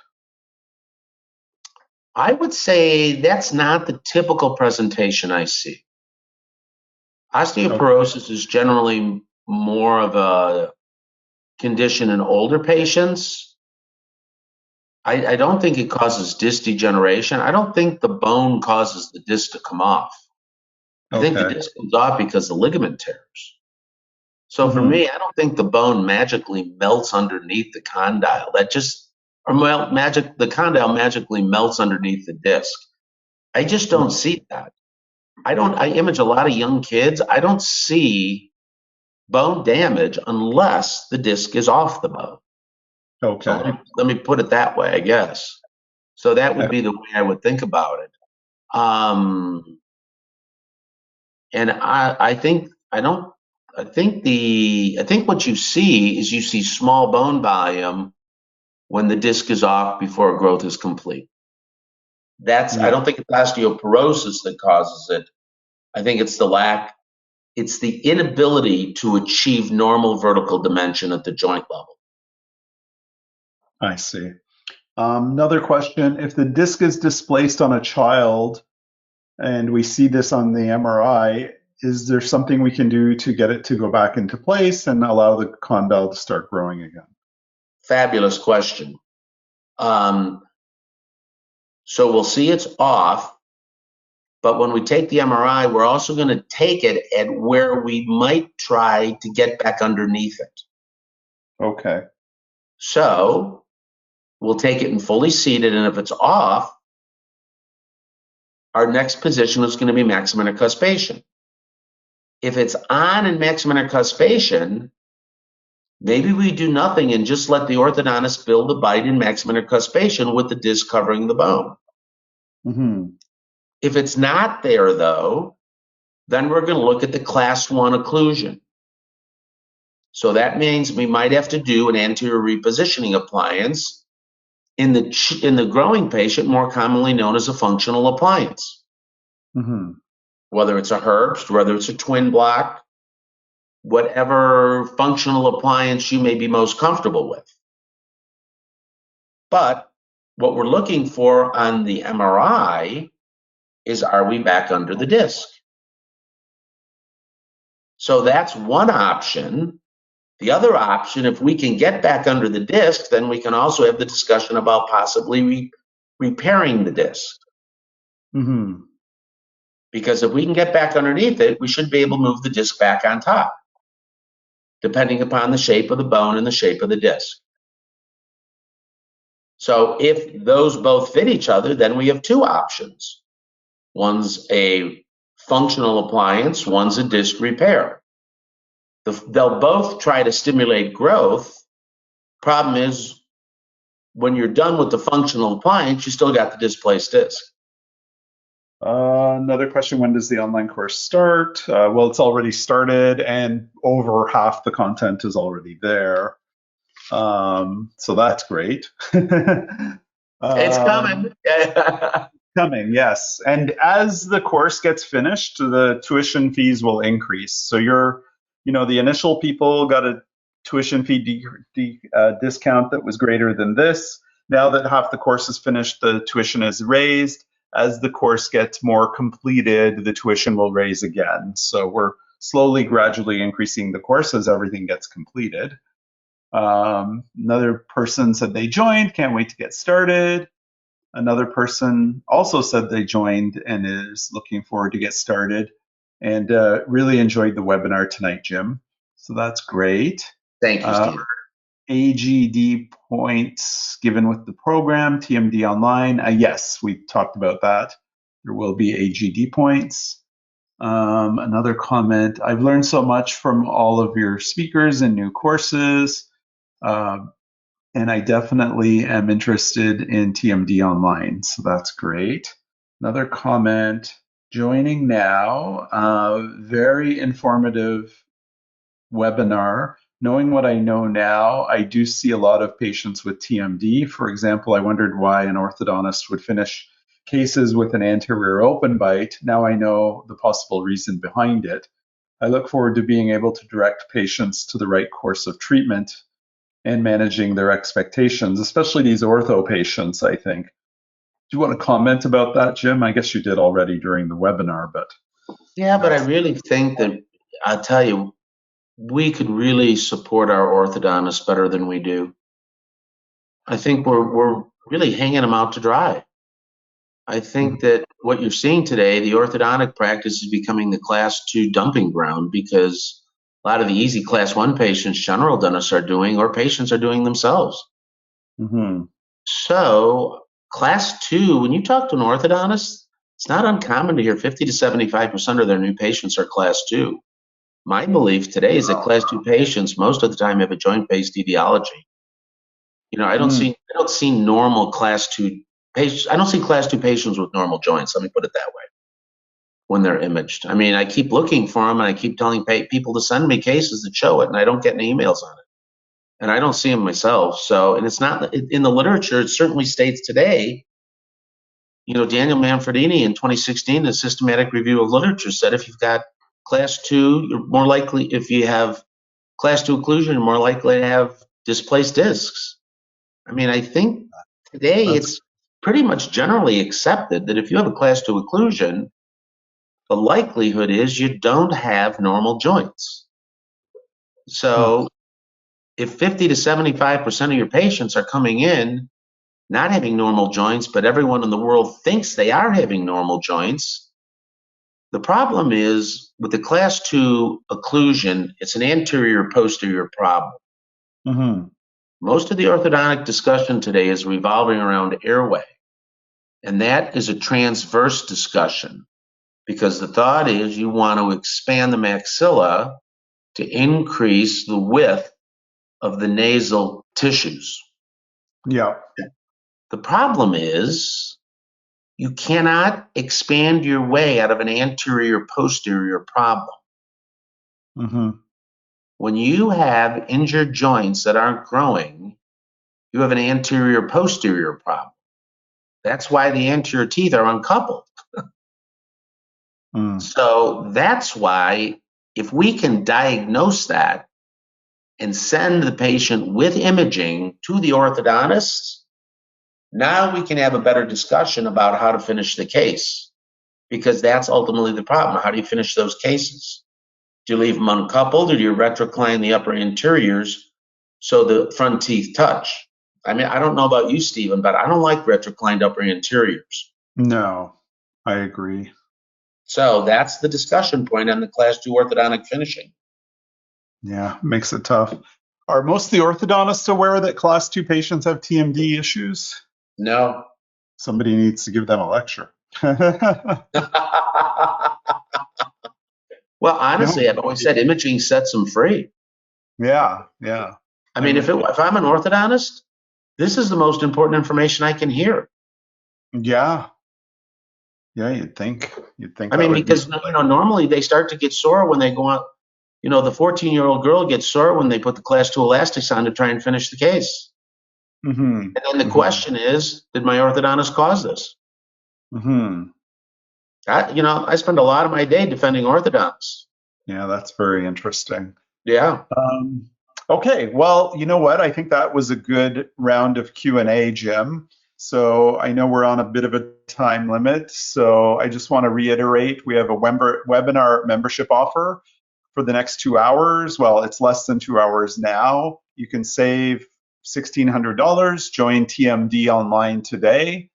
I would say that's not the typical presentation I see. Osteoporosis is generally more of a condition in older patients. I don't think it causes disc degeneration. I don't think the bone causes the disc to come off. I think the disc comes off because the ligament tears. So for me, I don't think the bone magically melts underneath the condyle. The condyle magically melts underneath the disc. I just don't see that. I image a lot of young kids. I don't see bone damage unless the disc is off the bone. Okay. So let me put it that way, I guess. So that would be the way I would think about it. And I think what you see small bone volume when the disc is off before growth is complete. I don't think it's osteoporosis that causes it. I think it's the inability to achieve normal vertical dimension at the joint level. I see. Another question, if the disc is displaced on a child and we see this on the MRI, is there something we can do to get it to go back into place and allow the condyle to start growing again? Fabulous question. So we'll see it's off, but when we take the MRI, we're also going to take it at where we might try to get back underneath it. Okay. So we'll take it and fully seated, and if it's off, our next position is going to be maximum intercuspation. If it's on in maximum intercuspation, Maybe we do nothing and just let the orthodontist build the bite in maximum intercuspation with the disc covering the bone. Mm-hmm. If it's not there, though, then we're going to look at the class 1 occlusion. So that means we might have to do an anterior repositioning appliance in the growing patient, more commonly known as a functional appliance. Mm-hmm. Whether it's a Herbst, whether it's a twin block, whatever functional appliance you may be most comfortable with. But what we're looking for on the MRI is, are we back under the disc? So that's one option. The other option, if we can get back under the disc, then we can also have the discussion about possibly repairing the disc. Mm-hmm. Because if we can get back underneath it, we should be able to move the disc back on top, depending upon the shape of the bone and the shape of the disc. So if those both fit each other, then we have two options. One's a functional appliance, one's a disc repair. They'll both try to stimulate growth. Problem is, when you're done with the functional appliance, you still got the displaced disc. Another question, when does the online course start? Well, it's already started and over half the content is already there. So that's great. It's coming. Coming, yes. And as the course gets finished, the tuition fees will increase. So the initial people got a tuition fee discount that was greater than this. Now that half the course is finished, the tuition is raised. As the course gets more completed, the tuition will raise again. So we're slowly, gradually increasing the course as everything gets completed. Another person said they joined, can't wait to get started. Another person also said they joined and is looking forward to get started, and really enjoyed the webinar tonight, Jim. So that's great. Thank you, Steve. AGD points given with the program, TMD online. Yes, we talked about that. There will be AGD points. Another comment, I've learned so much from all of your speakers and new courses. And I definitely am interested in TMD online, so that's great. Another comment, joining now, very informative webinar. Knowing what I know now, I do see a lot of patients with TMD. For example, I wondered why an orthodontist would finish cases with an anterior open bite. Now I know the possible reason behind it. I look forward to being able to direct patients to the right course of treatment and managing their expectations, especially these ortho patients, I think. Do you want to comment about that, Jim? I guess you did already during the webinar, but. Yeah, but I really think that, I'll tell you, we could really support our orthodontists better than we do. I think we're really hanging them out to dry. I think that what you're seeing today, the orthodontic practice is becoming the class 2 dumping ground, because a lot of the easy class 1 patients general dentists are doing, or patients are doing themselves. Mm-hmm. So class 2, when you talk to an orthodontist, it's not uncommon to hear 50 to 75% of their new patients are class 2. My belief today is that class 2 patients most of the time have a joint-based etiology. I don't see normal class 2 patients. I don't see class 2 patients with normal joints. Let me put it that way. When they're imaged, I mean, I keep looking for them, and I keep telling people to send me cases that show it, and I don't get any emails on it, and I don't see them myself. So, and it's not in the literature. It certainly states today. Daniel Manfredini in 2016, a systematic review of literature, said if you've got class 2, you're more likely, if you have class 2 occlusion, you're more likely to have displaced discs. I mean, I think today it's pretty much generally accepted that if you have a class 2 occlusion, the likelihood is you don't have normal joints. So if 50 to 75% of your patients are coming in not having normal joints, but everyone in the world thinks they are having normal joints, the problem is with the class 2 occlusion, it's an anterior posterior problem. Mm-hmm. Most of the orthodontic discussion today is revolving around airway, and that is a transverse discussion, because the thought is you want to expand the maxilla to increase the width of the nasal tissues. Yeah. The problem is you cannot expand your way out of an anterior-posterior problem. Mm-hmm. When you have injured joints that aren't growing, you have an anterior-posterior problem. That's why the anterior teeth are uncoupled. So that's why if we can diagnose that and send the patient with imaging to the orthodontist, now we can have a better discussion about how to finish the case, because that's ultimately the problem. How do you finish those cases? Do you leave them uncoupled, or do you retrocline the upper anteriors so the front teeth touch? I mean, I don't know about you, Stephen, but I don't like retroclined upper anteriors. No, I agree. So that's the discussion point on the Class 2 orthodontic finishing. Yeah, makes it tough. Are most of the orthodontists aware that Class 2 patients have TMD issues? No. Somebody needs to give them a lecture. Well, honestly, No. I've always said imaging sets them free. Yeah, yeah. I mean, if I'm an orthodontist, this is the most important information I can hear. Yeah. Yeah, you'd think. I mean, because normally they start to get sore when they go on. The 14-year-old girl gets sore when they put the Class 2 elastics on to try and finish the case. Mm-hmm. And then the question is, did my orthodontist cause this? Mm-hmm. I spend a lot of my day defending orthodontists. Yeah, that's very interesting. Yeah. Okay, well, you know what? I think that was a good round of Q&A, Jim. So I know we're on a bit of a time limit, so I just want to reiterate, we have a webinar membership offer for the next 2 hours. Well, it's less than 2 hours now. You can save $1,600. Join TMD online today.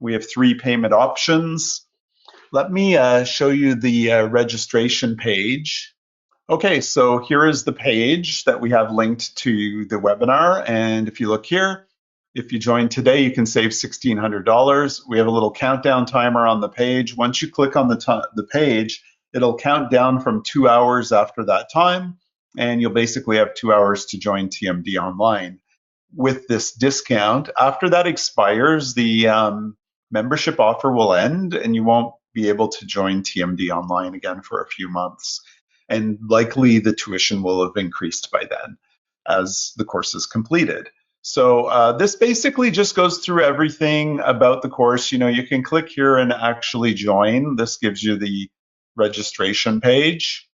We have 3 payment options. Let me show you the registration page. Okay, so here is the page that we have linked to the webinar. And if you look here, if you join today, you can save $1,600. We have a little countdown timer on the page. Once you click on the page, it'll count down from 2 hours after that time. And you'll basically have 2 hours to join TMD online. With this discount, after that expires, the membership offer will end and you won't be able to join TMD online again for a few months. And likely the tuition will have increased by then as the course is completed. So this basically just goes through everything about the course. You can click here and actually join. This gives you the registration page,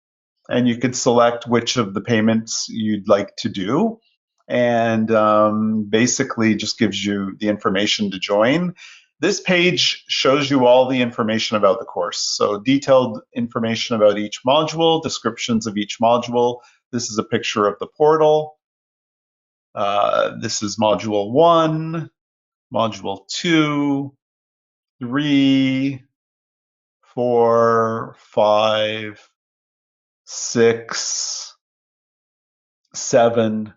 and you could select which of the payments you'd like to do. And basically just gives you the information to join. This page shows you all the information about the course. So detailed information about each module, descriptions of each module. This is a picture of the portal. This is module 1, module 2, 3, 4, 5, 6, 7,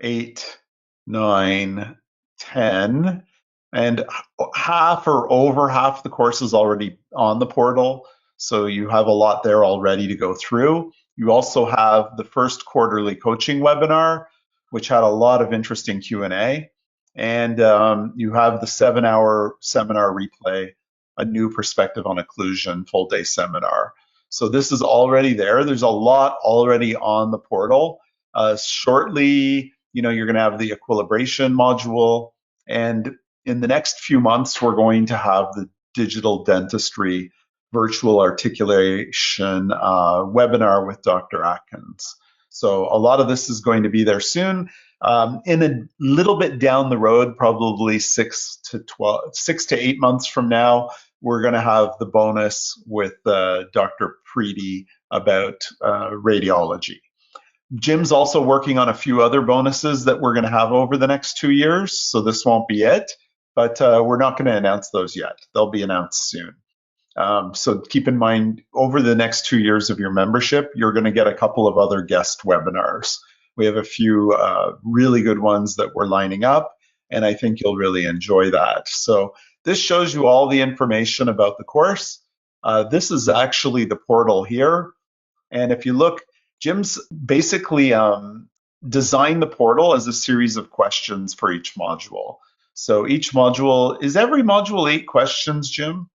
8, 9, 10. And half or over half the course is already on the portal. So you have a lot there already to go through. You also have the first quarterly coaching webinar, which had a lot of interesting Q&A. And you have the 7-hour seminar replay, a new perspective on occlusion, full day seminar. So this is already there. There's a lot already on the portal. Shortly, you're going to have the equilibration module. And in the next few months, we're going to have the digital dentistry virtual articulation webinar with Dr. Atkins. So a lot of this is going to be there soon. In a little bit down the road, probably 6 to 8 months from now, we're going to have the bonus with Dr. Preety about radiology. Jim's also working on a few other bonuses that we're going to have over the next 2 years, so this won't be it, but we're not going to announce those yet. They'll be announced soon. So keep in mind, over the next 2 years of your membership, you're going to get a couple of other guest webinars. We have a few really good ones that we're lining up, and I think you'll really enjoy that. So this shows you all the information about the course. This is actually the portal here. And if you look, Jim's basically design the portal as a series of questions for each module. So each module, is every module 8 questions, Jim?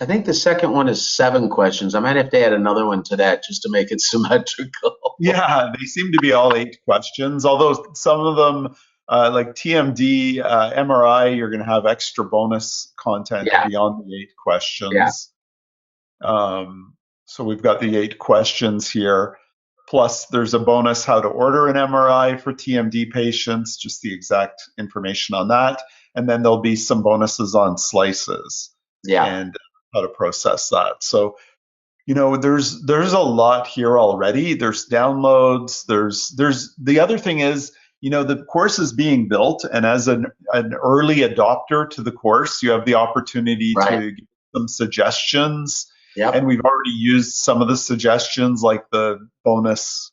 I think the second one is 7 questions. I might have to add another one to that just to make it symmetrical. Yeah, they seem to be all 8 questions, although some of them, like TMD, MRI, you're going to have extra bonus content beyond the 8 questions. So we've got the 8 questions here. Plus, there's a bonus how to order an MRI for TMD patients, just the exact information on that. And then there'll be some bonuses on slices and how to process that. So, you know, there's a lot here already. There's downloads. There's the other thing is, you know, the course is being built, and as an early adopter to the course, you have the opportunity to give some suggestions. And we've already used some of the suggestions, like the bonus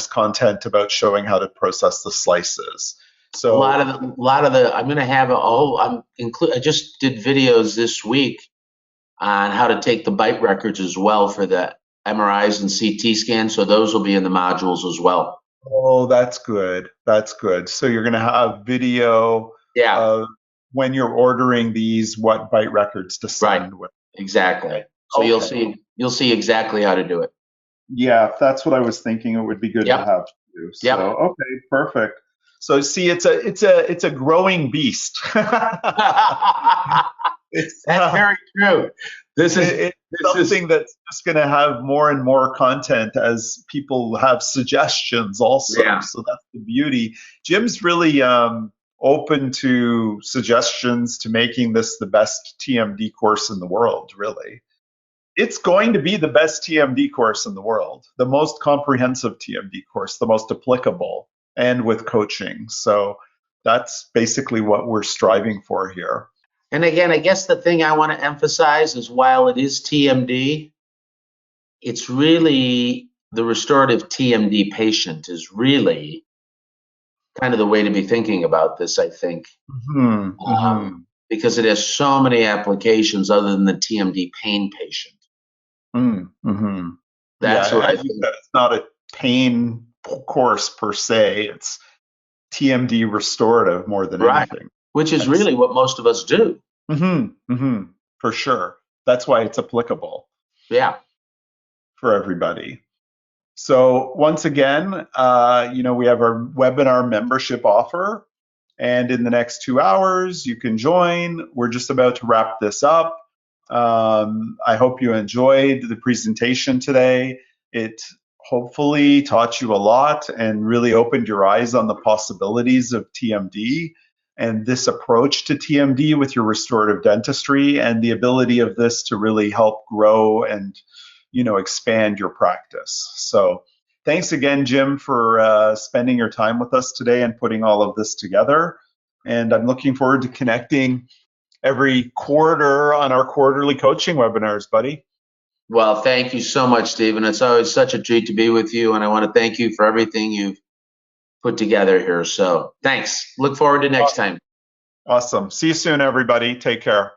content about showing how to process the slices. So a lot of the I'm going to have I just did videos this week on how to take the bite records as well for the MRIs and CT scans. So those will be in the modules as well. Oh, that's good. That's good. So you're going to have video of when you're ordering these, what bite records to send with. Exactly. So you'll see exactly how to do it. Yeah, that's what I was thinking. It would be good to have to do. So okay, perfect. So see, it's a growing beast. That's very true. This is something that's just going to have more and more content as people have suggestions also. So that's the beauty. Jim's really open to suggestions to making this the best TMD course in the world, really. It's going to be the best TMD course in the world, the most comprehensive TMD course, the most applicable, and with coaching. So that's basically what we're striving for here. And again, I guess the thing I want to emphasize is while it is TMD, it's really the restorative TMD patient is really kind of the way to be thinking about this, I think, because it has so many applications other than the TMD pain patient. That's what I think. It's not a pain course per se. It's TMD restorative more than anything. Which is really what most of us do. For sure. That's why it's applicable. For everybody. So once again, you know, we have our webinar membership offer, and in the next 2 hours you can join. We're just about to wrap this up. I hope you enjoyed the presentation today. It hopefully taught you a lot and really opened your eyes on the possibilities of TMD and this approach to TMD with your restorative dentistry, and the ability of this to really help grow and, you know, expand your practice. So thanks again, Jim, for spending your time with us today and putting all of this together. And I'm looking forward to connecting every quarter on our quarterly coaching webinars, buddy. Well, thank you so much, Stephen. It's always such a treat to be with you, and I want to thank you for everything you've put together here. So thanks. Look forward to next time. Awesome. See you soon, everybody. Take care.